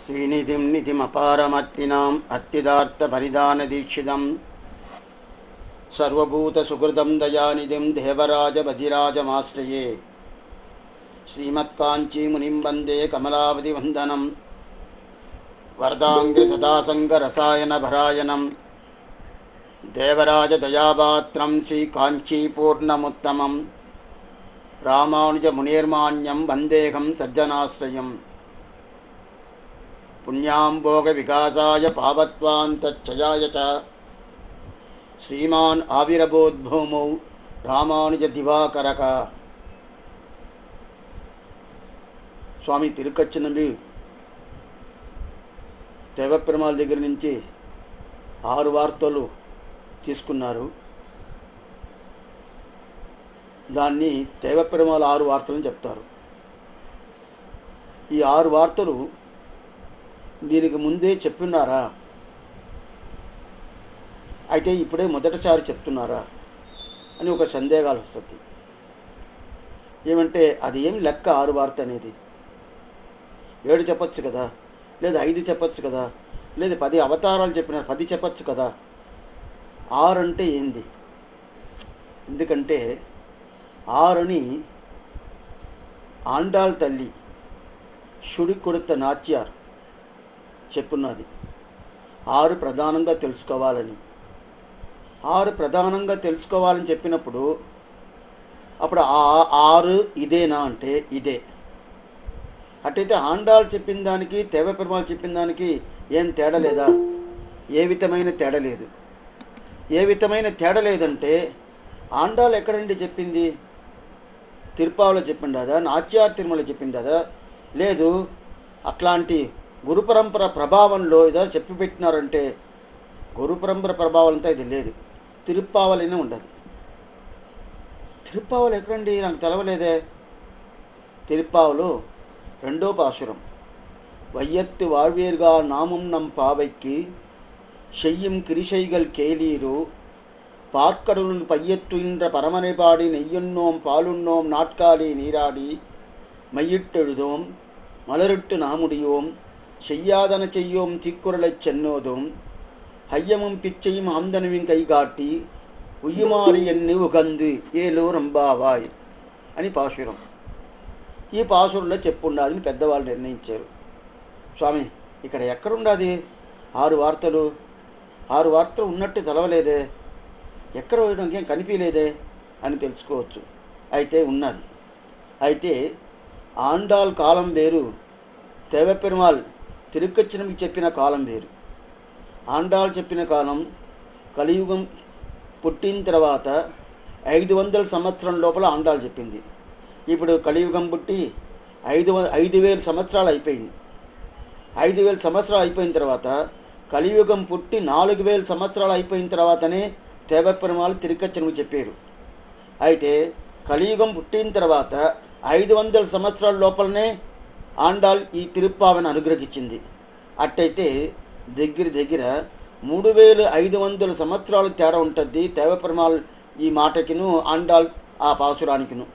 శ్రీనిధిం నిధిమపారమర్తినాం అర్తిదార్థపరిదానదీక్షితం సర్వభూతసుహృదం దయానిధిం దేవరాజబధిరాజమాశ్రయే. శ్రీమత్కాంచీమునిం వందే కమలావతివందనం వరదాంగ్రి సదాసంగరసాయనభరాయణం దేవరాజదయాపాత్రం శ్రీకాంచీపూర్ణముత్తమం రామానుజమునిర్మాణ్యం వందేహం సజ్జనాశ్రయం. పుణ్యాంభోగవికాసాయ పావత్వాంతచ్చయాయ చ శ్రీమాన్ ఆవిరబోద్భూమౌ రామానుజ దివాకరక. స్వామి తిరుక్కచ్చినండి దేవపెరుమాళ్ దగ్గర నుంచి 6 వార్తలు తీసుకున్నారు. దాన్ని దేవపెరుమాళ్ 6 వార్తలను చెప్తారు. ఈ 6 వార్తలు దీనికి ముందే చెప్పున్నారా, అయితే ఇప్పుడే మొదటిసారి చెప్తున్నారా అని ఒక సందేహాలు వస్తుంది. ఏమంటే అది ఏం లెక్క 6 వార్త అనేది? 7 చెప్పచ్చు కదా, లేదా 5 చెప్పచ్చు కదా, లేదా 10 అవతారాలు చెప్పినారు 10 చెప్పచ్చు కదా. 6 అంటే ఏంది? ఎందుకంటే 6ని ఆండాళ్ తల్లి షుడి కొడుత నాచ్యార్ చెప్పున్నది. 6 ప్రధానంగా తెలుసుకోవాలని. 6 ప్రధానంగా తెలుసుకోవాలని చెప్పినప్పుడు అప్పుడు 6 ఇదేనా అంటే ఇదే. అట్టయితే ఆండాళ్ చెప్పిన దానికి దేవపెరుమాళ్ చెప్పిన దానికి ఏం తేడా లేదా? ఏ విధమైన తేడా లేదు. ఏ విధమైన తేడా లేదంటే ఆండాళ్ ఎక్కడండి చెప్పింది? తిరుపావలో చెప్పింది కదా, నాచ్యార్ తిరుమల చెప్పింది కదా. లేదు, అట్లాంటి గురు పరంపర ప్రభావంలో ఏదో చెప్పి పెట్టినారంటే గురు పరంపర ప్రభావంతో ఇది లేదు. తిరుప్పావలనే ఉండదు. తిరుప్పావలు ఎక్కడండి? నాకు తెలవలేదే. తిరుప్పావలు 2వ పాసురం. వైయత్తు వాళ్వేరుగా నామం నం పావైకి షెయ్యం కిరిశైగల్ కేలీరు పార్కడులను పయ్యత్తు ఇంద్ర పరమనిపాడి నెయ్యున్నోం పాలున్నోం నాట్కాలి నీరాడి மையிட்டெழுதோம் மலரிட்டு நாமுடியோம் செய்யாதன செய்யோம் தீக்குறளைச் சென்னோதும் హయ్యమం పిచ్చయం ఆందనవిం కైగాటి ఉయ్యుమారి ఎన్ని ఉగంది ఏలో రంబావాయ్ అని పాశురం. ఈ పాశురంలో చెప్పుండాదని పెద్దవాళ్ళు నిర్ణయించారు. స్వామి ఇక్కడ ఎక్కడుండాది 6 వార్తలు? 6 వార్తలు ఉన్నట్టు తెలవలేదే, ఎక్కడ ఇంకేం కనిపించలేదే అని తెలుసుకోవచ్చు. అయితే ఉన్నది. అయితే ఆండాళ్ కాలం వేరు, దేవపెరుమాళ్ తిరుక్కచ్చినకి చెప్పిన కాలం వేరు. ఆండాళ్ చెప్పిన కాలం కలియుగం పుట్టిన తర్వాత 500 సంవత్సరం లోపల ఆండాళ్ చెప్పింది. ఇప్పుడు కలియుగం పుట్టి 5,000 సంవత్సరాలు అయిపోయింది. 5,000 సంవత్సరాలు అయిపోయిన తర్వాత కలియుగం పుట్టి 4,000 సంవత్సరాలు అయిపోయిన తర్వాతనే దేవపెరుమాళ్ తిరుక్కచ్చినకి చెప్పారు. అయితే కలియుగం పుట్టిన తర్వాత 500 సంవత్సరాల లోపలనే ఆండాళ్ ఈ తిరుప్పావని అనుగ్రహించింది. అట్టయితే దగ్గర 3,500 సంవత్సరాలు తేడా ఉంటుంది దేవపెరుమాళ్ ఈ మాటకిను ఆండాళ్ ఆ పాసురానికిను.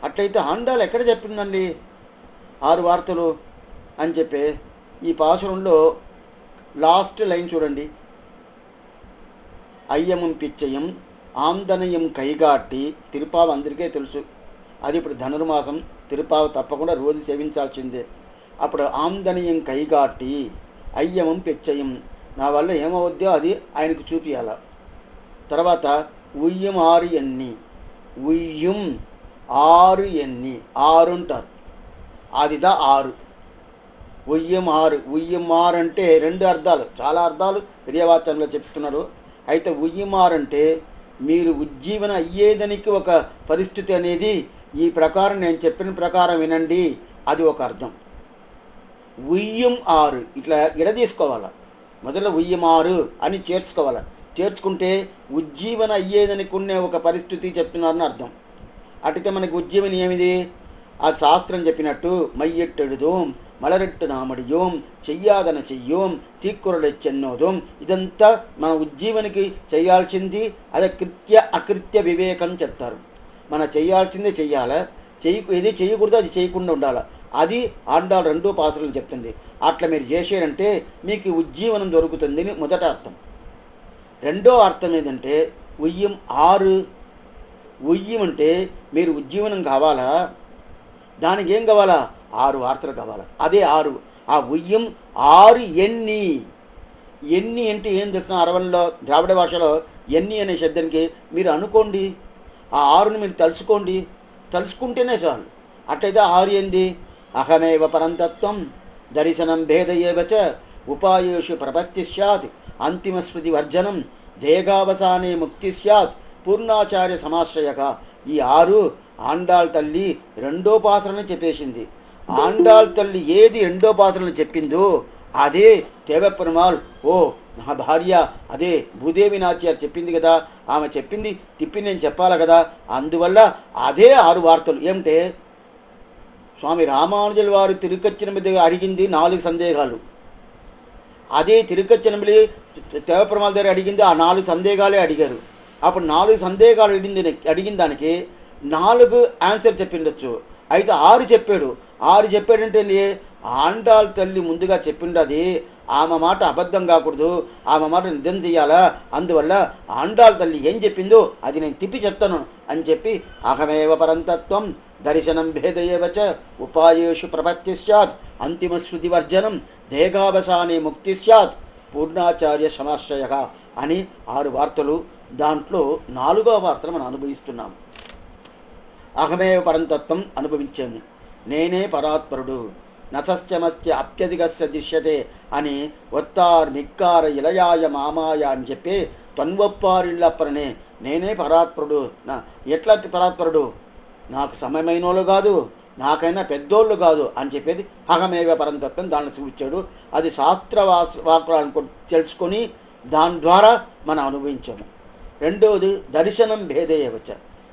అట్లయితే ఆండాళ్ ఎక్కడ చెప్పిందండి 6 వార్తలు అని చెప్పి? ఈ పాసురంలో లాస్ట్ లైన్ చూడండి. అయ్యమం పిచ్చయం ఆందనయం కైగాటి. తిరుపావ అందరికీ తెలుసు, అది ఇప్పుడు ధనుర్మాసం. తిరుపావ తప్పకుండా రోజు సేవించాల్సిందే. అప్పుడు ఆందనయం కైగాటి అయ్యమం పిచ్చయం, నా వల్ల ఏమవుద్దో అది ఆయనకు చూపియాల. తర్వాత ఉయ్యం 6 ఎన్ని, ఉయ్యం 6 ఎన్ని, 6 అంటారు. అదిదా 6. ఉయ్యం 6. ఉయ్యం 6 అంటే 2 అర్థాలు, చాలా అర్థాలు ప్రియవాచనంలో చెప్తున్నారు. అయితే ఉయ్యం 6 అంటే మీరు ఉజ్జీవన అయ్యేదానికి ఒక పరిస్థితి అనేది ఈ ప్రకారం నేను చెప్పిన ప్రకారం వినండి, అది ఒక అర్థం. ఉయ్యం 6 ఇట్లా తీసుకోవాలా. మొదలు ఉయ్యం 6 అని చేర్చుకోవాలా. చేర్చుకుంటే ఉజ్జీవన అయ్యేదానికి ఉండే ఒక పరిస్థితి చెప్తున్నారని అర్థం. అటుతే మనకి ఉజ్జీవన ఏమిది? ఆ శాస్త్రం చెప్పినట్టు మైయెట్టెడుదోం మలరెట్టు నామడియోం చెయ్యాదన చెయ్యోం తీక్కురలెచ్చెన్నోదోం. ఇదంతా మన ఉజ్జీవనికి చేయాల్సింది. అదే కృత్య అకృత్య వివేకం చెప్తారు. మన చేయాల్సిందే చెయ్యాలా, ఏది చేయకూడదు అది చేయకుండా ఉండాలి. అది ఆండాళ్ళు రెండో పాసులు చెప్తుంది. అట్లా మీరు చేశారంటే మీకు ఉజ్జీవనం దొరుకుతుందని మొదట అర్థం. రెండో అర్థం ఏంటంటే ఉయ్యం 6. ఉయ్యం అంటే మీరు ఉజ్జీవనం కావాలా, దానికి ఏం కావాలా? 6 వార్తలు కావాలా. అదే 6. ఆ ఉయ్యం 6 ఎన్ని. ఎన్ని అంటే ఏం తెలుసిన అరవల్లో ద్రావిడ భాషలో ఎన్ని అనే శబ్దానికి మీరు అనుకోండి, ఆ 6ని మీరు తలుసుకుంటేనే చాలు. అట్లయితే 6 ఏంది? అహమేవ పరంతత్వం దర్శనం భేదయేవచ ఉపాయేషు ప్రపత్తి స్యాత్ అంతిమ స్మృతి వర్జనం దేగావసానే ముక్తి స్యాత్ పూర్ణాచార్య సమాశ్రయక. ఈ 6 ఆండాళ్ తల్లి రెండో పాసరని చెప్పేసింది. ఆండాళ్ తల్లి ఏది రెండో పాసరని చెప్పిందో అదే దేవపెరుమాళ్ ఓ నా భార్య అదే భూదేవి నాచ్యారు చెప్పింది కదా, ఆమె చెప్పింది తిప్పి నేను చెప్పాలి కదా. అందువల్ల అదే 6 వార్తలు. ఏమిటే స్వామి రామానుజుల వారు తిరుకచ్చినమిది అడిగింది 4 సందేహాలు. అదే తిరుకచ్చినమిలి దేవపెరుమాళ్ దగ్గర అడిగింది ఆ 4 సందేహాలే అడిగారు. అప్పుడు 4 సందేహాలు అడిగిన దానికి 4 ఆన్సర్ చెప్పిండొచ్చు. అయితే 6 చెప్పాడు. 6 చెప్పాడంటే ఆండాళ్ తల్లి ముందుగా చెప్పిండది ఆమె మాట అబద్ధం కాకూడదు, ఆమె మాట నిజం చెయ్యాలా. అందువల్ల ఆండాళ్ తల్లి ఏం చెప్పిందో అది నేను తిప్పి చెప్తాను అని చెప్పి అహమేవ పరంతత్వం దర్శనం భేదయేవచ ఉపాయేషు ప్రపత్తి స్యాత్ అంతిమ స్మృతి వర్జనం దేగావసానే ముక్తి స్యాత్ పూర్ణాచార్య సమాశ్రయ అని 6 వార్తలు. దాంట్లో 4వ వార్తను మనం అనుభవిస్తున్నాము. అహమేవ పరంతత్వం అనుభవించాము. నేనే పరాత్పరుడు నచస్యమస్య అప్యధికస్య దిశ్యతే అని ఒత్తార్ మిక్కార ఇలయాయ మామాయ అని చెప్పి తన్వప్పారిళ్ళప్పరనే నేనే పరాత్పరుడు. ఎట్లాంటి పరాత్పరుడు? నాకు సమయమైనోళ్ళు కాదు, నాకైనా పెద్దోళ్ళు కాదు అని చెప్పేది అహమేవ పరంతత్వం. దాన్ని చూపించాడు. అది శాస్త్రవాక్యాలను తెలుసుకొని దాని ద్వారా మనం అనుభవించాము. రెండవది దర్శనం భేదయేవచ.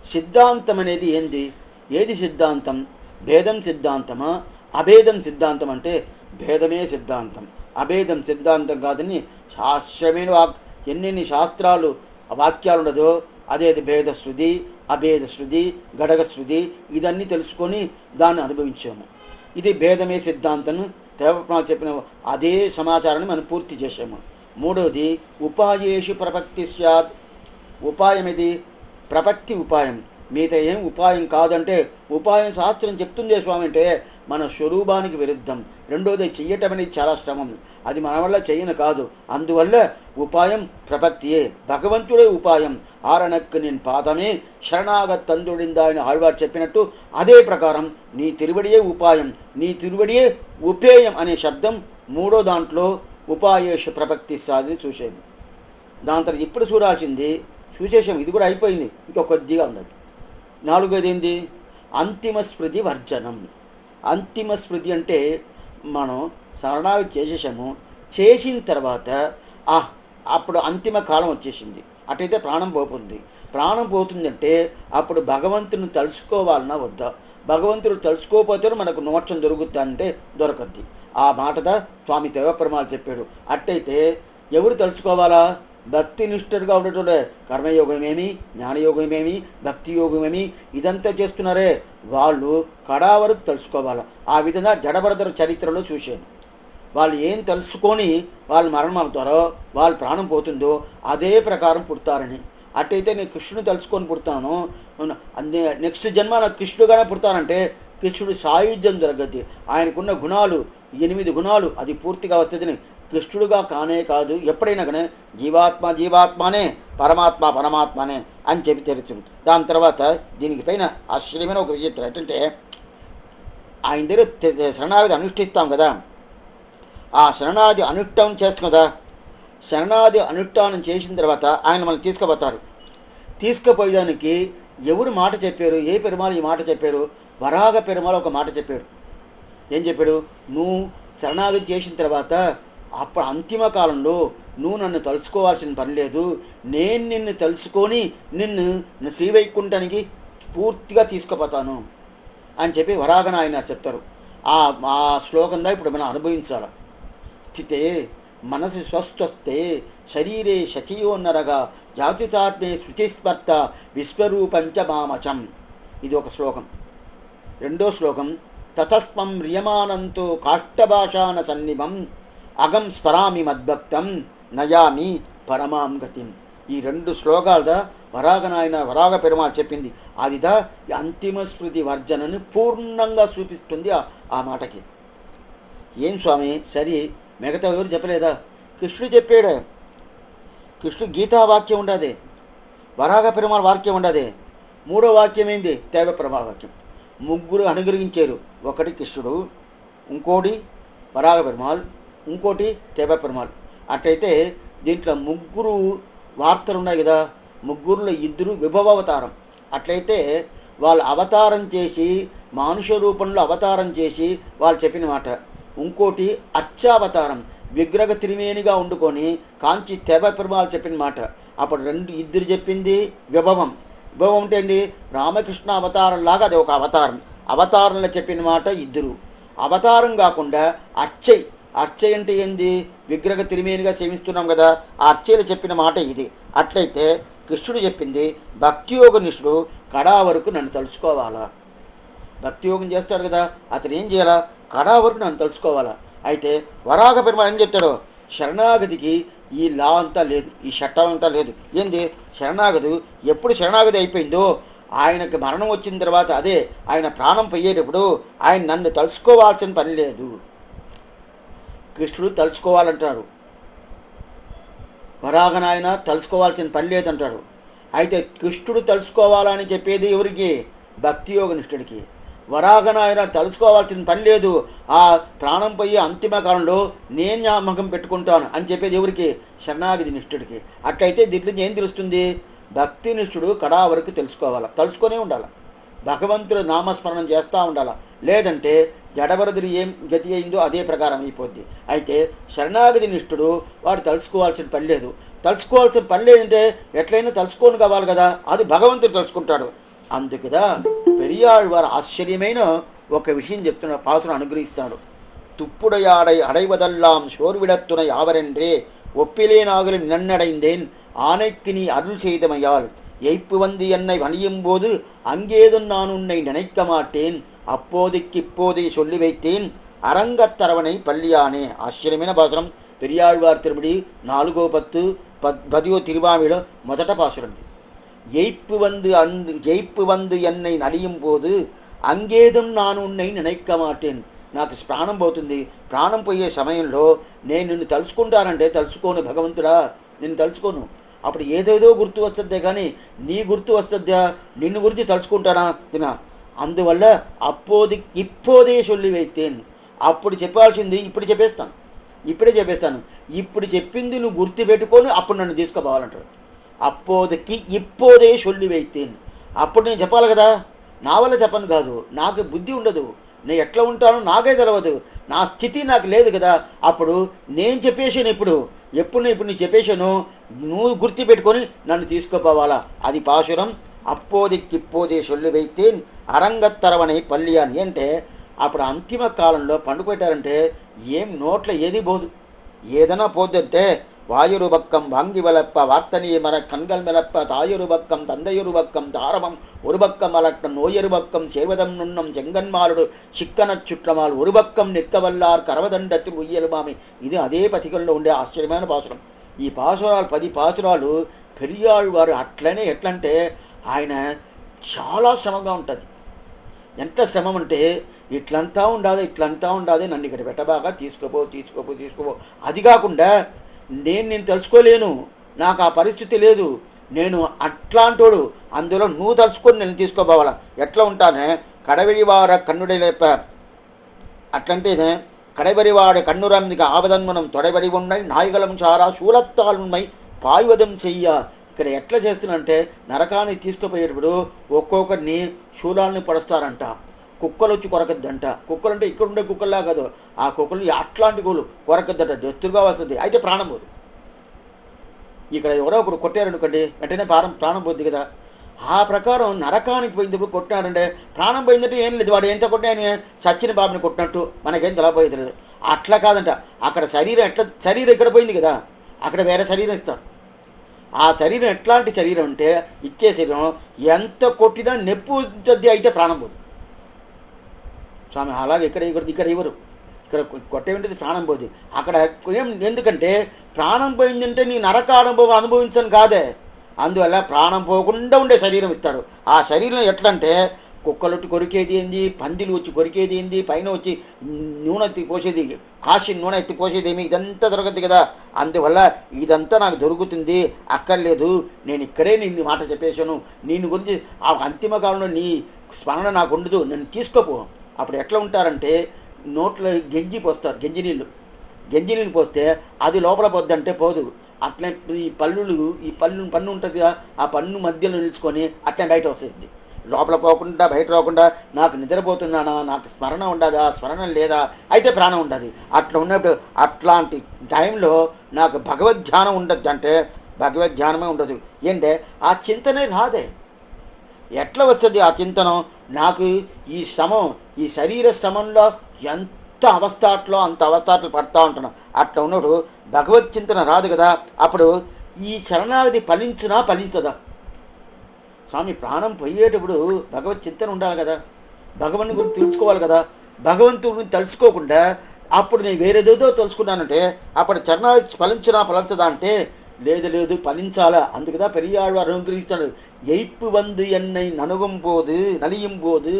సిద్ధాంతం అనేది ఏంది? ఏది సిద్ధాంతం? భేదం సిద్ధాంతమా అభేదం సిద్ధాంతం? అంటే భేదమే సిద్ధాంతం, అభేదం సిద్ధాంతం కాదని శాస్త్రమైన ఎన్నెన్ని శాస్త్రాలు వాక్యాలు ఉండదో అదేది భేదశ్రుతి, అభేదశ్రుతి, గడగశ్రుతి ఇదన్నీ తెలుసుకొని దాన్ని అనుభవించాము. ఇది భేదమే సిద్ధాంతం దేవప్రమాలు చెప్పిన అదే సమాచారాన్ని మనం పూర్తి చేసాము. మూడవది ఉపాయేషు ప్రపత్తి స్యాత్. ఉపాయం ఇది ప్రపత్తి ఉపాయం. మిగతా ఏం ఉపాయం కాదంటే ఉపాయం శాస్త్రం చెప్తుందే స్వామి అంటే మన స్వరూపానికి విరుద్ధం. రెండోది చెయ్యటం అనేది చాలా శ్రమం, అది మన వల్ల చెయ్యను కాదు. అందువల్ల ఉపాయం ప్రపత్తియే, భగవంతుడే ఉపాయం. ఆరణక్కు నేను పాదమే శరణాగత్ తందుడిందా అని ఆళ్వారు చెప్పినట్టు అదే ప్రకారం నీ తిరువడియే ఉపాయం, నీ తిరువడియే ఉపేయం అనే శబ్దం 3వ దాంట్లో ఉపాయేషు ప్రపత్తి సాధి చూసేది. దాని తర్వాత ఇప్పుడు చూడాల్సింది చూసేసాం, ఇది కూడా అయిపోయింది, ఇంకా కొద్దిగా ఉన్నది. 4వది ఏంది? అంతిమ స్మృతి వర్జనం. అంతిమ స్మృతి అంటే మనం శరణాగతి చేసేసాము, చేసిన తర్వాత అప్పుడు అంతిమ కాలం వచ్చేసింది. అటైతే ప్రాణం పోతుంది. ప్రాణం పోతుందంటే అప్పుడు భగవంతుని తలుసుకోవాలన్నా వద్దా? భగవంతుడు తలుసుకోకపోతే మనకు మోక్షం దొరుకుతుందంటే దొరకద్ది. ఆ మాటదా స్వామి దేవపెరుమాళ్ చెప్పాడు. అట్టయితే ఎవరు తలుసుకోవాలా? భక్తి నిష్ఠుడుగా ఉండేటోడే. కర్మయోగమేమి, జ్ఞానయోగమేమి, భక్తి యోగమేమి ఇదంతా చేస్తున్నారే వాళ్ళు కడా వరకు తెలుసుకోవాలి. ఆ విధంగా జడభరదర చరిత్రలో చూశాను. వాళ్ళు ఏం తెలుసుకొని వాళ్ళు మరణం అవుతారో, వాళ్ళు ప్రాణం పోతుందో అదే ప్రకారం పుడతారని. అట్టయితే నేను కృష్ణుని తెలుసుకొని పుడతాను, నెక్స్ట్ జన్మ నాకు కృష్ణుడుగానే పుడతానంటే కృష్ణుడు సాయుధ్యం జరగద్ది. ఆయనకున్న గుణాలు 8 గుణాలు అది పూర్తిగా వస్తుందని కృష్ణుడుగా కానే కాదు. ఎప్పుడైనా కానీ జీవాత్మ జీవాత్మనే, పరమాత్మ పరమాత్మనే అని చెప్పి తెలుస్తుంది. దాని తర్వాత దీనికి పైన ఆశ్చర్యమైన ఒక విషయం ఏంటంటే ఆయన దగ్గర శరణాగతి అనుష్ఠిస్తాం కదా, ఆ శరణాది అనుష్ఠానం చేస్తాం కదా. శరణాది అనుష్ఠానం చేసిన తర్వాత ఆయన మనం తీసుకుపోతారు. తీసుకుపోయేదానికి ఎవరు మాట చెప్పారు? ఏ పెరుమాళ్ ఈ మాట చెప్పారు? వరాహ పెరుమాళ్ ఒక మాట చెప్పాడు. ఏం చెప్పాడు? నువ్వు శరణాగతి చేసిన తర్వాత అప్పుడు అంతిమ కాలంలో నువ్వు నన్ను తలుచుకోవాల్సిన పని లేదు, నేను నిన్ను తలుచుకొని నిన్ను శ్రీవైకుంఠానికి పూర్తిగా తీసుకుపోతాను అని చెప్పి వరాహన ఆయన చెప్తారు. ఆ శ్లోకం దా ఇప్పుడు మనం అనుభవించాలి. స్థితే మనసు స్వస్థస్తే శరీరే శచియోన్నరగా జాతిచాత్మే శుచిస్పర్త విశ్వరూపంచ మామచం. ఇది ఒక శ్లోకం. రెండో శ్లోకం తతస్వం మ్రియమానంతో కాష్టభాషాన సన్నిభం అగం స్మరామి మద్భక్తం నయామి పరమాం గతిం. ఈ 2 శ్లోకాలుదా వరాగ పెరుమాళ్ చెప్పింది. అదిదా అంతిమ స్మృతి వర్జనని పూర్ణంగా చూపిస్తుంది ఆ మాటకి. ఏం స్వామి సరి మిగతా ఎవరు చెప్పలేదా? కృష్ణుడు చెప్పాడు. కృష్ణుడు గీతావాక్యం ఉండదే, వరాగ పెరుమాళ్ వాక్యం ఉండదే. 3వ వాక్యం ఏంది? దేవ పెరుమాళ్ వాక్యం. ముగ్గురు అనుగ్రహించారు. ఒకటి కృష్ణుడు, ఇంకోటి వరాగ పెరుమాళ్, ఇంకోటి దేవ పెరుమాళ్. అట్లయితే దీంట్లో 3 వార్తలు ఉన్నాయి కదా. ముగ్గురులో 2 విభవావతారం. అట్లయితే వాళ్ళు అవతారం చేసి మానుష రూపంలో అవతారం చేసి వాళ్ళు చెప్పిన మాట. ఇంకోటి అర్చావతారం, విగ్రహ త్రివేణిగా వండుకొని కాంచి తెబ పెరుమాళ్ చెప్పిన మాట. అప్పుడు 2 చెప్పింది విభవం. విభవం అంటే ఏంది? రామకృష్ణ అవతారం లాగా అది ఒక అవతారం. అవతారంలో చెప్పిన మాట 2. అవతారం కాకుండా అర్చై అంటే ఏంది? విగ్రహ త్రివేణిగా సేవిస్తున్నాం కదా, ఆ అర్చైలు చెప్పిన మాట ఇది. అట్లయితే కృష్ణుడు చెప్పింది భక్తియోగనిష్ఠుడు కడా వరకు నన్ను తలుచుకోవాలా. భక్తియోగం చేస్తాడు కదా, అతను ఏం చేయాలా? కడా వరకు నన్ను తలుచుకోవాలా. అయితే వరాగ పెరుమాళ్ ఏం చెప్తాడో, శరణాగతికి ఈ లా అంతా లేదు, ఈ చట్టం అంతా లేదు. ఏంది శరణాగతి? ఎప్పుడు శరణాగతి అయిపోయిందో, ఆయనకి మరణం వచ్చిన తర్వాత, అదే ఆయన ప్రాణం పోయేటప్పుడు ఆయన నన్ను తలుచుకోవాల్సిన పని లేదు. కృష్ణుడు తలుచుకోవాలంటాడు, వరాగనాయన తలుచుకోవాల్సిన పని లేదంటాడు. అయితే కృష్ణుడు తలుచుకోవాలని చెప్పేది ఎవరికి? భక్తియోగనిష్ఠుడికి. వరాగనాయన తలుచుకోవాల్సిన పని లేదు, ఆ ప్రాణం పోయి అంతిమ కాలంలో నేను జ్ఞాపకం పెట్టుకుంటాను అని చెప్పేది ఎవరికి? శరణాగతి నిష్ఠుడికి. అట్లయితే దీంట్లో ఏం తెలుస్తుంది? భక్తి నిష్ఠుడు కడా వరకు తెలుసుకోవాలా, తలుచుకొనే ఉండాలి, భగవంతుడు నామస్మరణం చేస్తూ ఉండాలి. లేదంటే జడవరదులు ఏం గతి అయిందో అదే ప్రకారం అయిపోద్ది. అయితే శరణాగతి నిష్ఠుడు వాడు తలుసుకోవాల్సిన పని లేదు. తలుసుకోవాల్సిన పని లేదంటే ఎట్లయినా తలుసుకోను కావాలి కదా, అది భగవంతుడు తలుచుకుంటాడు. అందుకుదా పెరియాళ్ వారు ఆశ్చర్యమైన ఒక విషయం చెప్తున్నాడు, పాసును అనుగ్రహిస్తాడు. తుప్పుడయాడై అడైవదల్లాం షోర్విడత్తున యావరెండ్రే ఒప్పిలే నాగులు నన్నடைந்தேன் ஆனைக்கு நீ அருள் செய்தமையால் எய்ப்பு வந்து என்னை வணியும் போது அங்கேதும் நான் உன்னை நினைக்க மாட்டேன் அப்போதைக்கு இப்போதை சொல்லி வைத்தேன் அரங்கத்தரவனை பள்ளியானே. ఆశ్చర్యమైన పాసురం. పెరియాళ్వార్ తిరుమడి 4:10 10వ తిరువామిలో మొదట పాసురం. எய்ப்பு வந்து என்னை நடியும் போது అంగేదం நான் உன்னை நினைக்க மாட்டேன். నాకు ప్రాణం పోతుంది, ప్రాణం పోయే సమయంలో నేను నిన్ను తలుచుకుంటానంటే తలుచుకోను భగవంతుడా, నిన్ను తలుచుకోను. అప్పుడు ఏదేదో గుర్తు వస్తుందే కానీ నీ గుర్తు వస్తుందా? నిన్ను గురించి తలుచుకుంటానా తినా? అందువల్ల ఇప్పోదే சொல்லி வைத்தேன். అప్పుడు చెప్పాల్సింది ఇప్పుడు చెప్పేస్తాను, ఇప్పుడే చెప్పేస్తాను. ఇప్పుడు చెప్పింది నువ్వు గుర్తు పెట్టుకొని అప్పుడు నన్ను తీసుకుపోవాలంటాడు. అప్పోదికి ఇప్పోదే சொல்லி வைத்தேன். అప్పుడు నేను చెప్పాలి కదా, నా వల్ల చెప్పను కాదు, నాకు బుద్ధి ఉండదు, నేను ఎట్లా ఉంటానో నాకే తెలియదు, నా స్థితి నాకు లేదు కదా. అప్పుడు నేను చెప్పేసాను, ఎప్పుడు నేను చెప్పేశాను, నువ్వు గుర్తు పెట్టుకొని నన్ను తీసుకుపోవాలా. అది పాశురం. అప్పోదిక్కిప్పోదే சொல்லி வைத்தேன் అరంగత్తరవని పల్లియాని అంటే అప్పుడు అంతిమ కాలంలో పండుపెట్టారంటే ఏం నోట్ల ఏది పోదు, ఏదైనా పోద్దంటే வாயுரு பக்கம் வாங்கி வளர்ப்ப வார்த்தனி மர கண்கள் மிளப்ப தாயொரு பக்கம் தந்தையொரு பக்கம் தாரமம் ஒரு பக்கம் அலட்டம் நோயொரு பக்கம் சேர்வதம் நுண்ணம் செங்கன்மாலுடு சிக்கனச் சுற்றமால் ஒரு பக்கம் நிற்கவல்லார் కరవదండத்தில் ఉయ్యలుమామి. ఇది అదే పథికల్లో ఉండే ఆశ్చర్యమైన పాసురం. ఈ పాసురాలు 10 పాసురాలు పెరియాళ్ వారు అట్లనే ఎట్లంటే ఆయన చాలా శ్రమగా ఉంటుంది. ఎంత శ్రమం అంటే ఇట్లంతా ఉండాలి, నన్ను ఇక్కడ పెట్టబాగా తీసుకోపో. అది కాకుండా నేను తెలుసుకోలేను, నాకు ఆ పరిస్థితి లేదు, నేను అట్లాంటోడు, అందులో నువ్వు తలుచుకొని నేను తీసుకోపోవాలా. ఎట్లా ఉంటానే కడవెరివాడ కన్నుడ లేప అట్లంటేనే కడవెరివాడ కన్నురందిగా ఆవదన్మనం తొడవరి ఉన్నాయి నాయగలం చారా శూలత్తాలున్నాయి పాయువదం చెయ్య. ఇక్కడ ఎట్లా చేస్తున్నంటే నరకానికి తీసుకుపోయేటప్పుడు ఒక్కొక్కరిని శూలాలని పడుస్తారంట, కుక్కలు వచ్చి కొరకద్దంట. కుక్కలు అంటే ఇక్కడ ఉండే కుక్కల్లా కాదు, ఆ కుక్కలు అట్లాంటి కుక్కలు కొరకద్దట, డెత్తుగా వస్తుంది, అయితే ప్రాణం పోదు. ఇక్కడ ఎవరో ఒకరు కొట్టారనుకోండి వెంటనే ప్రాణం పోద్ది కదా. ఆ ప్రకారం నరకానికి పోయినప్పుడు కొట్టినాడంటే ప్రాణం పోయిందంటే ఏం లేదు, వాడు ఎంత కొట్టినా చచ్చిన బాబుని కొట్టినట్టు మనకేం తెలియపోయేది లేదు. అట్లా కాదంట, అక్కడ శరీరం ఇక్కడ పోయింది కదా, అక్కడ వేరే శరీరం ఇస్తాడు. ఆ శరీరం ఎట్లాంటి శరీరం అంటే ఇచ్చే శరీరం ఎంత కొట్టినా నొప్పి ఉంటుంది, అయితే ప్రాణం పోదు. స్వామి అలాగే ఇక్కడ ఇవ్వరు, ఇక్కడ ఇవ్వరు. ఇక్కడ కొట్టేంటిది ప్రాణం పోదు. అక్కడ ఏం, ఎందుకంటే ప్రాణం పోయిందంటే నీ నరక అనుభవం అనుభవించను కాదే. అందువల్ల ప్రాణం పోకుండా ఉండే శరీరం ఇస్తాడు. ఆ శరీరం ఎట్లంటే కుక్కలొట్టి కొరికేది ఏంది, పందిలు వచ్చి కొరికేది ఏంది, పైన వచ్చి నూనె ఎత్తి పోసేది, కాశీ నూనె ఎత్తి పోసేది ఏమి, ఇదంతా దొరకదు కదా. అందువల్ల ఇదంతా నాకు దొరుకుతుంది, అక్కర్లేదు, నేను ఇక్కడే నిన్ను మాట చెప్పేశాను, నిన్ను గురించి ఆ అంతిమ కాలంలో నీ స్మరణ నాకు ఉండదు, నన్ను తీసుకోపో. అప్పుడు ఎట్లా ఉంటారంటే నోట్లో గెంజి పోస్తారు, గెంజి నీళ్ళు పోస్తే అది లోపల పోద్దంటే పోదు. అట్లే ఈ పన్ను ఉంటుంది కదా, ఆ పన్ను మధ్యలో నిలుచుకొని అట్లే బయట వస్తుంది. లోపల పోకుండా బయట రాకుండా నాకు నిద్రపోతున్నానా, నాకు స్మరణ ఉండదా, స్మరణ లేదా, అయితే ప్రాణం ఉండదు. అట్లా ఉన్నప్పుడు అట్లాంటి టైంలో నాకు భగవద్ధ్యానం ఉండద్దు అంటే భగవద్ధ్యానమే ఉండదు. ఏంటంటే ఆ చింతనే రాదే. ఎట్లా వస్తుంది ఆ చింతనం? నాకు ఈ శ్రమం, ఈ శరీర శ్రమంలో ఎంత అవస్థాట్లో అంత అవస్థాట్లు పడతా ఉంటున్నాను. అట్లా ఉన్నప్పుడు భగవత్ చింతన రాదు కదా. అప్పుడు ఈ శరణాగతి ఫలించదా? స్వామి ప్రాణం పోయేటప్పుడు భగవత్ చింతన ఉండాలి కదా, భగవంతుని గురించి తెలుసుకోవాలి కదా. భగవంతుడి గురించి తెలుసుకోకుండా అప్పుడు నేను వేరేదేదో తెలుసుకున్నానంటే అప్పుడు చరణాగతి ఫలించదా అంటే లేదు ఫలించాలా. అందుకుదా పెరియాழ்వాர் అనుగ్రహిస్తాడు. ఎయిப்பு வந்து என்னை நணுகும் போது நலியும் போது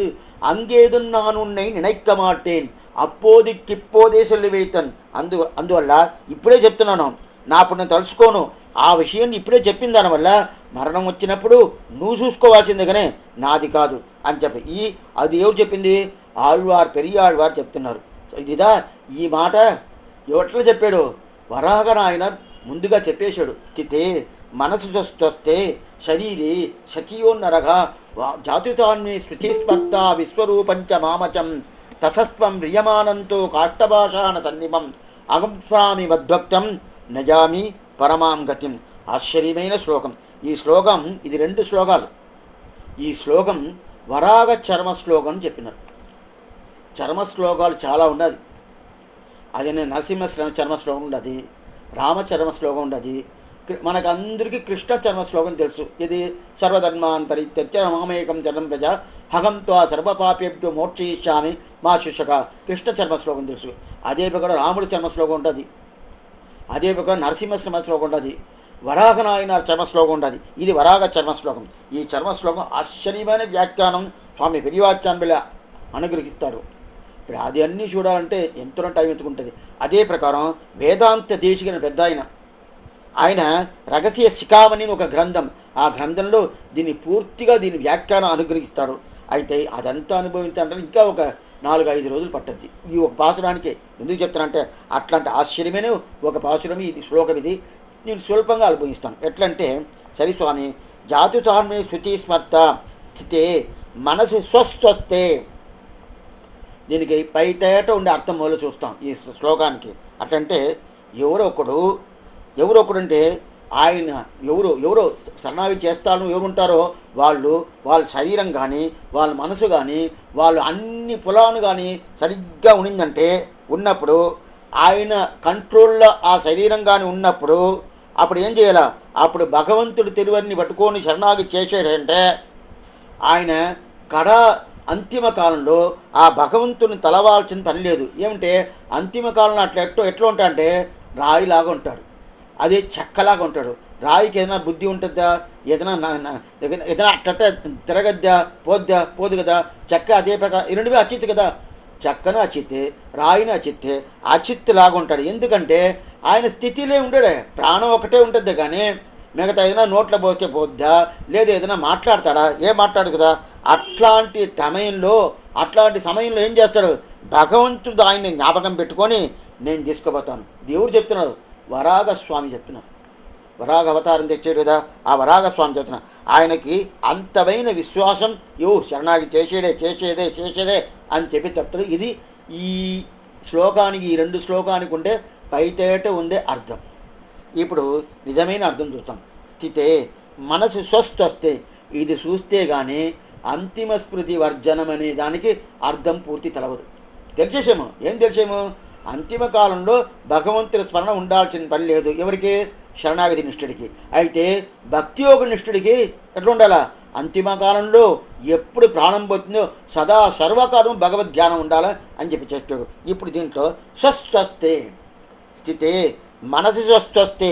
அங்கேது நான் உன்னை நினைக்க மாட்டேன் అప్పోదిక్కిప్పోదే சொல்லி வைத்தன். అందువల్ల ఇప్పుడే చెప్తున్నాను, నా అప్పుడు నేను తెలుసుకోను. ఆ విషయాన్ని ఇప్పుడే చెప్పిన దానివల్ల మరణం వచ్చినప్పుడు నువ్వు చూసుకోవాల్సిందే కానీ నాది కాదు అని చెప్పి అది ఎవరు చెప్పింది? పెరియాழ்వార్ చెప్తున్నారు. ఇదిదా ఈ మాట ఎవట్లా చెప్పాడు? వరాహనాయన ముందుగా చెప్పేశాడు. స్థితే మనసు స్వస్తే శరీరే శచియోన్నరగా జాతుతాన్మే స్మృతిస్మర్త విశ్వరూపంచ మామచం తసస్వం రియమానంతో కాష్టభాషాన సన్నిమం అగం స్వామి వద్భక్తం నజామి పరమాం గతిం. ఆశ్చర్యమైన శ్లోకం ఈ శ్లోకం. ఇది 2 శ్లోకాలు. ఈ శ్లోకం వరాగ చర్మ శ్లోకం చెప్పినారు. చర్మ శ్లోకాలు చాలా ఉన్నది. అది నరసింహ చర్మ శ్లోకం ఉండదు, రామచర్మ శ్లోకం ఉండదు, మనకందరికీ కృష్ణ చర్మ శ్లోకం తెలుసు. ఇది సర్వధర్మాన్ పరిత్యజ్య మామేకం చరణం ప్రజ హగం త్వా సర్వపాపేభ్యో మోక్షయిష్యామి మా శిష్యక. కృష్ణ చర్మ శ్లోకం తెలుసు. అదే ప్రకారం రాముడి చర్మ శ్లోకం ఉంటుంది, అదే ప్రకారం నరసింహ చర్మ శ్లోకం ఉంటుంది, వరాహనాయన చర్మ శ్లోకం ఉంటుంది. ఇది వరాగ చర్మ శ్లోకం. ఈ చర్మ శ్లోకం ఆశ్చర్యమైన వ్యాఖ్యానం స్వామి పెరియాచార్యుల అనుగ్రహిస్తాడు. ఇప్పుడు అది అన్నీ చూడాలంటే ఎంతో టైం ఎత్తుకుంటుంది. అదే ప్రకారం వేదాంత దేశికన పెద్ద ఆయన రహస్య శిఖామణి ఒక గ్రంథం, ఆ గ్రంథంలో పూర్తిగా దీని వ్యాఖ్యానం అనుగ్రహిస్తాడు. అయితే అదంతా అనుభవించాలంటే ఇంకా ఒక 4-5 రోజులు పట్టద్ది. ఈ ఒక పాసురానికి ఎందుకు చెప్తానంటే అట్లాంటి ఆశ్చర్యమైన ఒక పాసురం ఇది, శ్లోకం ఇది. నేను స్వల్పంగా అనుభవిస్తాను. ఎట్లంటే సరి స్వామి జాతుతాన్మే శుచి స్మర్త స్థితే మనసు స్వస్థే. దీనికి పైతేట ఉండే అర్థం మొదలు చూస్తాం ఈ శ్లోకానికి. అట్లంటే ఎవరో ఒకడు అంటే ఆయన ఎవరో శరణాగతి చేస్తాను ఎవరుంటారో వాళ్ళ శరీరం కానీ వాళ్ళ మనసు కానీ వాళ్ళు అన్ని పులాను కానీ సరిగ్గా ఉన్నప్పుడు ఆయన కంట్రోల్లో ఆ శరీరం కానీ ఉన్నప్పుడు అప్పుడు ఏం చేయాలా? అప్పుడు భగవంతుడు తిరువరిని పట్టుకొని శరణాగతి చేసేటంటే ఆయన అంతిమ కాలంలో ఆ భగవంతుని తలవాల్సిన పని లేదు. ఏమంటే అంతిమ కాలంలో ఎట్లా ఉంటాడంటే రాయిలాగా ఉంటాడు, అదే చెక్కలాగా ఉంటాడు. రాయికి ఏదైనా బుద్ధి ఉంటుందా? ఏదైనా అట్ట తిరగద్దా? పోదు కదా. చెక్క అదే ప్రకారం ఈ 2 అచిత్ కదా. చెక్కను అచిత్తే, రాయిని అచిత్తే, అచిత్ లాగా ఉంటాడు. ఎందుకంటే ఆయన స్థితిలో ఉండడే, ప్రాణం ఒకటే ఉంటుంది కానీ మిగతా ఏదైనా నోట్లో పోస్తే పోద్దా, లేదా ఏదైనా మాట్లాడతాడా? ఏం మాట్లాడు కదా. అట్లాంటి సమయంలో ఏం చేస్తాడు? భగవంతుడు ఆయన్ని జ్ఞాపకం పెట్టుకొని నేను తీసుకుపోతాను. దేవుడు చెప్తున్నారు, వరాగస్వామి చెప్తున్నారు. వరాగ అవతారం తెచ్చాడు కదా, ఆ వరాగస్వామి చెప్తున్నారు. ఆయనకి అంతమైన విశ్వాసం శరణాగతి చేసేదే అని చెప్పి చెప్తాడు. ఇది ఈ శ్లోకానికి, ఈ 2 శ్లోకానికి ఉండే పైతేట ఉండే అర్థం. ఇప్పుడు నిజమైన అర్థం చూస్తాం. స్థితే మనసు స్వస్థే. ఇది చూస్తే కానీ అంతిమ స్మృతి వర్జనం అనే దానికి అర్థం పూర్తి తెలవదు. ఏం తెలిసేమో అంతిమ కాలంలో భగవంతుడి స్మరణ ఉండాల్సిన పని లేదు. ఎవరికి? శరణాగతి నిష్ఠుడికి. అయితే భక్తి యోగ నిష్ఠుడికి ఎట్లా ఉండాలా? అంతిమ కాలంలో ఎప్పుడు ప్రాణం పోతుందో సదా సర్వకాలం భగవద్ ధ్యానం ఉండాలా అని చెప్పి చెప్పాడు. ఇప్పుడు దీంట్లో స్వస్వస్తే స్థితే మనసు స్వస్వస్తే.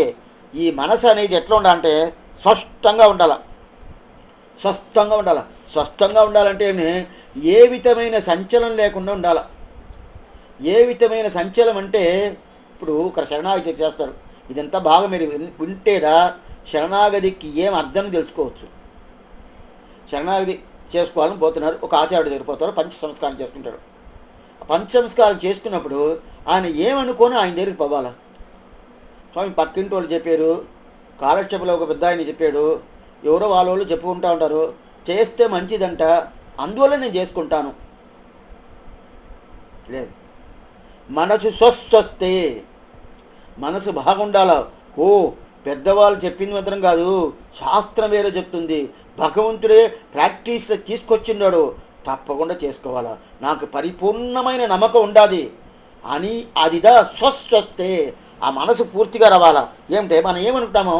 ఈ మనసు అనేది ఎట్లా ఉండాలంటే స్పష్టంగా ఉండాల, స్వస్థంగా ఉండాలి. స్వస్థంగా ఉండాలంటే ఏ విధమైన సంచలనం లేకుండా ఉండాలి. ఏ విధమైన సంచలనం అంటే ఇప్పుడు ఒక శరణాగతి చేస్తారు. ఇదంతా బాగా మీరు వింటేదా శరణాగతికి ఏం అర్థం తెలుసుకోవచ్చు. శరణాగతి చేసుకోవాలని పోతున్నారు, ఒక ఆచార్యుడు దగ్గర పోతారు, పంచ సంస్కారం చేసుకుంటాడు. పంచ సంస్కారం చేసుకున్నప్పుడు ఆయన ఏమనుకొని ఆయన దగ్గరికి పోవాలా. స్వామి పక్కింటి వాళ్ళు చెప్పారు, కాలక్షేపంలో ఒక పెద్ద ఆయన చెప్పాడు, ఎవరో వాళ్ళు చెప్పుకుంటూ ఉంటారు, చేస్తే మంచిదంట, అందువల్ల నేను చేసుకుంటాను. లేదు, మనసు స్వస్వస్తే, మనసు బాగుండాల. ఓ పెద్దవాళ్ళు చెప్పింది మాత్రం కాదు, శాస్త్రం వేరే చెప్తుంది, భగవంతుడే ప్రాక్టీస్ తీసుకొచ్చిన్నాడు, తప్పకుండా చేసుకోవాలా, నాకు పరిపూర్ణమైన నమ్మకం ఉండాలి అని అదిదా స్వస్వస్తే. ఆ మనసు పూర్తిగా రావాలా. ఏమిటే మనం ఏమనుకుంటామో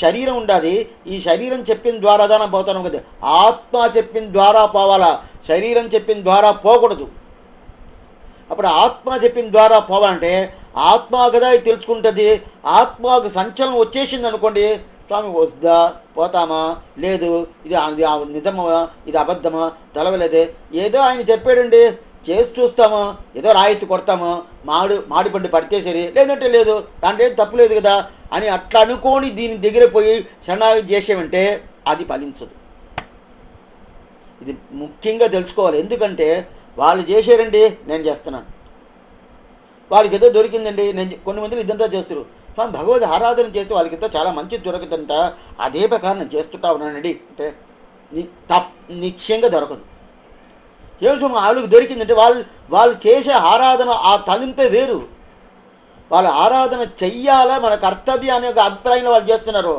శరీరం ఉండాలి, ఈ శరీరం చెప్పిన ద్వారా దాన పోతాను కదా, ఆత్మ చెప్పిన ద్వారా పోవాలా, శరీరం చెప్పిన ద్వారా పోకూడదు. అప్పుడు ఆత్మ చెప్పిన ద్వారా పోవాలంటే ఆత్మ కదా ఇది తెలుసుకుంటుంది. ఆత్మకు సంచలనం వచ్చేసింది అనుకోండి, స్వామి వద్దా పోతామా, లేదు ఇది నిజమా ఇది అబద్ధమా తెలవలేదే, ఏదో ఆయన చెప్పాడండి చేసి చూస్తామో, ఏదో రాయితీ కొడతామో, మాడిపండు పడితే సరి, లేదంటే లేదు, దాంట్లో ఏం తప్పు లేదు కదా అని అట్లా అనుకోని దీని దగ్గర పోయి శరణాగతి చేసామంటే అది ఫలించదు. ఇది ముఖ్యంగా తెలుసుకోవాలి. ఎందుకంటే వాళ్ళు చేశారండి, నేను చేస్తున్నాను, వాళ్ళకి ఏదో దొరికిందండి, నేను కొన్ని మందిని ఇదంతా చేస్తారు. స్వామి భగవద్ ఆరాధన చేసి వాళ్ళకి ఇంత చాలా మంచిది దొరకదంట, అదే ప్రకారం నేను చేస్తుంటా ఉన్నానండి అంటే నిశ్చయంగా దొరకదు. ఏమిటో వాళ్ళకి దొరికిందంటే వాళ్ళు చేసే ఆరాధన ఆ తలింపే వేరు. వాళ్ళ ఆరాధన చెయ్యాలా, మన కర్తవ్యం అనే ఒక అభిప్రాయంలో వాళ్ళు చేస్తున్నారు.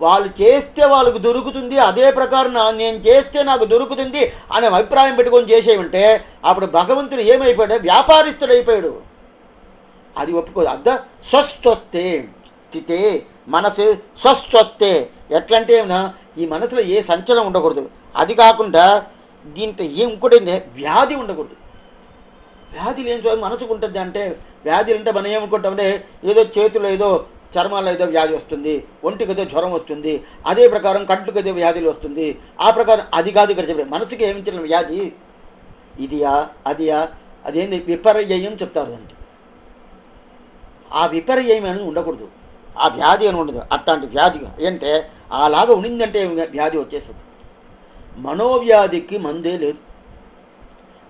వాళ్ళు చేస్తే వాళ్ళకు దొరుకుతుంది, అదే ప్రకారం నేను చేస్తే నాకు దొరుకుతుంది అనే అభిప్రాయం పెట్టుకొని చేసేయంటే అప్పుడు భగవంతుడు ఏమైపోయాడు, వ్యాపారిస్తుడు అయిపోయాడు. అది ఒప్పుకోదు. అర్థ స్వస్వస్తే స్థితే మనసు స్వస్వస్తే. ఎట్లంటే ఈ మనసులో ఏ సంచలనం ఉండకూడదు. అది కాకుండా దీంట్లో ఇంకోటి వ్యాధి ఉండకూడదు. వ్యాధి లేని మనసుకు ఉంటుంది. అంటే వ్యాధులు అంటే మనం ఏమనుకుంటామంటే ఏదో చేతుల్లో ఏదో చర్మాల్లో ఏదో వ్యాధి వస్తుంది, ఒంటికి ఏదో జ్వరం వస్తుంది, అదే ప్రకారం కంట్లకు ఏదో వ్యాధులు వస్తుంది, ఆ ప్రకారం అది కాదు ఇక్కడ చెప్పారు. మనసుకి ఏమించిన వ్యాధి ఇదియా అదియా అదేంటి విపర్యయం చెప్తారు. దానికి ఆ విపర్యయం అని ఉండకూడదు, ఆ వ్యాధి అని ఉండదు. అట్లాంటి వ్యాధి అంటే అలాగా ఉండిందంటే వ్యాధి వచ్చేస్తుంది. మనోవ్యాధికి మందే లేదు.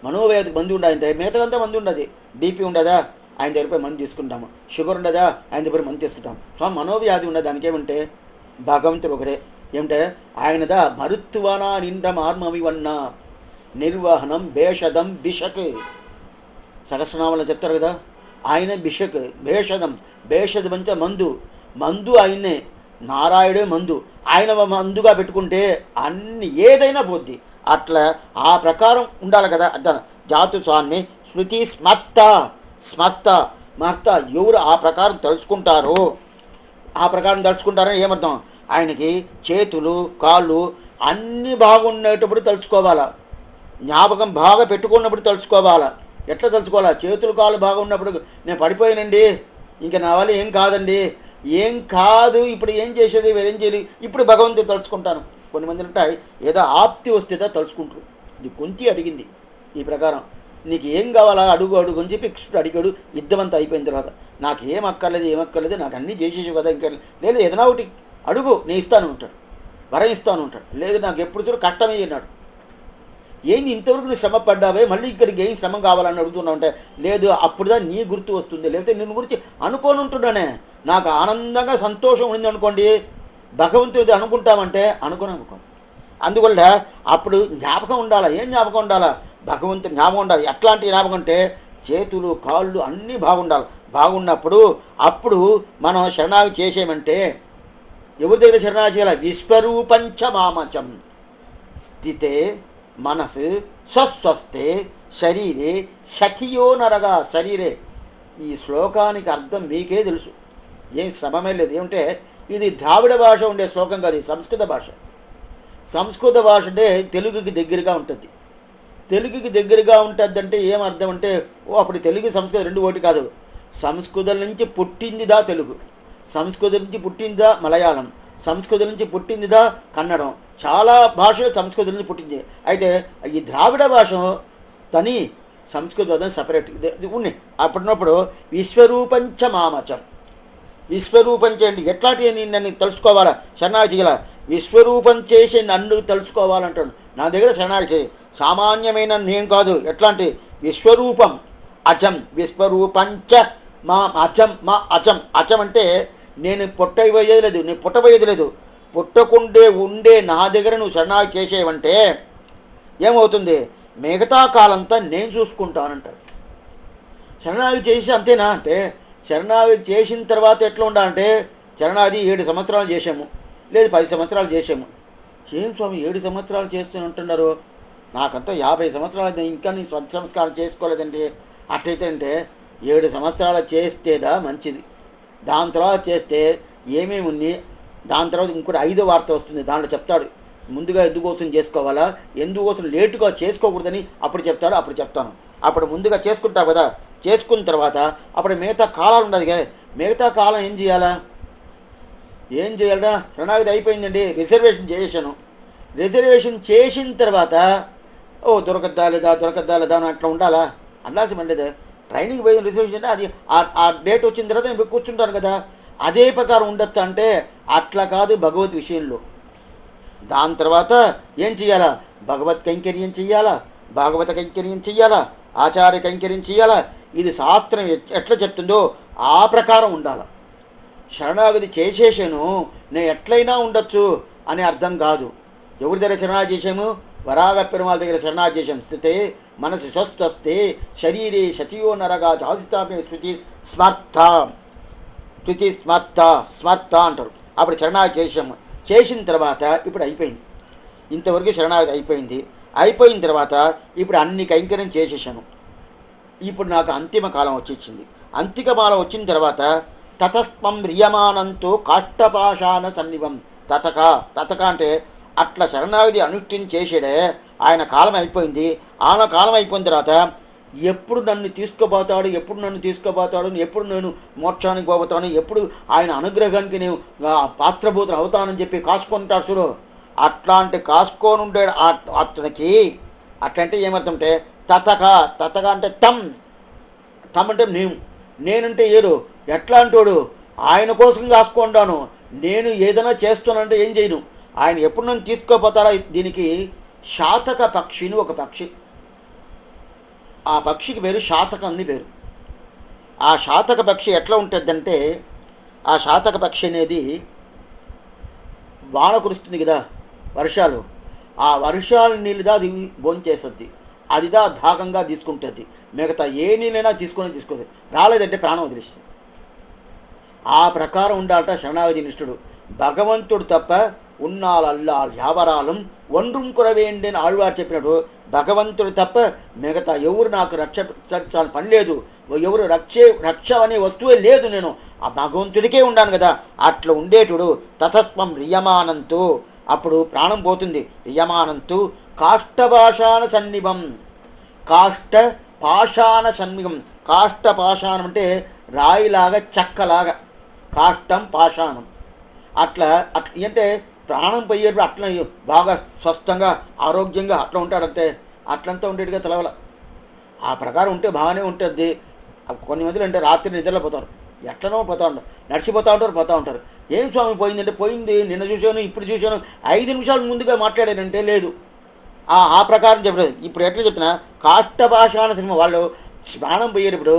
మనోవ్యాధికి మందు ఉండదంటే మిగతాదంతా మందు ఉండదు. బీపీ ఉండదా, ఆయన దగ్గర మందు తీసుకుంటాము. షుగర్ ఉండదా, ఆయన దగ్గర మందు తీసుకుంటాము. సో మనోవ్యాధి ఉండదు. దానికి ఏమంటే భగవంతుడు ఒకడే. ఏమంటే ఆయనదా మరుత్వానా నిండ మార్మవివన్న నిర్వహణం భేషదం బిషక్. సహస్రనామాలు చెప్తారు కదా, ఆయన బిషక్ భేషదం. భేషదం అంటే మందు ఆయన్నే, నారాయణుడే మందు. ఆయన మందుగా పెట్టుకుంటే అన్ని ఏదైనా పోద్ది. అట్లా ఆ ప్రకారం ఉండాలి కదా. అర్థం జాతు స్వామి స్మృతి స్మర్త ఎవరు ఆ ప్రకారం తలుచుకుంటారో, ఆ ప్రకారం తలుచుకుంటారని ఏమర్థం, ఆయనకి చేతులు కాళ్ళు అన్నీ బాగుండేటప్పుడు తలుచుకోవాలా, జ్ఞాపకం బాగా పెట్టుకున్నప్పుడు తలుచుకోవాలా. ఎట్లా తలుచుకోవాలా, చేతులు కాళ్ళు బాగున్నప్పుడు నేను పడిపోయానండి, ఇంకా నా వల్ల ఏం కాదండి, ఏం కాదు, ఇప్పుడు ఏం చేసేది వేరేం చేయాలి, ఇప్పుడు భగవంతుడు తలుచుకుంటాను. కొన్ని మంది ఉంటాయి ఏదో ఆప్తి వస్తేదా తలుచుకుంటారు. ఇది కుంతి అడిగింది ఈ ప్రకారం, నీకు ఏం కావాలా అడుగు అని చెప్పి కృష్ణుడు అడిగాడు. యుద్ధమంతా అయిపోయిన తర్వాత నాకు ఏం అక్కర్లేదు, నాకు అన్నీ చేసేసి కదా, ఇంకా లేదు ఏదైనా ఒకటి అడుగు నేను ఇస్తాను ఉంటాడు, వరం ఇస్తాను ఉంటాడు. లేదు నాకు ఎప్పుడు చూడు కష్టమే అన్నాడు. ఏంది ఇంతవరకు నువ్వు శ్రమ పడ్డావే, మళ్ళీ ఇక్కడికి ఏం శ్రమ కావాలని అడుగుతున్నావు అంటే, లేదు అప్పుడుదా నీ గుర్తు వస్తుంది, లేకపోతే నిన్ను గురించి అనుకోని ఉంటున్నానే, నాకు ఆనందంగా సంతోషం ఉంది అనుకోండి, భగవంతుడు అనుకుంటామంటే అనుకోను. అందువల్ల అప్పుడు జ్ఞాపకం ఉండాలా. ఏం జ్ఞాపకం ఉండాలా, భగవంతుడు జ్ఞాపకం ఉండాలి. ఎట్లాంటి జ్ఞాపకం అంటే చేతులు కాళ్ళు అన్నీ బాగుండాలి. బాగున్నప్పుడు అప్పుడు మనం శరణాగతి చేసేమంటే ఎవరి దగ్గర శరణాగతి చేయాలి, విశ్వరూపంచ మామచం స్థితే మనసు స్వస్వస్తే శరీరే సఖియో నరగా శరీరే. ఈ శ్లోకానికి అర్థం మీకే తెలుసు, ఏం శ్రమమే లేదు. ఏమంటే ఇది ద్రావిడ భాష ఉండే శ్లోకం కాదు, సంస్కృత భాష. సంస్కృత భాష అంటే తెలుగుకి దగ్గరగా ఉంటుంది. తెలుగుకి దగ్గరగా ఉంటుంది అంటే ఏమర్థం అంటే, అప్పుడు తెలుగు సంస్కృతం రెండు ఒకటి కాదు. సంస్కృతం నుంచి పుట్టిందిదా తెలుగు, సంస్కృతం నుంచి పుట్టిందిదా మలయాళం, సంస్కృతం నుంచి పుట్టిందిదా కన్నడం. చాలా భాషలు సంస్కృతం నుంచి పుట్టింది. అయితే ఈ ద్రావిడ భాష తని సంస్కృతం సపరేట్ ఉన్నాయి. అప్పుడున్నప్పుడు విశ్వరూపంచ మామచం, విశ్వరూపం చేయండి ఎట్లాంటి నన్ను తెలుసుకోవాలా శరణాగతి చేయాల, విశ్వరూపం చేసి నన్ను తెలుసుకోవాలంటాడు. నా దగ్గర శరణాగతి చేయి, సామాన్యమైన నేను కాదు, ఎట్లాంటి విశ్వరూపం అచం, విశ్వరూపంచ మా అచం, మా అచం. అచం అంటే నేను పుట్టబోయేది లేదు, నేను పుట్టబోయేది లేదు, పుట్టకుండే ఉండే నా దగ్గర నువ్వు శరణాగతి చేసేవంటే ఏమవుతుంది, మిగతా కాలంతా నేను చూసుకుంటానంటాడు. శరణాగతి చేసి అంతేనా అంటే, శరణాగతి చేసిన తర్వాత ఎట్లా ఉండాలంటే, శరణాగతి 7 సంవత్సరాలు చేసాము, లేదు 10 సంవత్సరాలు చేసాము. ఏం స్వామి 7 సంవత్సరాలు చేస్తూనే ఉంటున్నారు, నాకంతా 50 సంవత్సరాలు ఇంకా నీ స్వంత సంస్కారం చేసుకోలేదండి. అట్టయితే అంటే 7 సంవత్సరాలు చేస్తేదా మంచిది, దాని తర్వాత చేస్తే ఏమేమి ఉంది, దాని తర్వాత ఇంకోటి 5వ వార్త వస్తుంది, దాంట్లో చెప్తాడు ముందుగా ఎందుకోసం చేసుకోవాలా, ఎందుకోసం లేటుగా చేసుకోకూడదని అప్పుడు చెప్తాడు. అప్పుడు చెప్తాను. అప్పుడు ముందుగా చేసుకుంటావు కదా, చేసుకున్న తర్వాత అప్పుడు మిగతా కాలాలు ఉండదు కదా, మిగతా కాలం ఏం చేయాలా, ఏం చేయాలరా, శరణాగతి అయిపోయిందండి, రిజర్వేషన్ చేసాను, రిజర్వేషన్ చేసిన తర్వాత దొరకద్దా లేదా అని అట్లా ఉండాలా, అన్నాల్సి ఉండేది. ట్రైనింగ్ పోయిన రిజర్వేషన్ అంటే అది ఆ డేట్ వచ్చిన తర్వాత నేను కూర్చుంటాను కదా, అదే ప్రకారం ఉండొచ్చు అంటే అట్లా కాదు భగవత్ విషయంలో. దాని తర్వాత ఏం చెయ్యాలా, భగవత్ కైంకర్యం చెయ్యాలా, భాగవత కైంకర్యం చెయ్యాలా, ఆచార్య కైంకర్యం చెయ్యాలా. ఇది శాస్త్రం ఎట్లా చెప్తుందో ఆ ప్రకారం ఉండాలి. శరణాగతి చేసేసాను నేను ఎట్లయినా ఉండొచ్చు అనే అర్థం కాదు. ఎవరి దగ్గర శరణాగతి చేసాము, వరాగ పెరుమాళ దగ్గర శరణాగతి చేసాము. స్థితే మనసు స్వస్థస్తే శరీరే శచియో నరగా జాసితాపే శృతి స్మర్థ, శృతి స్మర్థ స్మర్థ అంటారు. అప్పుడు శరణాగతి చేసాము. చేసిన తర్వాత ఇప్పుడు అయిపోయింది, ఇంతవరకు శరణాగతి అయిపోయింది. అయిపోయిన తర్వాత ఇప్పుడు అన్ని కైంకర్యం చేసేసాను. ఇప్పుడు నాకు అంతిమ కాలం వచ్చేసింది. అంతిమ కాలం వచ్చిన తర్వాత తతస్పం మ్రియమానంతో కాష్టపాషాణ సన్నివం. తతక అంటే అట్లా శరణాగతి అనుష్ఠించేసాడే, ఆయన కాలం అయిపోయింది. ఆయన కాలం అయిపోయిన తర్వాత ఎప్పుడు నన్ను తీసుకుపోతాడు, ఎప్పుడు నేను మోక్షానికి పోతాను, ఎప్పుడు ఆయన అనుగ్రహానికి నేను పాత్రభూతులు అవుతానని చెప్పి కాసుకుంటాడు చూడు. అట్లాంటి కాసుకొని ఉండే అతనికి అట్లంటే ఏమర్థం అంటే తతక అంటే తమ్ అంటే నేనంటే ఏడు ఎట్లాంటోడు, ఆయన కోసం కాసుకుంటాను. నేను ఏదైనా చేస్తానంటే ఏం చేయను, ఆయన ఎప్పుడు నన్ను తీసుకోపోతాడా. దీనికి శాతక పక్షిని ఒక పక్షి, ఆ పక్షికి పేరు శాతకం అని పేరు. ఆ శాతక పక్షి ఎట్లా ఉంటుందంటే, ఆ శాతక పక్షి అనేది వాన కురుస్తుంది కదా, వర్షాలు, ఆ వర్షాల నీళ్ళుదా అది భోంచేస్తుంది, అదిదా దాహంగా తీసుకుంటుంది. మిగతా ఏ నీళ్ళైనా తీసుకొని రాలేదంటే ప్రాణం వదిలిస్తుంది. ఆ ప్రకారం ఉండాలట శరణాగతి నిష్ఠుడు. భగవంతుడు తప్ప ఉన్నాళ్ళల్లా వ్యాపారాలు ఒండ్రుం కురవేండి అని ఆళ్వారు చెప్పినట్టు, భగవంతుడు తప్ప మిగతా ఎవరు నాకు రక్షించాలని పని లేదు, ఎవరు రక్ష అనే వస్తువే లేదు, నేను ఆ భగవంతుడికే ఉండాను కదా. అట్లా ఉండేటుడు తతస్వం రియమానంతు, అప్పుడు ప్రాణం పోతుంది. రియమానంతు కాష్టపాషాణ సన్నిభం, కాష్టపాషాణ సన్నిభం. కాష్టపాషాణం అంటే రాయిలాగా చెక్కలాగా, కాష్టం పాషాణం. అట్లా అంటే ప్రాణం పోయేటప్పుడు అట్లా బాగా స్వస్థంగా ఆరోగ్యంగా అట్లా ఉంటాడంటే అట్లంతా ఉండేట్టుగా తెలవాల. ఆ ప్రకారం ఉంటే బాగానే ఉంటుంది. కొన్ని మందిలు అంటే రాత్రి నిద్రలో పోతారు, ఎట్లనో పోతా ఉంటారు, నడిచిపోతూ ఉంటారు. ఏం స్వామి పోయిందంటే పోయింది, నిన్న చూశాను ఇప్పుడు చూశాను, 5 నిమిషాలు ముందుగా మాట్లాడానంటే లేదు. ఆ ప్రకారం చెప్పలేదు. ఇప్పుడు ఎట్లా చెప్తున్నా, కాష్టపాషాణ సినిమా వాళ్ళు ప్రాణం పోయేటప్పుడు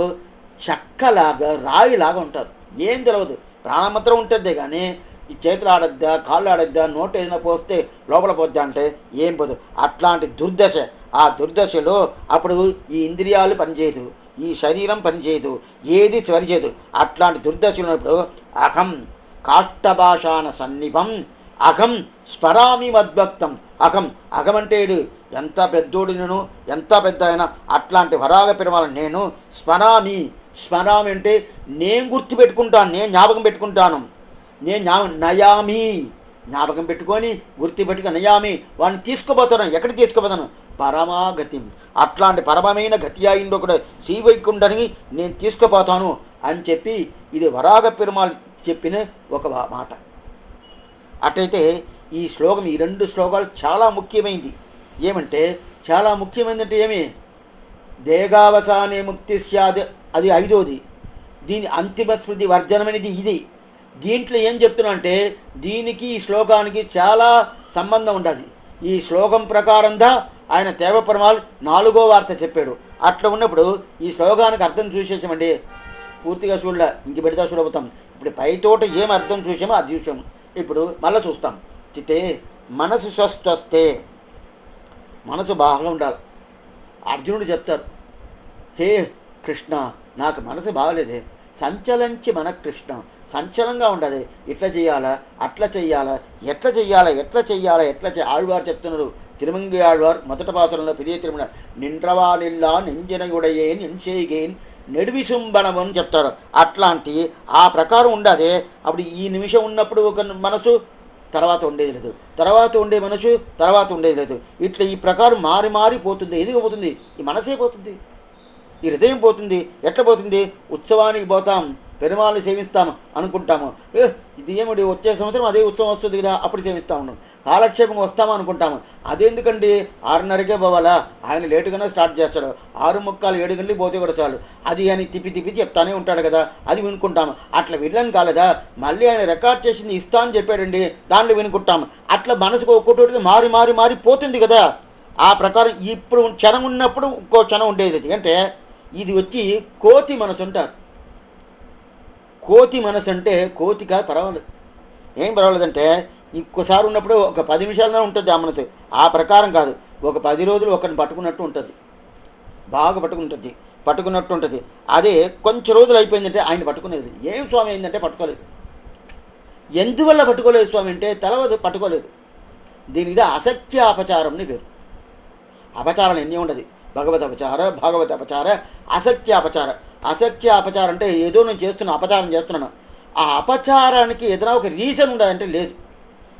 చెక్కలాగా రాయిలాగా ఉంటారు. ఏం తెలియదు, ప్రాణం మాత్రం ఉంటుందే కానీ ఈ చేతులు ఆడద్దా, కాళ్ళు ఆడద్దా, నోటు ఏదైనా పోస్తే లోపల పోద్దా అంటే ఏం పోదు. అట్లాంటి దుర్దశ. ఆ దుర్దశలో అప్పుడు ఈ ఇంద్రియాలు పనిచేయదు, ఈ శరీరం పనిచేయదు, ఏది సరిచేయదు. అట్లాంటి దుర్దశలు ఉన్నప్పుడు అహం కాష్టభాషాన సన్నిభం అహం స్మరామి మద్భక్తం. అహం అంటే ఎంత పెద్దోడు, నేను ఎంత పెద్ద అయినా అట్లాంటి వరాగ పెరుమాళని నేను స్మరామి అంటే నేను గుర్తుపెట్టుకుంటాను, నేను జ్ఞాపకం పెట్టుకుంటాను. నేను నయామి జ్ఞాపకం పెట్టుకొని గుర్తుపెట్టుకుని నయామి వాడిని తీసుకుపోతాను. ఎక్కడికి తీసుకుపోతాను? పరమాగతి. అట్లాంటి పరమమైన గతి అయిందో కూడా శ్రీవైకుంఠానికి నేను తీసుకుపోతాను అని చెప్పి ఇది వరాహ పెరుమాళ్ చెప్పిన ఒక మాట. అటైతే ఈ శ్లోకం, ఈ 2 శ్లోకాలు చాలా ముఖ్యమైనది. ఏమంటే చాలా ముఖ్యమైనదంటే ఏమి? దేగావసానే ముక్తి స్యాద్, అది 5వది. దీని అంతిమ స్మృతి వర్జనమైనది ఇది. దీంట్లో ఏం చెప్తున్నా అంటే దీనికి ఈ శ్లోకానికి చాలా సంబంధం ఉంటుంది. ఈ శ్లోకం ప్రకారంగా ఆయన దేవపెరుమాళ్ 4వ వార్త చెప్పాడు. అట్లా ఉన్నప్పుడు ఈ శ్లోకానికి అర్థం చూసేసామండి. పూర్తిగా చూడలే, ఇంక పెడతా చూడబోతాం. ఇప్పుడు పైతోట ఏం అర్థం చూసామో అది చూసాము. ఇప్పుడు మళ్ళీ చూస్తాం. చితే మనసు స్వస్థొస్తే, మనసు బాగా ఉండాలి. అర్జునుడు చెప్తారు, హే కృష్ణ నాకు మనసు బాగలేదే, సంచలంచి మన కృష్ణ, సంచలంగా ఉండదు. ఇట్లా చెయ్యాలా, అట్లా చెయ్యాలా, ఎట్లా చెయ్యాలా, ఎట్లా చెయ్యాలా, ఎట్లా ఆళ్వారు చెప్తున్నారు. తిరుమంగి ఆళ్వార్ మొదటి పాసరంలో పెరియ తిరుమల నిండ్రవానిల్లా నెంజనగుడయేన్ ఎన్సేగేన్ నెడివిసుంబణము అని చెప్తారు. అట్లాంటి ఆ ప్రకారం ఉండదే. అప్పుడు ఈ నిమిషం ఉన్నప్పుడు ఒక మనసు, తర్వాత ఉండేది లేదు, తర్వాత ఉండే మనసు, తర్వాత ఉండేది లేదు. ఇట్లా ఈ ప్రకారం మారి మారిపోతుంది. ఎదిగి పోతుంది, ఈ మనసే పోతుంది, ఈ హృదయం పోతుంది. ఎట్లా పోతుంది? ఉత్సవానికి పోతాం, పెరుమాళ్ళని సేవిస్తాము అనుకుంటాము. ఇది ఏమిటి, వచ్చే సంవత్సరం అదే ఉత్సవం వస్తుంది కదా, అప్పుడు సేవిస్తూ ఉన్నాం. కాలక్షేపం వస్తాము అనుకుంటాము. అదెందుకండి? 6:30కే పోవాలా? ఆయన లేటుగానే స్టార్ట్ చేస్తాడు. 6:45, 7 గంటలకు పోతే కూడా చాలు. అది ఆయన తిప్పి చెప్తానే ఉంటాడు కదా, అది వినుకుంటాము. అట్లా వినలేను కాలేదా? మళ్ళీ ఆయన రికార్డ్ చేసింది ఇస్తా అని చెప్పాడండి, దాంట్లో వినుకుంటాము. అట్లా మనసుకు ఒక్కొక్కటికి మారి మారి మారి పోతుంది కదా. ఆ ప్రకారం ఇప్పుడు క్షణం ఉన్నప్పుడు ఇంకో క్షణం ఉండేది. అంటే ఇది వచ్చి కోతి మనసు ఉంటారు. కోతి మనసు అంటే కోతిగా పర్వాలేదు, ఏం పర్వాలేదంటే ఇంకోసారి ఉన్నప్పుడు ఒక 10 నిమిషాలనే ఉంటుంది ఆ మనసు. ఆ ప్రకారం కాదు, ఒక 10 రోజులు ఒకరిని పట్టుకున్నట్టు ఉంటుంది, బాగా పట్టుకున్నట్టు ఉంటుంది. అదే కొంచెం రోజులు అయిపోయిందంటే ఆయన పట్టుకునేది. ఏం స్వామి అయిందంటే పట్టుకోలేదు. ఎందువల్ల పట్టుకోలేదు స్వామి అంటే తెలవదు, పట్టుకోలేదు. దీనిది అసత్య అపచారంని పేరు. అపచారాలు ఎన్ని ఉండదు. భగవద్ అపచార, భాగవత అపచార, అసత్య అపచార. అసత్య అపచారం అంటే ఏదో నేను అపచారం చేస్తున్నాను. ఆ అపచారానికి ఏదైనా ఒక రీజన్ ఉండదంటే లేదు.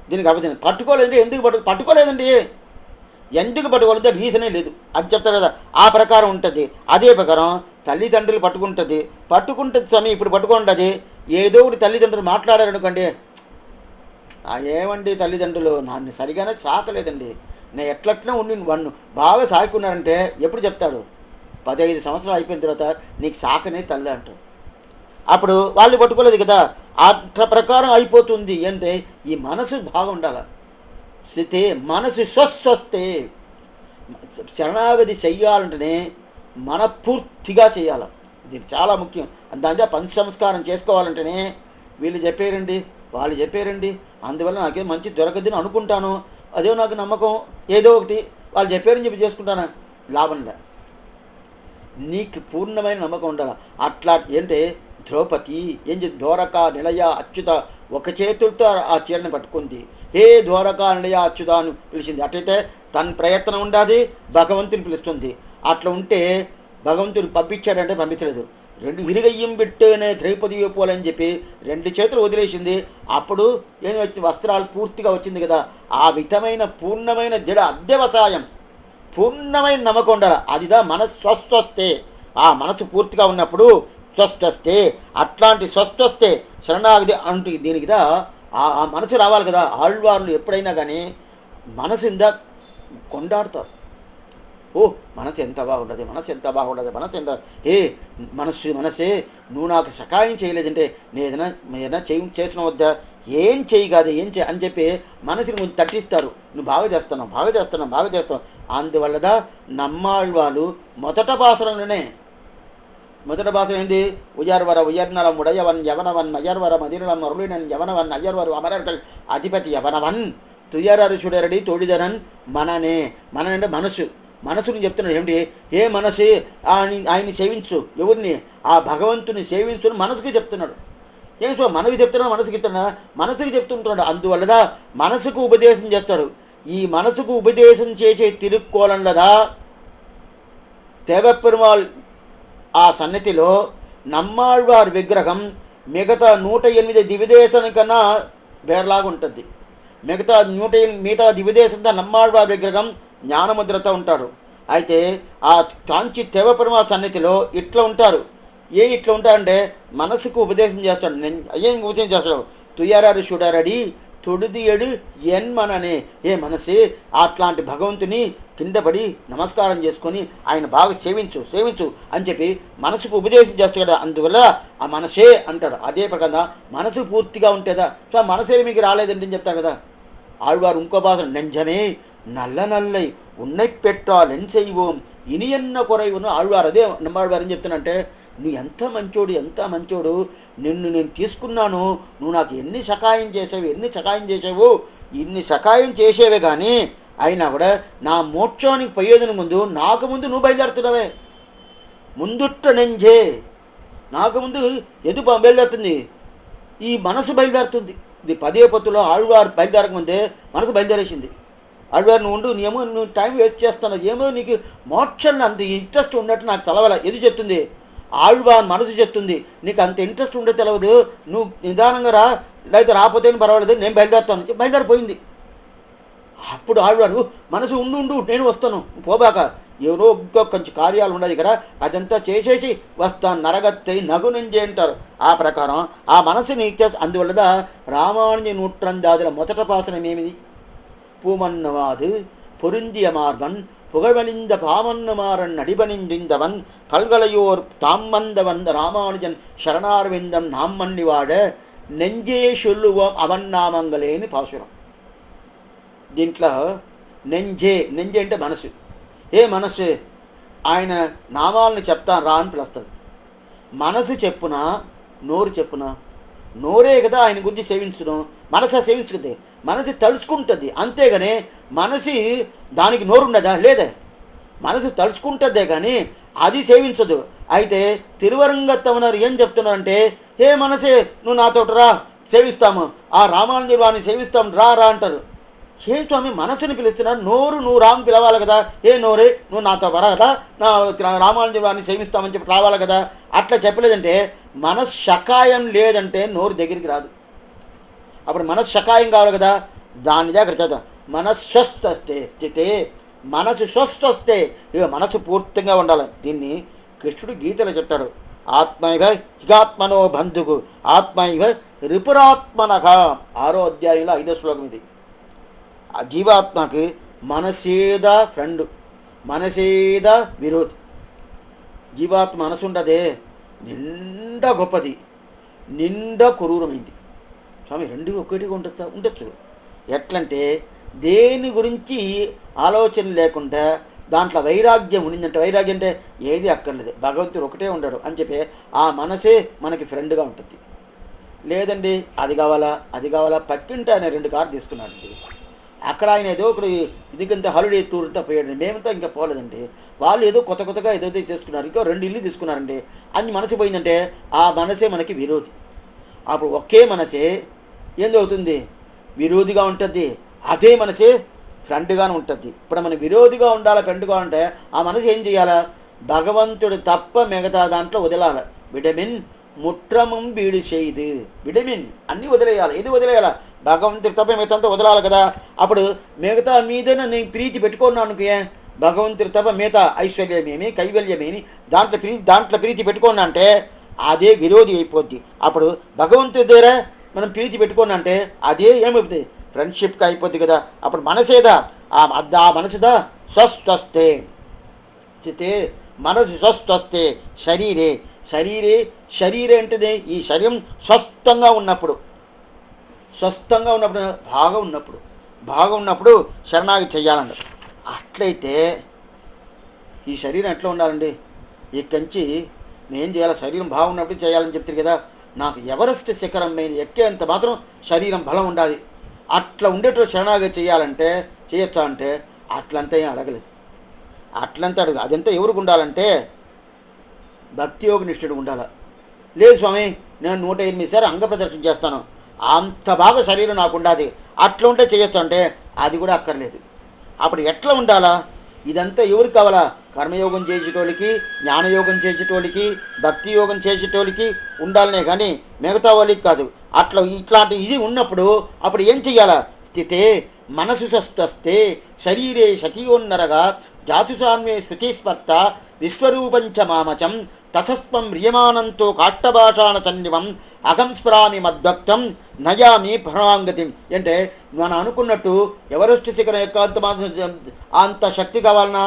దీనికి అపచారం పట్టుకోలేదంటే ఎందుకు పట్టుకోలేదండి, ఎందుకు పట్టుకోలేదో రీజనే లేదు. అది చెప్తారు కదా, ఆ ప్రకారం ఉంటుంది. అదే ప్రకారం తల్లిదండ్రులు పట్టుకుంటుంది స్వామి, ఇప్పుడు పట్టుకుంటుంది. ఏదో ఒకటి తల్లిదండ్రులు మాట్లాడారు అనుకోండి, ఏమండి తల్లిదండ్రులు నన్ను సరిగానే సాకలేదండి, నేను ఎట్లట్లా ఉండి వన్ను బాగా సాకున్నారంటే ఎప్పుడు చెప్తాడు? 15 సంవత్సరాలు అయిపోయిన తర్వాత నీకు సాకనే తల్లి అంటారు. అప్పుడు వాళ్ళు పట్టుకోలేదు కదా. అట్ల ప్రకారం అయిపోతుంది. అంటే ఈ మనసు బాగుండాలి. స్థితే మనసు స్వస్థొస్తే, శరణాగతి చెయ్యాలంటేనే మనపూర్తిగా చేయాలి. ఇది చాలా ముఖ్యం. దాంట్లో పంచ సంస్కారం చేసుకోవాలంటేనే వీళ్ళు చెప్పారండి, వాళ్ళు చెప్పారండి, అందువల్ల నాకేం మంచి దొరకదని అనుకుంటాను, అదే నాకు నమ్మకం, ఏదో ఒకటి వాళ్ళు చెప్పారని చెప్పి చేసుకుంటాను, లాభంగా. నీకు పూర్ణమైన నమ్మకం ఉండాలి. అట్లా ఏంటే ద్రౌపది ఏం చేసి ద్వారక నిలయ అచ్యుత ఒక చేతులతో ఆ చీరని పట్టుకుంది. హే ద్వారక నిలయ అచ్యుత అని పిలిచింది. అట్లయితే తన ప్రయత్నం ఉండాది, భగవంతుని పిలుస్తుంది. అట్లా ఉంటే భగవంతుని పంపించాడంటే పంపించలేదు. 2 ఇరుగయ్యం పెట్టేనే ద్రౌపది పోలని చెప్పి 2 చేతులు వదిలేసింది. అప్పుడు ఏం వచ్చి వస్త్రాలు పూర్తిగా వచ్చింది కదా. ఆ విధమైన పూర్ణమైన దృఢ అధ్యవసాయం, పూర్ణమైన నమ్మకం ఉండాలి. అదిదా మనసు స్వస్థొస్తే. ఆ మనసు పూర్తిగా ఉన్నప్పుడు స్వస్థొస్తే, అట్లాంటి స్వస్థొస్తే శరణాగతి అంటూ దీనికిదా ఆ మనసు రావాలి కదా. ఆళ్వార్లు ఎప్పుడైనా కానీ మనసు ఇందా కొండాడతారు. ఓ మనసు ఎంత బాగుండదు, మనసు ఎంత బాగుండదు, మనసు ఎంత మనసే నువ్వు నాకు సహాయం చేయలేదంటే నేను ఏదైనా చేసిన వద్దా, ఏం చేయి కాదు, ఏం చేయి అని చెప్పి మనసుని ముందు తట్టిస్తారు. నువ్వు బాగా చేస్తున్నావు. అందువల్లదా నమ్మాళ్వాళ్ళు మొదట భాషలు ఏంది? ఉయర్వర ఉయర్నలం ఉడయవన్ యవనవన్ మయర్వర మదిరలం అరుళినన్ యవనవన్ అయ్యర్వరు అమరர்கள் అధిపతి యవనవన్ తుయరరుషుడరడి తోడిదరన్ మననే అంటే మనసుని చెప్తున్నాడు. ఏమిటి? ఏ మనసే ఆయన్ని సేవించు. ఎవరిని? ఆ భగవంతుని సేవించుని మనసుకి చెప్తున్నాడు. ఏం సో మనకి చెప్తున్నాడు, మనసుకి చెప్తుంటున్నాడు. అందువల్లదా మనసుకు ఉపదేశం చేస్తాడు. ఈ మనసుకు ఉపదేశం చేసే తిరుక్కోలంలదా దేవపెరుమాళ్ ఆ సన్నిధిలో నమ్మాళ్వారి విగ్రహం మిగతా 108 దివిదేశం కన్నా వేరలాగా ఉంటుంది. మిగతా దివ్యదేశంతో నమ్మాళ్వారి విగ్రహం జ్ఞానముద్రతో ఉంటాడు. అయితే ఆ కాంచి దేవపరమ సన్నిధిలో ఇట్లా ఉంటారు. ఇట్లా ఉంటారంటే మనసుకు ఉపదేశం చేస్తాడు. ఏం ఉపదేశం చేస్తాడు? తుయ్యారారు చూడారడి తొడిదియడు ఎన్మననే, ఏ మనసే అట్లాంటి భగవంతుని కిందపడి నమస్కారం చేసుకొని ఆయన బాగా సేవించు అని చెప్పి మనసుకు ఉపదేశం చేస్తాడు కదా. అందువల్ల ఆ మనసే అంటాడు. అదే ప్రకారంగా మనసు పూర్తిగా ఉంటుందా? సో ఆ మనసే మీకు రాలేదండి అని చెప్తారు కదా. ఆళ్వారు ఇంకో భాష నెంజమే నల్ల నల్లై ఉన్నై పెట్టాలని చెయ్యోం ఇని ఎన్న కొరైవును ఆళ్వారు. అదే నమ్మాళ్వారు అని చెప్తున్నంటే, నువ్వు ఎంత మంచోడు, నిన్ను నేను తీసుకున్నాను, నువ్వు నాకు ఎన్ని సహాయం చేసావు, ఇన్ని సహాయం చేసేవే కానీ అయినా కూడా నా మోక్షానికి పోయేదని నాకు ముందు నువ్వు బయలుదేరుతున్నావే. ముందుట్ట నెంజే, నాకు ముందు ఎదు బయలుదేరుతుంది, ఈ మనసు బయలుదేరుతుంది. ఇది 10 పత్తులో ఆళ్వారు బయలుదేరక ముందే మనసు బయలుదేరేసింది. ఆళ్వారు నువ్వు టైం వేస్ట్ చేస్తున్నావు, ఏమో నీకు మోక్షాన్ని అంత ఇంట్రెస్ట్ ఉన్నట్టు నాకు తెలవాల. ఎది చెప్తుంది? ఆళ్వారు మనసు చెప్తుంది, నీకు అంత ఇంట్రెస్ట్ ఉండే తెలవదు, నువ్వు నిదానంగా రా, లేకపోతే రాకపోతే పర్వాలేదు, నేను బయలుదేరుతాను. బయలుదేరిపోయింది. అప్పుడు ఆళ్వారు మనసు ఉండు నేను వస్తాను, పోబాక, ఎవరో కొంచెం కార్యాలు ఉండదు ఇక్కడ, అదంతా చేసేసి వస్తాను, నరగత్తై నగునంజే అంటారు. ఆ ప్రకారం ఆ మనసుని ఇచ్చేసి, అందువల్ల రామానుజ నూట్రందాదుల మొదట పాసనం ఏమిది? பூமன்னவாது பொருந்திய மார்பன் புகழ்வழிந்த பாமன்னமாறன் அடிபணிந்திந்தவன் பல்கலையோர் தாம் வந்தவன் ராமானுஜன் శరణారవిందం నామ్మన్ని వాడ నెంజే சொல்லுவோம் అవన్ నామంగలేని పాసురం. దీంట్లో నెంజే అంటే మనసు. ఏ మనసు? ఆయన నామాలను చెప్తాను రా అని పిలుస్తుంది. మనసు చెప్పునా నోరు చెప్పునా? నోరే కదా ఆయన గురించి సేవించడం. మనసు సేవించుకుంది, మనసు తలుచుకుంటుంది. అంతేగాని మనసి దానికి నోరుండదా? లేదే. మనసు తలుచుకుంటుందే కానీ అది సేవించదు. అయితే తిరువరంగత్తమన్నారు ఏం చెప్తున్నారంటే, ఏ మనసే నువ్వు నాతో రా, సేవిస్తాము, ఆ రామానుజ వారిని సేవిస్తాం, రా అంటారు. ఏం స్వామి మనసుని పిలుస్తున్నారు, నోరు నువ్వు రాము పిలవాలి కదా. ఏ నోరే నువ్వు నాతో వరా, నా రామానుజ వారిని సేవిస్తామని చెప్పి రావాలి కదా. అట్లా చెప్పలేదంటే మనశ్శకాయం లేదంటే నోరు దగ్గరికి రాదు. అప్పుడు మనశ్శకాయం కావాలి కదా. దాని దగ్గర చదువు. మనస్వస్థే స్థితే, మనసు స్వస్థొస్తే ఇక మనసు పూర్తిగా ఉండాలి. దీన్ని కృష్ణుడు గీతలో చెప్తాడు. ఆత్మైవ హిగాత్మనో బంధుకు ఆత్మైవ రిపురాత్మనక, 6వ అధ్యాయంలో 5వ శ్లోకం ఇది. ఆ జీవాత్మకి మనసేద ఫ్రెండ్, మనసేద విరోధి. జీవాత్మ మనసు ఉండదే నిండా గొప్పది, నిండా క్రూరమైంది. స్వామి రెండు ఒక్కటిగా ఉండొచ్చు. ఎట్లంటే దేని గురించి ఆలోచన లేకుండా దాంట్లో వైరాగ్యం ఉండిందంటే, వైరాగ్యం అంటే ఏది అక్కర్లేదు, భగవంతుడు ఒకటే ఉండడు అని చెప్పి ఆ మనసే మనకి ఫ్రెండ్గా ఉంటుంది. లేదండి అది కావాలా పక్కింటే ఆయన 2 కార్లు తీసుకున్నాడండి. అక్కడ ఆయన ఏదో ఒకటి ఇదికంత హాలిడే టూర్ అంతా పోయాడండి, మేమంతా ఇంకా పోలేదండి. వాళ్ళు ఏదో కొత్తగా ఏదో చేసుకున్నారు, ఇంకో 2 ఇల్లు తీసుకున్నారండి అని మనసు పోయిందంటే ఆ మనసే మనకి విరోధి. అప్పుడు ఒకే మనసే ఏందవుతుంది? విరోధిగా ఉంటుంది. అదే మనసే ఫ్రెండ్గానే ఉంటుంది. ఇప్పుడు మనం విరోధిగా ఉండాలి, ఫ్రెండ్గా ఉంటే ఆ మనసు ఏం చేయాలా? భగవంతుడు తప్ప మిగతా దాంట్లో వదిలాల. విటమిన్ ముట్రమం వీడు చేయదు, విటమిన్ అన్నీ వదిలేయాలి. ఇది వదిలేయాలా? భగవంతుడి తప్ప మిగతా వదలాలి కదా. అప్పుడు మిగతా మీదనే నేను ప్రీతి పెట్టుకున్నాను, భగవంతుడి తప్ప మిగతా ఐశ్వర్యమేమి కైవల్యమేమి దాంట్లో ప్రీతి పెట్టుకున్నా అంటే అదే విరోధి అయిపోద్ది. అప్పుడు భగవంతుడి దగ్గర మనం ప్రీతి పెట్టుకున్నా అంటే అదే ఏమైపోతుంది? ఫ్రెండ్షిప్గా అయిపోద్ది కదా. అప్పుడు మనసేదా ఆ మనసుదా స్వస్థే స్థితే, మనసు స్వస్థే శరీరే అంటే ఈ శరీరం స్వస్థంగా ఉన్నప్పుడు బాగా ఉన్నప్పుడు శరణాగతి చెయ్యాలన్నారు. అట్లయితే ఈ శరీరం ఎట్లా ఉండాలండి? ఇక్కడి నేను చేయాలి, శరీరం బాగున్నప్పుడు చేయాలని చెప్తారు కదా. నాకు ఎవరెస్ట్ శిఖరం మీద ఎక్కేంత మాత్రం శరీరం బలం ఉండాలి. అట్లా ఉండేటో శరణాగతి చేయాలంటే చేయొచ్చా అంటే అట్లంతా ఏం అడగలేదు. అట్లంతా అడగదు. అదంతా ఎవరికి ఉండాలంటే భక్తి యోగ నిష్ఠుడు ఉండాలి. లేదు స్వామి నేను 108 సార్లు అంగ ప్రదర్శన చేస్తాను, అంత బాగా శరీరం నాకు ఉండాలి, అట్లా ఉంటే చేయొచ్చు అంటే అది కూడా అక్కర్లేదు. అప్పుడు ఎట్లా ఉండాలా? ఇదంతా ఎవరికి కావాలా? కర్మయోగం చేసేటోళ్ళకి, జ్ఞానయోగం చేసేటోళ్ళకి, భక్తి యోగం చేసేటోళ్ళకి ఉండాలనే కానీ మిగతా వాళ్ళకి కాదు. ఇట్లాంటి ఇది ఉన్నప్పుడు అప్పుడు ఏం చెయ్యాలా? స్థితే మనసు స్వస్థే శరీరే శతీయోన్నరగా జాతుసాన్వే శృతిస్పర్త విశ్వరూపంచ మామచం తసస్వం మ్రియమానంతో కాష్టభాషాణ సన్నివం అహం స్మరామి మద్భక్తం నయామి ప్రణాంగతి. అంటే మనం అనుకున్నట్టు ఎవరెస్ట్ శిఖరం యొక్క అంత శక్తి కావాలన్నా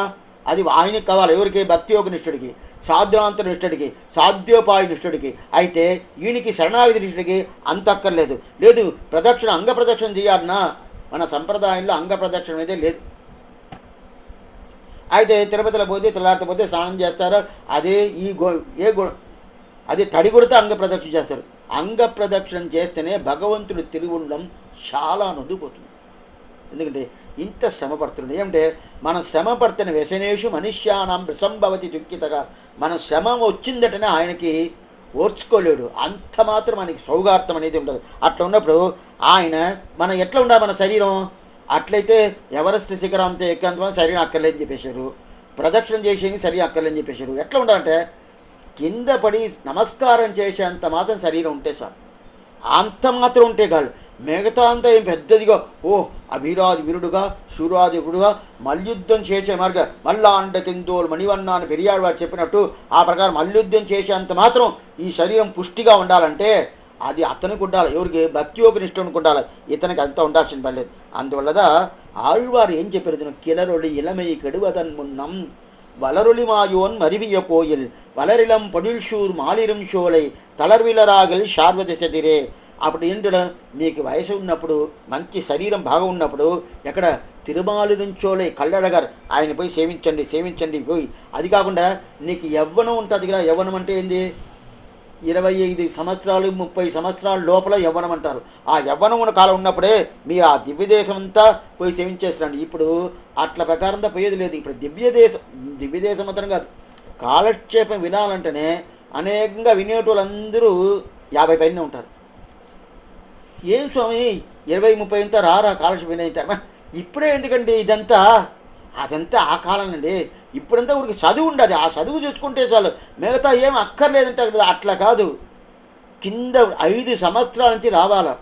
అది ఆయనకి కావాలి. ఎవరికి? భక్తియోగ నిష్ఠుడికి, సాధ్యాంత నిష్ఠుడికి, సాధ్యోపాయ నిష్ఠుడికి. అయితే ఈయనకి శరణాగతి నిష్ఠుడికి అంత అక్కర్లేదు. లేదు ప్రదక్షిణ అంగ ప్రదక్షిణ చేయాలన్నా మన సంప్రదాయంలో అంగ ప్రదక్షిణ అయితే లేదు. అయితే తిరుపతిలో పోతే తెల్లారిపోతే స్నానం చేస్తారు. అదే అదే తడి కొడితే అంగ ప్రదక్షిణ చేస్తారు. అంగ ప్రదక్షిణ చేస్తేనే భగవంతుడు తిరిగి ఉండడం చాలా నొద్దుపోతుంది. ఎందుకంటే ఇంత శ్రమ పడుతుంది. ఏమంటే మన శ్రమ పడుతున్న వ్యసనేషు మనుష్యానం ప్రసంభవతి దుఃఖితగా. మన శ్రమ వచ్చిందటనే ఆయనకి ఓర్చుకోలేడు. అంత మాత్రం మనకి సౌగార్థం అనేది ఉండదు. అట్లా ఉన్నప్పుడు ఆయన మనం ఎట్లా ఉండాలి? మన శరీరం అట్లయితే ఎవరెస్ట్ శిఖరం అంతే ఎక్కేంత శరీరం అక్కర్లేదని చెప్పేశారు. ప్రదక్షిణ చేసేది శరీరం అక్కర్లేదని చెప్పేశారు. ఎట్లా ఉండాలంటే కింద పడి నమస్కారం చేసేంత మాత్రం శరీరం ఉంటే సార్, అంత మాత్రం ఉంటే కాదు. మిగతా అంతా ఏం పెద్దదిగా అభిరాజు వీరుడుగా శూరాజు వీరుడుగా మల్యుద్ధం చేసే మార్గం మళ్ళా అండ తిందోలు మణివన్న అని పెరియాడు వాడు చెప్పినట్టు ఆ ప్రకారం మల్యుద్ధం చేసేంత మాత్రం ఈ శరీరం పుష్టిగా ఉండాలంటే అది అతనికి ఉండాలి. ఎవరికి? భక్తియోగ నిష్ఠునికి ఉండాలి. ఇతనికి అంతా ఉండాల్సిన పని లేదు. అందువల్ల ఆళ్వారు ఏం చెప్పారు? కిలరొళి ఇలమై కెడువదన్ మున్నం వలరొలి మాయోన్ మరివియ కోయిల్ వలరిలం పడుల్షూర్ మాలిరం షోలై తలర్విలరాగల్ శార్వదశతిరే. అప్పుడు ఏంటో మీకు వయసు ఉన్నప్పుడు మంచి శరీరం బాగా ఉన్నప్పుడు ఎక్కడ తిరుమాలి నుంచోలే కళ్ళడగారు ఆయన పోయి సేవించండి పోయి. అది కాకుండా నీకు యవ్వనం ఉంటుంది కదా. యవ్వనం అంటే ఏంది? 25 సంవత్సరాలు 30 సంవత్సరాల లోపల యవ్వనం అంటారు. ఆ యవ్వనం ఉన్న కాలం ఉన్నప్పుడే మీరు ఆ దివ్యదేశం అంతా పోయి సేవించేస్తారండి. ఇప్పుడు అట్ల ప్రకారంగా పోయేది లేదు. ఇప్పుడు దివ్యదేశం మాత్రం కాదు, కాలక్షేపం వినాలంటేనే అనేకంగా వినేటోళ్ళందరూ 50 పైన ఉంటారు. ఏం స్వామి 20-30 అంతా రారా కాలక్షేపం వినే? ఇప్పుడే ఎందుకండి ఇదంతా? అదంతా ఆ కాలం అండి. ఇప్పుడంతా ఊరికి చదువు ఉండదు. ఆ చదువు చూసుకుంటే చాలు, మిగతా ఏం అక్కర్లేదంటే కదా. అట్లా కాదు, కింద 5 సంవత్సరాల నుంచి రావాలా.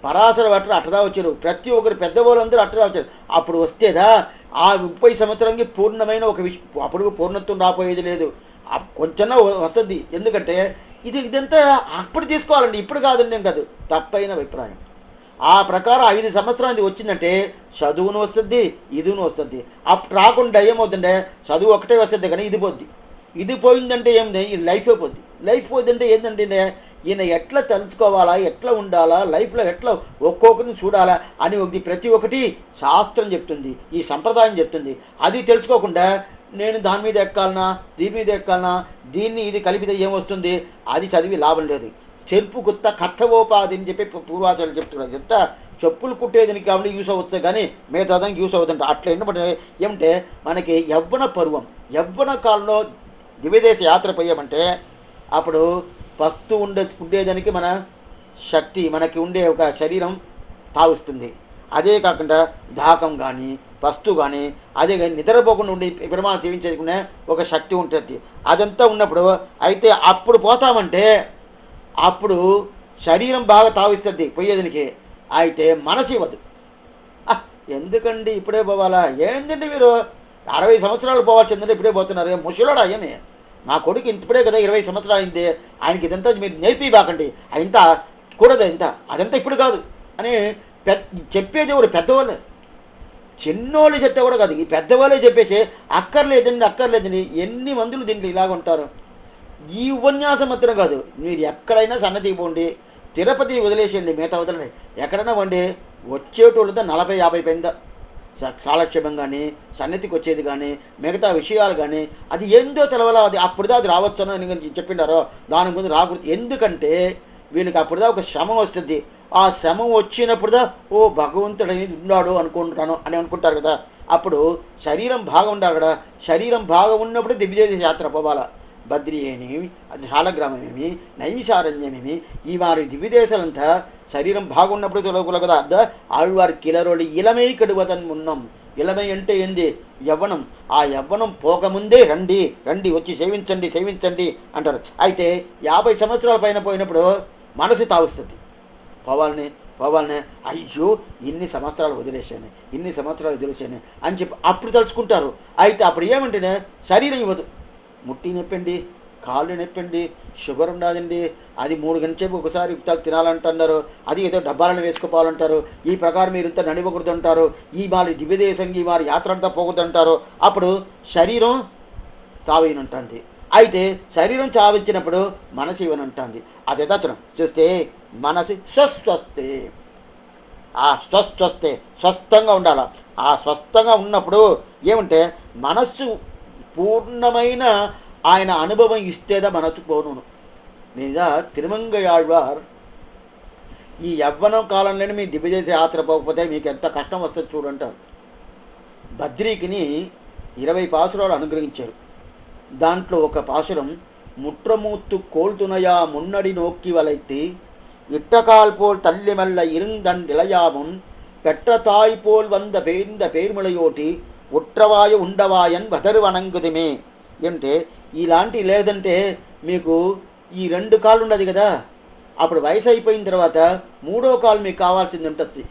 పరాశర భట్టులు అట్టదా వచ్చారు. ప్రతి ఒక్కరు పెద్దవాళ్ళందరూ అట్టదా వచ్చారు. అప్పుడు వస్తేదా ఆ 30 సంవత్సరాలకి పూర్ణమైన ఒక విషయం. అప్పుడు పూర్ణత్వం రాపోయేది లేదు, కొంచెం వస్తుంది. ఎందుకంటే ఇదంతా అప్పుడు తీసుకోవాలండి, ఇప్పుడు కాదండి. కాదు, తప్పైన అభిప్రాయం. ఆ ప్రకారం 5 సంవత్సరాలు వచ్చిందంటే చదువును వస్తుంది, ఇదిను వస్తుంది. అప్పుడు రాకుండా ఏమవుతుంటే చదువు ఒకటే వస్తుంది కానీ ఇది పోద్ది. ఇది పోయిందంటే ఏమిటి? ఈ లైఫే పోద్ది. లైఫ్ పోయిందంటే ఏంటంటే ఈయన ఎట్లా తెలుసుకోవాలా, ఎట్లా ఉండాలా, లైఫ్లో ఎట్లా ఒక్కొక్కరిని చూడాలా అని ప్రతి ఒక్కటి శాస్త్రం చెప్తుంది, ఈ సంప్రదాయం చెప్తుంది. అది తెలుసుకోకుండా నేను దాని మీద ఎక్కాలనా, దీని మీద ఎక్కాలనా, దీన్ని ఇది కలిపితే ఏమొస్తుంది, అది చదివి లాభం లేదు. చెరుపు గుత్త కత్తవోపాది అని చెప్పి పూర్వాచార్యులు చెప్తున్నారు. ఎంత చెప్పులు కుట్టేదానికి కాబట్టి యూస్ అవుతుంది కానీ మిగతా దానికి యూస్ అవుతుంట. అట్లా ఏమంటే మనకి యవ్వన పర్వం, యవ్వన కాలంలో దివ్యదేశ యాత్ర పోయామంటే అప్పుడు పస్తు ఉండేదానికి మన శక్తి, మనకి ఉండే ఒక శరీరం తావుస్తుంది. అదే కాకుండా దాహం కానీ పస్తు కానీ అదే కానీ నిద్రపోకుండా ఉండి ప్రమాణం సేవించేసుకునే ఒక శక్తి ఉంటుంది. అదంతా ఉన్నప్పుడు అయితే అప్పుడు పోతామంటే అప్పుడు శరీరం బాగా తావిస్తుంది పోయేదానికి, అయితే మనసు ఇవ్వదు. ఎందుకండి ఇప్పుడే పోవాలా? ఏంటంటే మీరు 60 సంవత్సరాలు పోవాల్సిందంటే ఇప్పుడే పోతున్నారు. ముసలోడా ఏమి? మా కొడుకు ఇప్పుడే కదా 20 సంవత్సరాలు అయింది, ఆయనకి ఇదంతా మీరు నేర్పిబాకండి, అదంతా కూడదు, ఇంత అదంతా ఇప్పుడు కాదు అని చెప్పేది ఎవరు? పెద్దవాళ్ళు. చిన్నోళ్ళు చెప్తే కూడా కాదు, ఈ పెద్దవాళ్ళే చెప్పేసి అక్కర్లేదండి. ఎన్ని మందులు దీంట్లో ఇలాగ ఉంటారు. ఈ ఉపన్యాసం మాత్రం కాదు, మీరు ఎక్కడైనా సన్నతికి పోండి, తిరుపతి వదిలేసేయండి, మిగతా వదలండి, ఎక్కడైనా వండి వచ్చేటోళ్ళతో 40-50 పైన కాలక్షేపం కానీ సన్నిధికి వచ్చేది కానీ మిగతా విషయాలు కానీ అది ఏందో తెలవాలా. అది అప్పుడుదా అది రావచ్చునో అని చెప్పిండారో దాని గురించి రాకూడదు. ఎందుకంటే వీళ్ళకి అప్పుడుదా ఒక శ్రమ వస్తుంది. ఆ శ్రమ వచ్చినప్పుడుదా భగవంతుడు అనేది ఉన్నాడు అనుకుంటున్నాను అని అనుకుంటారు కదా. అప్పుడు శరీరం బాగా ఉండాలి కదా. శరీరం బాగా ఉన్నప్పుడు దివ్యదేశ యాత్ర పోవాలా. బద్రి ఏమేమి, అది శాలగ్రామమేమి, నైమిషారణ్యమేమి, ఈ వారి దివ్యదేశాలంతా శరీరం బాగున్నప్పుడు తొలగుల కదా. ఆళ్వారి కిలరోడి ఇలమై కడువదన్ మున్నం. ఇలమై అంటే ఏంది? యవ్వనం. ఆ యవ్వనం పోకముందే రండి వచ్చి సేవించండి అంటారు. అయితే 50 సంవత్సరాల పైన పోయినప్పుడు మనసు తావుస్తుంది, పోవాలని పోవాలనే అయ్యో ఇన్ని సంవత్సరాలు వదిలేశాను అని చెప్పి అప్పుడు తలుచుకుంటారు. అయితే అప్పుడు ఏమంటేనే శరీరం ఇవ్వదు. ముట్టి నొప్పండి, కాళ్ళు నొప్పండి, షుగర్ ఉండదండి, అది 3 గంటల సేపు ఒకసారి యుక్తాలు తినాలంటున్నారు, అది ఏదో డబ్బాలను వేసుకోవాలంటారు, ఈ ప్రకారం మీరు ఇంత నడివకూడదు అంటారు, ఈ వారి దివ్యదేశంగి వారి యాత్ర అంతా పోకూడదు అంటారు. అప్పుడు శరీరం తావినంటుంది. అయితే శరీరం చావించినప్పుడు మనసు ఇవ్వనంటుంది. అది తత్వం చూస్తే మనసు స్వస్థే, ఆ స్వస్థే స్వస్థంగా ఉండాల. ఆ స్వస్థంగా ఉన్నప్పుడు ఏమంటే మనస్సు పూర్ణమైన ఆయన అనుభవం ఇస్తేదా మనసు పోను. మీద తిరుమంగయాళ్వార్ ఈ యవ్వనం కాలంలోనే మీ దివ్యదేశ యాత్ర పోకపోతే మీకు ఎంత కష్టం వస్తుంది చూడంటారు. బద్రీకిని 20 పాసురాలు అనుగ్రహించారు. దాంట్లో ఒక పాసురం ముట్రమూత్తు కోల్తునయా మున్నడి నోక్కి వలైతి ఇట్టకాల్ పోల్ తల్లి మల్ల இருந்தன் இளையாமுன் பெற்ற தாய் போல் வந்த பேர்ந்த పేర్ములయోటి ఉట్రవాయ ఉండవాయన్ వదరు వనంగుదిమే అంటే ఇలాంటి లేదంటే మీకు ఈ 2 కాళ్ళు ఉండదు కదా. అప్పుడు వయసు అయిపోయిన తర్వాత 3వ కాలు మీకు కావాల్సింది ఉంటుంది.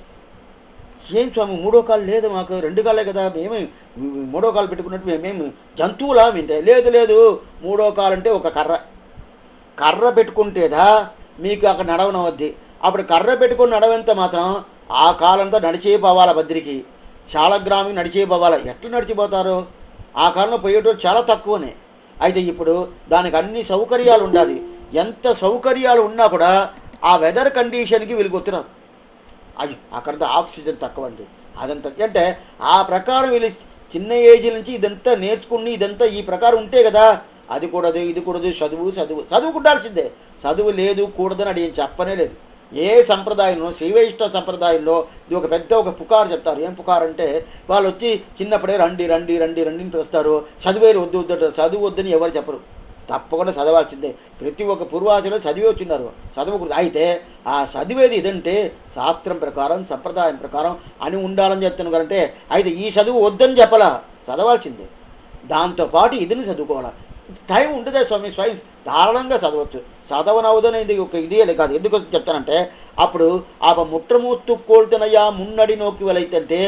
ఏం స్వామి 3వ కాలు లేదు, మాకు 2 కాళ్ళే కదా, మేము 3వ కాలు పెట్టుకున్నట్టు మేము జంతువులా వింటే లేదు 3వ కాలు అంటే ఒక కర్ర పెట్టుకుంటేదా మీకు అక్కడ నడవనవద్ది. అప్పుడు కర్ర పెట్టుకుని నడవంత మాత్రం ఆ కాలంతా నడిచేపోవాలి. బద్రికి చాలా గ్రామీణ నడిచేపోవాలి. ఎట్లా నడిచిపోతారు? ఆ కాలంలో పోయేటోళ్ళు చాలా తక్కువనే. అయితే ఇప్పుడు దానికి అన్ని సౌకర్యాలు ఉండాలి. ఎంత సౌకర్యాలు ఉన్నా కూడా ఆ వెదర్ కండిషన్కి వీళ్ళకి వస్తున్నారు. అది అక్కడంతా ఆక్సిజన్ తక్కువ అండి. అదంతా అంటే ఆ ప్రకారం వీళ్ళు చిన్న ఏజ్ నుంచి ఇదంతా నేర్చుకుని ఇదంతా ఈ ప్రకారం ఉంటే కదా. అది కూడదు ఇది కూడదు, చదువుకుండాల్సిందే. చదువు లేదు కూడదని అది ఏం చెప్పనే లేదు. ఏ సంప్రదాయంలో శైవైష్ణ సంప్రదాయంలో ఇది ఒక పెద్ద ఒక పుకారు చెప్తారు. ఏం పుకారు అంటే వాళ్ళు వచ్చి చిన్నప్పుడే రండి రండి రండి రండి అని పిలుస్తారు. చదివేరు వద్దు వద్దు, చదువు వద్దని ఎవరు చెప్పరు. తప్పకుండా చదవాల్సిందే. ప్రతి ఒక్క పూర్వాసులు చదివి వచ్చిన్నారు, చదవకూడదు. అయితే ఆ చదివేది ఇదంటే శాస్త్రం ప్రకారం సంప్రదాయం ప్రకారం అని ఉండాలని చెప్తున్నారు కదంటే అయితే ఈ చదువు వద్దని చెప్పాలా, చదవాల్సిందే. దాంతోపాటు ఇదిని చదువుకోవాలా. టైం ఉంటుందే స్వామి, స్వయం ధారాళంగా చదవచ్చు. చదవనవుదనేది ఒక ఇదే కాదు. ఎందుకు చెప్తానంటే అప్పుడు ఆ ముట్రమూత్తు కోల్తునయ్యా మున్నడి నోకి వెళ్ళైతే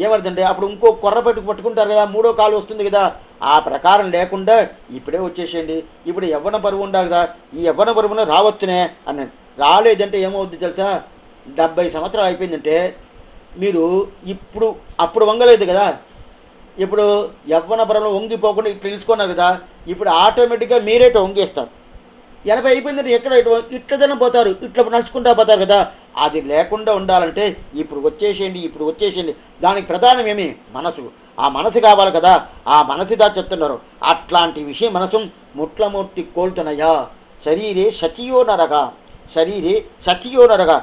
ఏమవుతుందంటే అప్పుడు ఇంకో కొర్ర పట్టుకుంటారు కదా, 3వ కాలు వస్తుంది కదా. ఆ ప్రకారం లేకుండా ఇప్పుడే వచ్చేసేయండి, ఇప్పుడు యవ్వన పరువు ఉండాలి కదా, ఈ యవ్వన పరువును రావచ్చునే అన్నాడు. రాలేదంటే ఏమవుద్ది తెలుసా? 70 సంవత్సరాలు అయిపోయిందంటే మీరు అప్పుడు వంగలేదు కదా. ఇప్పుడు యవ్వన పరంలో వంగిపోకుండా ఇట్లా తెలుసుకున్నారు కదా. ఇప్పుడు ఆటోమేటిక్గా మీరేటో వంగేస్తారు. 80 అయిపోయిందంటే ఎక్కడ ఇట్లదైనా పోతారు, ఇట్లా నడుచుకుంటా పోతారు కదా. అది లేకుండా ఉండాలంటే ఇప్పుడు వచ్చేసేయండి. దానికి ప్రధానం ఏమి? మనసు. ఆ మనసు కావాలి కదా. ఆ మనసుదా చెప్తున్నారు. అట్లాంటి విషయం మనసు ముట్లమూర్తి కోల్తునయా శరీరే శచియో నరగా.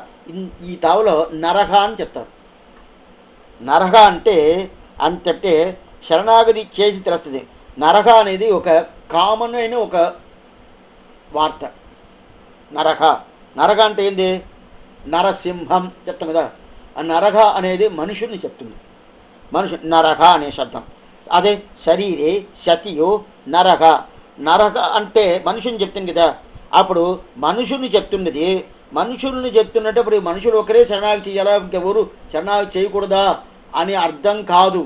ఈ తావులో నరహ అని చెప్తారు. నరహ అంటే అంతటే శరణాగతి చేసి తెలుస్తుంది. నరహ అనేది ఒక కామన్ అయిన ఒక వార్త. నరహ అంటే ఏంది? నరసింహం చెప్తాం కదా. ఆ నరహ అనేది మనుషుల్ని చెప్తుంది. నరహ అనే శబ్దం అదే శరీరే శతియో నరహ. నరహ అంటే మనుషుని చెప్తుంది కదా. అప్పుడు మనుషుల్ని చెప్తున్నది. మనుషుల్ని చెప్తున్నప్పుడు మనుషులు ఒకరే శరణాగతి చేయాలా, ఇంకెవరు శరణాగతి చేయకూడదా అని అర్థం కాదు.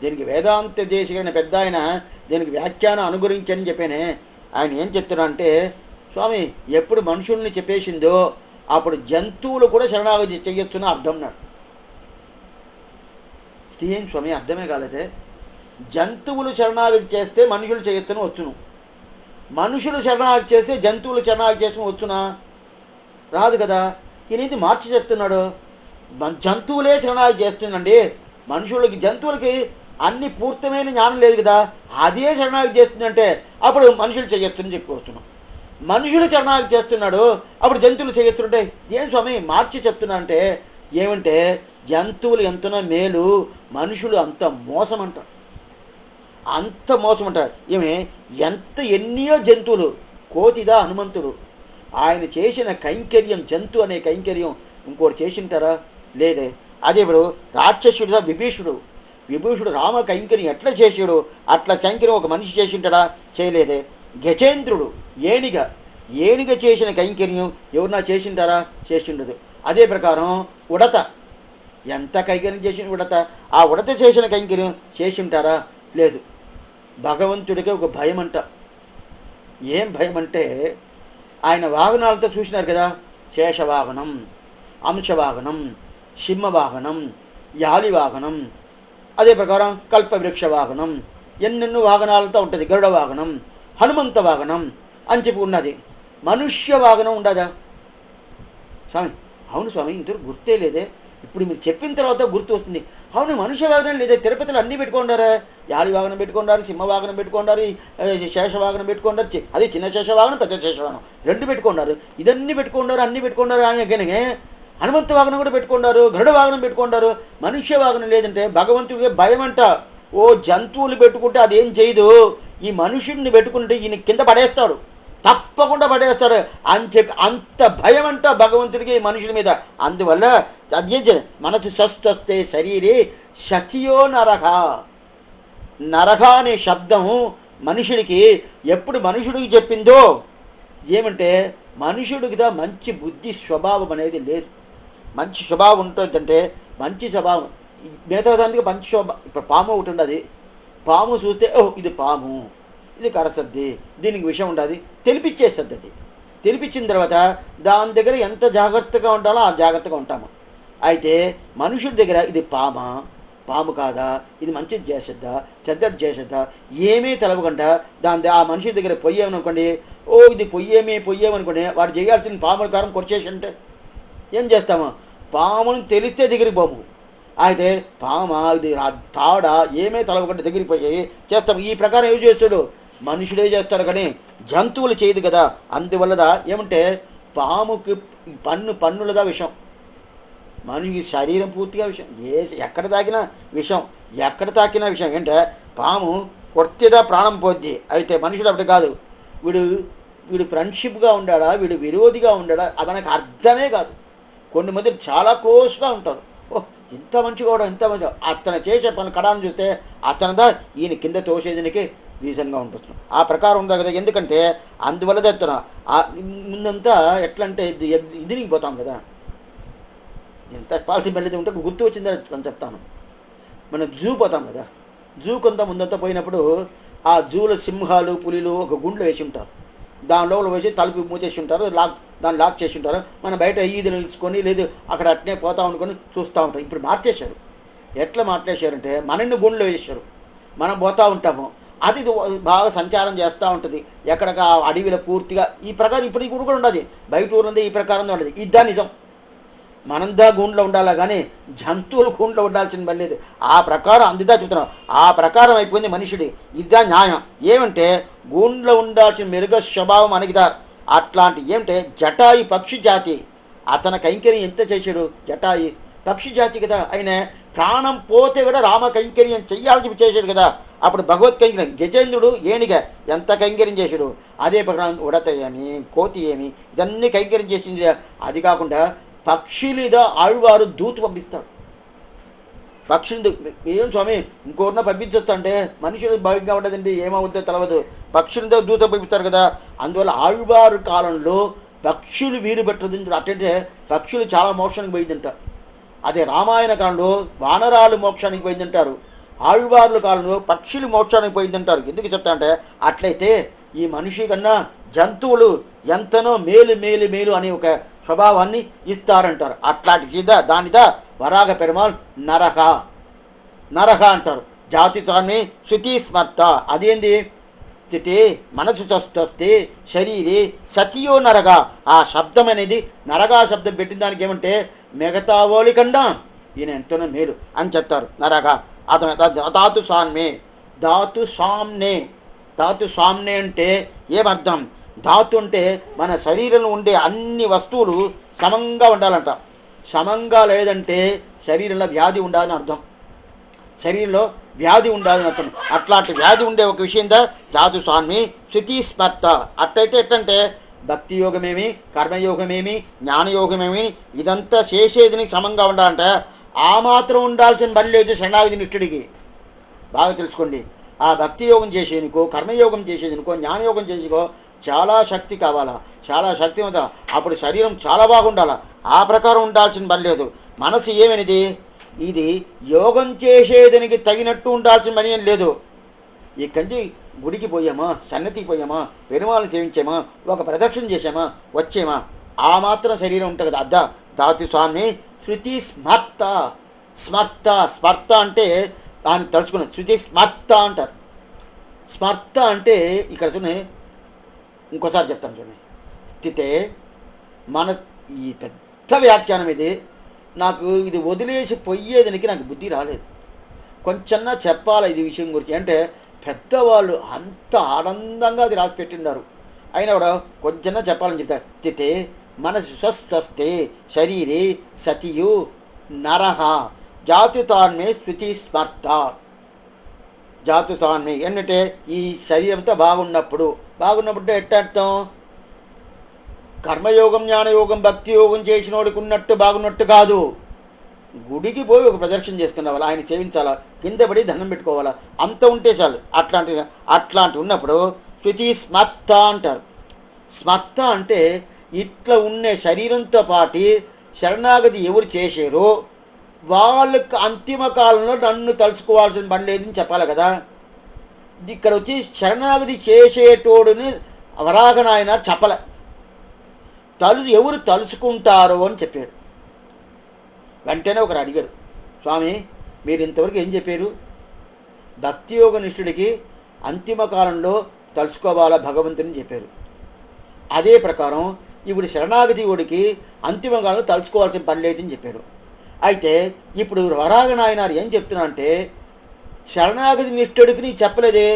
దీనికి వేదాంత దేశికైన పెద్ద ఆయన దీనికి వ్యాఖ్యానం అనుగురించని చెప్పానే. ఆయన ఏం చెప్తున్నా అంటే స్వామి ఎప్పుడు మనుషుల్ని చెప్పేసిందో అప్పుడు జంతువులు కూడా శరణాగతి చేయొచ్చున అర్థం నాడు. ఇది ఏం స్వామి అర్థమే కాలేదే? జంతువులు శరణాగతి చేస్తే మనుషులు చేయొచ్చును వచ్చును, మనుషులు శరణాగతి చేస్తే జంతువులు శరణాగతి చేసుకుని వచ్చునా? రాదు కదా. ఈయనది మార్చి చెప్తున్నాడు. జంతువులే శరణాగతి చేస్తుందండి. జంతువులకి అన్ని పూర్తమైన జ్ఞానం లేదు కదా, అదే శరణాగతి చేస్తుందంటే అప్పుడు మనుషులు చేయొచ్చని చెప్పుకొస్తున్నాం. మనుషులు శరణాగతి చేస్తున్నాడు, అప్పుడు జంతువులు చేయొచ్చుంటే ఏం స్వామి మార్చి చెప్తున్నా అంటే ఏమంటే జంతువులు ఎంతనో మేలు, మనుషులు అంత మోసం అంటారు. ఎన్నో జంతువులు కోతిదా హనుమంతుడు ఆయన చేసిన కైంకర్యం, జంతు అనే కైంకర్యం ఇంకోటి చేసింటారా? లేదే. అదే ఇప్పుడు రాక్షసుడుదా విభీషుడు రామ కైంకర్యం ఎట్లా చేసాడు అట్లా కైంకర్యం ఒక మనిషి చేసింటాడా? చేయలేదే. గజేంద్రుడు ఏనిగ చేసిన కైంకర్యం ఎవరన్నా చేసింటారా? చేసిండదు. అదే ప్రకారం ఉడత ఎంత కైంకర్యం చేసిన ఉడత, ఆ ఉడత చేసిన కైంకర్యం చేసి ఉంటారా? లేదు. భగవంతుడికి ఒక భయం అంట. ఏం భయం అంటే, ఆయన వాహనాలతో చూసినారు కదా, శేషవాహనం, అంశవాహనం, సింహవాహనం, యాలివాహనం, అదే ప్రకారం కల్పవృక్ష వాహనం, ఎన్నెన్నో వాహనాలతో ఉంటుంది. గరుడ వాహనం, హనుమంత వాహనం అని చెప్పి ఉన్నది. మనుష్య వాహనం ఉండదా స్వామి? అవును స్వామి, ఇంతవరకు గుర్తే లేదే, ఇప్పుడు మీరు చెప్పిన తర్వాత గుర్తు వస్తుంది. అవును, మనుష్య వాహనం లేదే. తిరుపతిలో అన్నీ పెట్టుకుంటారా? యాలి వాహనం పెట్టుకుంటారు, సింహ వాహనం పెట్టుకుంటారు, శేష వాహనం పెట్టుకుంటారు. అది చిన్న శేషవాహనం, పెద్ద శేషవాహనం రెండు పెట్టుకున్నారు. ఇదన్నీ పెట్టుకుంటారు, అన్నీ పెట్టుకుంటారు అనగానే హనుమంత వాహనం కూడా పెట్టుకుంటారు, గరుడ వాహనం పెట్టుకుంటారు. మనుష్య వాహనం లేదంటే భగవంతుడికి భయం అంట. ఓ జంతువులు పెట్టుకుంటే అదేం చేయదు, ఈ మనుషుడిని పెట్టుకుంటే ఈయన కింద పడేస్తాడు, తప్పకుండా పడేస్తాడు అని చెప్పి అంత భయం అంట భగవంతుడికి మనుషుల మీద. అందువల్ల అదే మనసు స్వస్థస్తే శరీరే శతియో నరక. నరక అనే శబ్దం మనుషుడికి ఎప్పుడు మనుషుడికి చెప్పిందో ఏమంటే, మనుషుడికిదా మంచి బుద్ధి స్వభావం అనేది లేదు. మంచి స్వభావం ఉంటుందంటే మంచి స్వభావం మిగతా దానికి మంచి స్వభావం. ఇప్పుడు పాము ఒకటి ఉండదు, పాము చూస్తే ఓ ఇది పాము, ఇది కరసద్ది, దీనికి విషయం ఉండదు, తెలిపిచ్చేస్తుంది. అది తెలిపించిన తర్వాత దాని దగ్గర ఎంత జాగ్రత్తగా ఉండాలో ఆ జాగ్రత్తగా ఉంటాము. అయితే మనుషుడి దగ్గర ఇది పాము కాదా, ఇది మంచిది చేసేద్దా, చెడ్డది చేసేద్దా, ఏమీ తెలవకుండా దాని ఆ మనిషి దగ్గర పొయ్యేమనుకోండి, ఓ ఇది పొయ్యేమనుకోండి, వాడు చేయాల్సిన పాముల కారం కొరిచేసి అంటే ఏం చేస్తాము? పామును తెలిస్తే దగ్గరికి పోము. అయితే ఇది తాడ ఏమే తెలవకుండా దగ్గరికి పోయి చేస్తాము. ఈ ప్రకారం ఏం చేస్తాడు? మనుషుడే చేస్తాడు కానీ జంతువులు చేయదు కదా. అందువల్లదా ఏమంటే పాముకి పన్నులదా విషం, మనిషికి శరీరం పూర్తిగా విషయం. ఎక్కడ తాకినా విషయం ఏంటంటే పాము కొర్తిదా ప్రాణం పోద్ది. అయితే మనుషుడు అప్పుడు కాదు. వీడు ఫ్రెండ్షిప్గా ఉండాడా, వీడు విరోధిగా ఉండాడా, అది మనకు అర్థమే కాదు. కొన్ని మంది చాలా క్లోజ్గా ఉంటారు. ఓహ్ ఇంత మంచిగా కూడా, ఇంత మంచిగా అతను చేసే పని కడాన్ని చూస్తే అతనిదా ఈయన కింద తోసేదానికి రీజన్గా ఉంటుంది. ఆ ప్రకారం ఉందా కదా. ఎందుకంటే అందువల్ల తెస్తున్నా ముందంతా ఎట్లా అంటే ఇది పోతాం కదా. ఎంత పాలసీ వెళ్ళేది ఉంటే గుర్తు వచ్చిందని చెప్తాను. మనం జూ పోతాం కదా, జూ కొంత ముందంతా పోయినప్పుడు ఆ జూలో సింహాలు పులిలు ఒక గుండ్లు వేసి ఉంటారు, దాని లోపల వేసి తలుపు మూసేసి ఉంటారు, దాన్ని లాక్ చేసి ఉంటారు. మనం బయట ఈది నిలుచుకొని లేదు అక్కడ అట్నే పోతా అనుకొని చూస్తూ ఉంటాం. ఇప్పుడు మార్చేశారు. ఎట్లా మార్చేశారంటే మనల్ని గుండ్లు వేసారు, మనం పోతూ ఉంటాము. అది బాగా సంచారం చేస్తూ ఉంటుంది. ఎక్కడికి ఆ అడవిలో పూర్తిగా ఈ ప్రకారం ఇప్పుడు ఈ గుడి కూడా ఉండదు, బయట ఊరు ఉంది, ఈ ప్రకారం ఉండదు. ఇద్దా నిజం. మనందా గూండ్లో ఉండాలా కానీ జంతువులు గూండ్లో ఉండాల్సిన పని లేదు. ఆ ప్రకారం అందుదా చెప్తున్నాం. ఆ ప్రకారం అయిపోయింది మనుషుడి. ఇదా న్యాయం. ఏమంటే గూండ్లో ఉండాల్సిన మెరుగ స్వభావం మనకిదా. అట్లాంటి ఏమంటే జటాయి పక్షి జాతి, అతని కైంకర్యం ఎంత చేశాడు? జటాయి పక్షి జాతి కదా. ఆయన ప్రాణం పోతే కూడా రామ కైంకర్యం చెయ్యాలని చెప్పి చేశాడు కదా. అప్పుడు భగవత్ కైంకర్యం గజేంద్రుడు ఏనిగా ఎంత కైంకర్యం చేశాడు. అదే ప్రకారం ఉడత ఏమి, కోతి ఏమి, ఇదన్నీ కైంకర్యం చేసింది. అది కాకుండా పక్షులిదా ఆళ్వారు దూత పంపిస్తాడు. పక్షులు ఏం స్వామి ఇంకోరిన పంపించవచ్చు అంటే మనుషులు భాగ్యంగా ఉండదండి, ఏమవుతుందో తెలవదు. పక్షులతో దూత పంపిస్తారు కదా. అందువల్ల ఆళ్వారు కాలంలో పక్షులు వీరు పెట్టదు. అట్లయితే పక్షులు చాలా మోక్షానికి పోయిందంట. అదే రామాయణ కాలంలో వానరాలు మోక్షానికి పోయిందంటారు, ఆళ్వార్ల కాలంలో పక్షులు మోక్షానికి పోయిందంటారు. ఎందుకు చెప్తా అంటే అట్లయితే ఈ మనిషి కన్నా జంతువులు ఎంతనో మేలు మేలు మేలు అనే ఒక స్వభావాన్ని ఇస్తారంటారు. అట్లాంటి దానిదా వరాగ పెరుమాళ్ నరహ అంటారు. జాతితాన్ని శృతి స్మర్త. అదేంది స్థితి మనసు స్వస్థే శరీరే సతియో నరగా. ఆ శబ్దం అనేది నరగా శబ్దం పెట్టిన దానికి ఏమంటే మిగతా ఓలి కన్నా ఈయన ఎంతనో మేలు అని చెప్తారు. నరగా అతను ధాతు సామ్నే అంటే ఏమర్థం? ధాతు అంటే మన శరీరంలో ఉండే అన్ని వస్తువులు సమంగా ఉండాలంట. సమంగా లేదంటే శరీరంలో వ్యాధి ఉండాలని అర్థం. శరీరంలో వ్యాధి ఉండాలని అర్థం. అట్లాంటి వ్యాధి ఉండే ఒక విషయంగా ధాతు స్వామి శృతి స్మర్త. అట్లయితే ఎట్లంటే భక్తి యోగమేమి, కర్మయోగమేమి, జ్ఞానయోగమేమి ఇదంతా చేసేదిని సమంగా ఉండాలంటే ఆ మాత్రం ఉండాల్సిన పని లేదు శరణాగతి నిష్ఠుడికి. బాగా తెలుసుకోండి. ఆ భక్తి యోగం చేసేందుకో, కర్మయోగం చేసేందుకో, జ్ఞానయోగం చేసేందుకో చాలా శక్తి కావాలా, చాలా శక్తివంత. అప్పుడు శరీరం చాలా బాగుండాలా. ఆ ప్రకారం ఉండాల్సిన పని లేదు. మనసు ఏమనిది, ఇది యోగం చేసేదానికి తగినట్టు ఉండాల్సిన పని ఏం లేదు. ఇక్కడి నుంచి గుడికి పోయామా, సన్నతికి పోయామా, పెరుమాళని సేవించామా, ఒక ప్రదక్షిణ చేసామా, వచ్చేమా, ఆ మాత్రం శరీరం ఉంటుంది కదా. దాతి స్వామి శృతి స్మర్త. స్మర్త స్మర్త అంటే దాన్ని తలుచుకున్నాం. శృతి స్మర్త అంటారు. స్మర్త అంటే ఇక్కడ చూడండి, ఇంకోసారి చెప్తాను చూడండి. స్థితే మన ఈ పెద్ద వ్యాఖ్యానం ఇది. నాకు ఇది వదిలేసి పోయేదానికి నాకు బుద్ధి రాలేదు. కొంచెన్నా చెప్పాలి ఇది విషయం గురించి. అంటే పెద్దవాళ్ళు అంత ఆనందంగా అది రాసి పెట్టిన్నారు. అయినా కూడా కొంచెన్నా చెప్పాలని చెప్తారు. స్థితే మనసు స్వస్థే శరీరే సతియు నరహ జాతుతాన్మే స్మృతి స్మర్త. జాతుతాన్మే ఏంటంటే ఈ శరీరంతో బాగున్నప్పుడు ఎట్టర్థం, కర్మయోగం, జ్ఞానయోగం, భక్తి యోగం చేసినోడికి ఉన్నట్టు బాగున్నట్టు కాదు. గుడికి పోయి ఒక ప్రదక్షిణ చేసుకునేవాళ్ళు, ఆయన సేవించాలా, కింద పడి దండం పెట్టుకోవాలా, అంత ఉంటే చాలు. అట్లాంటి ఉన్నప్పుడు శృతి స్మర్త అంటారు. స్మర్త అంటే ఇట్లా ఉండే శరీరంతో పాటు శరణాగతి ఎవరు చేశారో వాళ్ళకి అంతిమ కాలంలో నన్ను తలుసుకోవాల్సిన పని లేదని చెప్పాలి కదా. ఇక్కడ వచ్చి శరణాగతి చేసేటోడుని వరాహనాయన చెప్పలే, ఎవరు తలుసుకుంటారో అని చెప్పాడు. వెంటనే ఒకరు అడిగారు, స్వామి మీరు ఇంతవరకు ఏం చెప్పారు? భక్తియోగ నిష్ఠుడికి అంతిమ కాలంలో తలుసుకోవాలా భగవంతుని చెప్పారు. అదే ప్రకారం ఇప్పుడు శరణాగతి ఓడికి అంతిమ కాలంలో తలుసుకోవాల్సిన పని లేదని చెప్పారు. అయితే ఇప్పుడు వరాహనాయనారు ఏం చెప్తున్నారంటే, శరణాగతి నిష్ఠుడికి నీ చెప్పలేదే,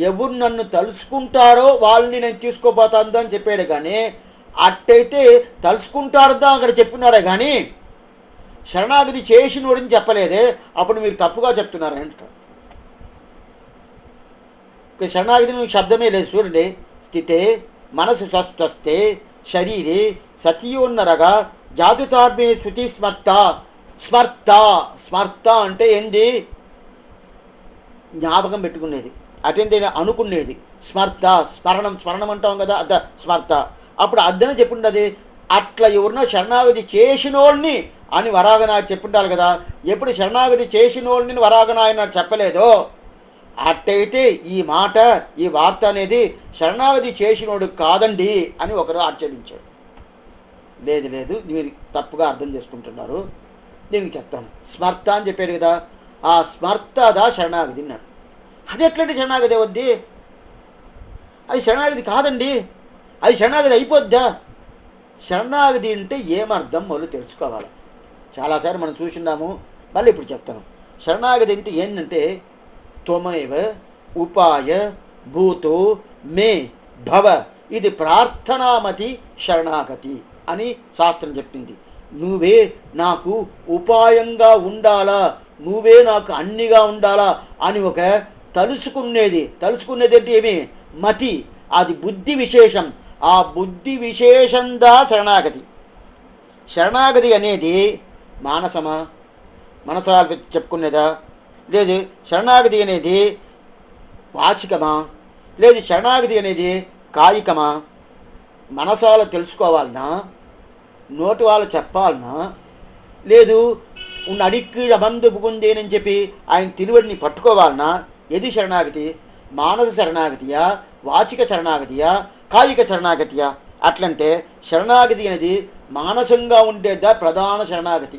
ఎవరు నన్ను తలుసుకుంటారో వాళ్ళని నేను తీసుకోపోతాను అని చెప్పాడు. కానీ అట్టయితే తలుసుకుంటాడుదా అక్కడ చెప్పినాడే కానీ శరణాగతి చేసినోడిని చెప్పలేదే. అప్పుడు మీరు తప్పుగా చెప్తున్నారంట. శరణాగతి శబ్దమే లేదు. చూడండి, స్థితే మనసు స్వస్థే శరీరే సతియోన్నరగా జాతుతార్మే శృతి స్మర్త. స్మర్త స్మర్త అంటే ఏంది? జ్ఞాపకం పెట్టుకునేది, అటెందైనా అనుకునేది. స్మర్త స్మరణం అంటాం కదా, అద స్మర్త. అప్పుడు అద్దనే చెప్పుండది. అట్లా ఎవరినో శరణాగతి చేసినోళ్ళని అని వరాహనాయన చెప్పుండాలి కదా. ఎప్పుడు శరణాగతి చేసినోళ్ళని వరాహనాయన చెప్పలేదో అట్టయితే ఈ మాట, ఈ వార్త అనేది శరణాగతి చేసినోడు కాదండి అని ఒకరు ఆక్షేపించాడు. లేదు మీరు తప్పుగా అర్థం చేసుకుంటున్నారు, దీనికి చెప్తాను. స్మర్త అని చెప్పారు కదా, ఆ స్మర్తదా శరణాగతి అన్నాడు. అది ఎట్లాంటి శరణాగతి వద్ది? అది శరణాగతి కాదండి, అది శరణాగతి అయిపోద్దా? శరణాగతి అంటే ఏమర్థం మొదలు తెలుసుకోవాలి. చాలాసార్లు మనం చూసిన్నాము, మళ్ళీ ఇప్పుడు చెప్తాను. శరణాగతి అంటే ఏంటంటే, త్వమేవ ఉపాయ భూతో మే భవ, ఇది ప్రార్థనామతి శరణాగతి అని శాస్త్రం చెప్పింది. నువ్వే నాకు ఉపాయంగా ఉండాలా, నువ్వే నాకు అన్నిగా ఉండాలా అని ఒక తలుసుకునేది అంటే ఏమి? మతి, అది బుద్ధి విశేషం. ఆ బుద్ధి విశేషందా శరణాగతి. శరణాగతి అనేది మానసమా, మనసా చెప్పుకునేదా? లేదు. శరణాగతి అనేది వాచికమా? లేదు. శరణాగతి అనేది కాయికమా? మనసాల తెలుసుకోవాలన్నా, నోటి వాళ్ళు చెప్పాలన్నా, లేదు ఉన్న అడిక్కి అబంధు బుగుందేనని చెప్పి ఆయన తిరువడిని పట్టుకోవాలన్నా, ఏది శరణాగతి? మానస శరణాగతియా, వాచిక శరణాగతియా, కాయిక శరణాగతియా? అట్లంటే శరణాగతి అనేది మానసంగా ఉండేదా ప్రధాన శరణాగతి.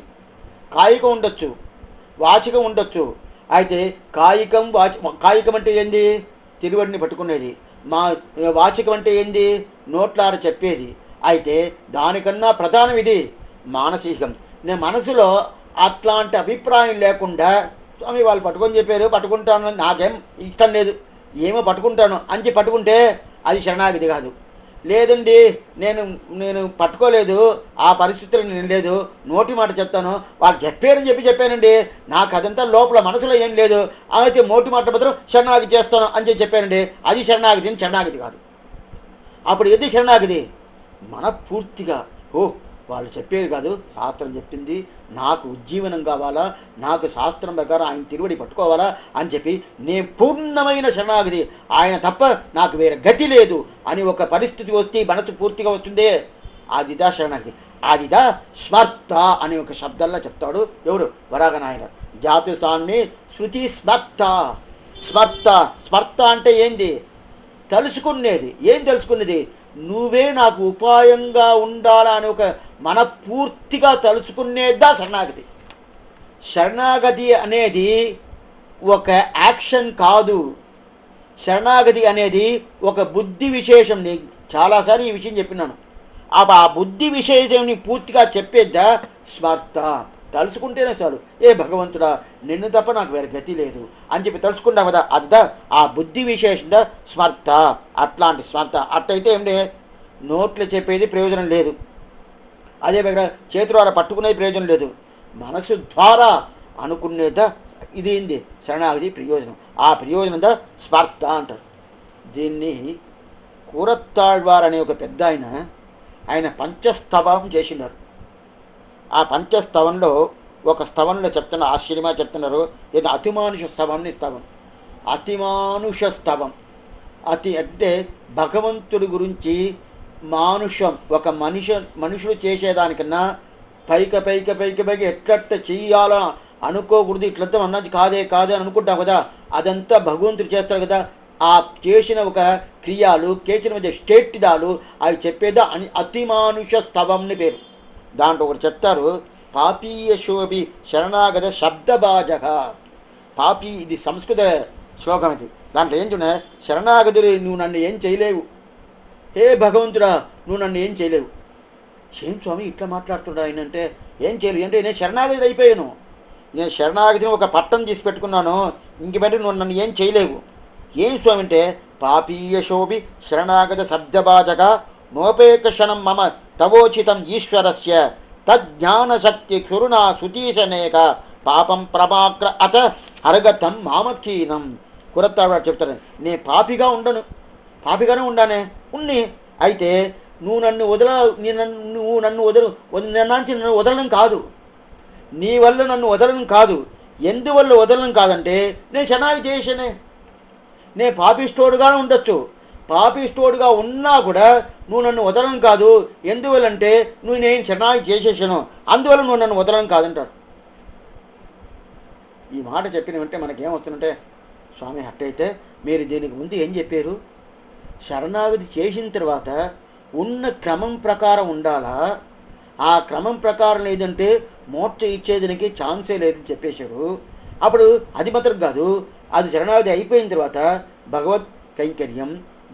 కాయికం ఉండొచ్చు, వాచికం ఉండొచ్చు. అయితే కాయికం అంటే ఏంది? తిరువడిని పట్టుకునేది. వాచికం అంటే ఏంది? నోట్లార చెప్పేది. అయితే దానికన్నా ప్రధానం ఇది మానసికం. నేను మనసులో అట్లాంటి అభిప్రాయం లేకుండా, స్వామి వాళ్ళు పట్టుకొని చెప్పారు, పట్టుకుంటాను, నాకేం ఇష్టం లేదు, ఏమో పట్టుకుంటాను అని చెప్పి పట్టుకుంటే అది శరణాగతి కాదు. లేదండి నేను పట్టుకోలేదు, ఆ పరిస్థితులు నేను లేదు, నోటి మాట చెప్తాను, వాళ్ళు చెప్పారని చెప్పానండి, నాకు అదంతా లోపల మనసులో ఏం లేదు, అయితే నోటి మాట మాత్రం శరణాగతి చేస్తాను అని చెప్పానండి, అది శరణాగతి. శరణాగతి కాదు. అప్పుడు ఏది శరణాగతి? మనపూర్తిగా వాళ్ళు చెప్పేది కాదు, శాస్త్రం చెప్పింది, నాకు ఉజ్జీవనం కావాలా, నాకు శాస్త్రం ప్రకారం ఆయన తిరువడి పట్టుకోవాలా అని చెప్పి నేను పూర్ణమైన శరణాగతి, ఆయన తప్ప నాకు వేరే గతి లేదు అని ఒక పరిస్థితి వస్తే మనసు పూర్తిగా వస్తుందే, అదిదా శరణాగతి. అదిదా స్మర్త అనే ఒక శబ్దంలో చెప్తాడు ఎవరు వరాహనాయన. జాతుసాన్ని శృతి స్మర్త. స్మర్త స్మర్త అంటే ఏంది? తెలుసుకునేది. ఏం తెలుసుకునేది? నువ్వే నాకు ఉపాయంగా ఉండాలా అని ఒక మనపూర్తిగా తెలుసుకునేదా శరణాగతి. శరణాగతి అనేది ఒక యాక్షన్ కాదు. శరణాగతి అనేది ఒక బుద్ధి విశేషం. నేను చాలాసార్లు ఈ విషయం చెప్పినాను. ఆ బుద్ధి విశేషంని పూర్తిగా చెప్పేద్దా స్మర్త. తలుసుకుంటేనే చాలు, ఏ భగవంతుడా నిన్ను తప్ప నాకు వేరే గతి లేదు అని చెప్పి తలుసుకుంటాం కదా, అదిదా ఆ బుద్ధి విశేషంగా స్మర్త. అట్లాంటి స్మర్త. అట్లయితే ఏమిటి? నోట్లు చెప్పేది ప్రయోజనం లేదు, అదే విధంగా చేతి ద్వారా పట్టుకునేది ప్రయోజనం లేదు, మనసు ద్వారా అనుకునేదా ఇది ఏంది శరణాగతి ప్రయోజనం. ఆ ప్రయోజనందా స్మర్త అంటారు. దీన్ని కూరత్తాళ్వార్ అనే ఒక పెద్ద ఆయన పంచస్తవం చేసినారు. ఆ పంచస్తవంలో ఒక స్తవంలో చెప్తున్నారు, ఆశ్చర్యమా చెప్తున్నారు. ఇది అతిమానుష స్తవం. అతిమానుష స్తవం. అతి అంటే భగవంతుడి గురించి మానుషం, ఒక మనుషుడు చేసేదానికన్నా పైకి ఎట్లట్ట చెయ్యాలో అనుకోకూడదు, ఇట్లంతా అన్నది కాదే అని అనుకుంటాం కదా, అదంతా భగవంతుడు చేస్తారు కదా. ఆ చేసిన ఒక క్రియాలు చేసిన మధ్య స్టేట్దాలు అవి చెప్పేదా అని అతిమానుష స్తవంని పేరు. దాంట్లో ఒకటి చెప్తారు, పాపీయ శోభి శరణాగత శబ్దభాజక. పాపి, ఇది సంస్కృత శ్లోకం. ఇది దాంట్లో ఏం చూడ, శరణాగతులు నువ్వు నన్ను ఏం చేయలేవు, హే భగవంతుడా నువ్వు నన్ను ఏం చేయలేవు. ఏం స్వామి ఇట్లా మాట్లాడుతున్నా ఆయన అంటే, ఏం చేయలేవు అంటే నేను శరణాగతి అయిపోయాను, నేను శరణాగతిని ఒక పట్టం తీసి పెట్టుకున్నాను, ఇంక బట్టి నువ్వు నన్ను ఏం చేయలేవు. ఏం స్వామి అంటే, పాపీయ శోభి శరణాగత శబ్దభాజక నోపేక్షణం మమ తవోచితం ఈశ్వరస్య తజ్ఞానశక్తి క్షురుణా సుతీశనేక పాపం ప్రమాగ్ర అత హరగతం మామకీనం. కురత్తాడు చెప్తారు, నేను పాపిగానే ఉండానే ఉన్ని. అయితే నువ్వు నన్ను వదలడం కాదు, నీ వల్ల నన్ను వదలడం కాదు. ఎందువల్ల వదలడం కాదంటే నేను శరణాగతి చేసేనే. నేను పాపిష్టోడుగానే ఉండొచ్చు, పాపిష్టోడుగా ఉన్నా కూడా నువ్వు నన్ను వదలను కాదు. ఎందువల్లంటే నేను శరణాగతి చేసేసాను, అందువల్ల నువ్వు నన్ను వదలను కాదంటాడు. ఈ మాట చెప్పిన వెంటనే మనకేమవుతుందంటే, స్వామి అట్టయితే మీరు దీనికి ముందు ఏం చెప్పారు? శరణాగతి చేసిన తర్వాత ఉన్న క్రమం ప్రకారం ఉండాలా, ఆ క్రమం ప్రకారం లేదంటే మోక్ష ఇచ్చేదానికి ఛాన్సే లేదని చెప్పేశారు. అప్పుడు అది మాత్రం కాదు, అది శరణాగతి అయిపోయిన తర్వాత భగవత్ కైంకర్యం,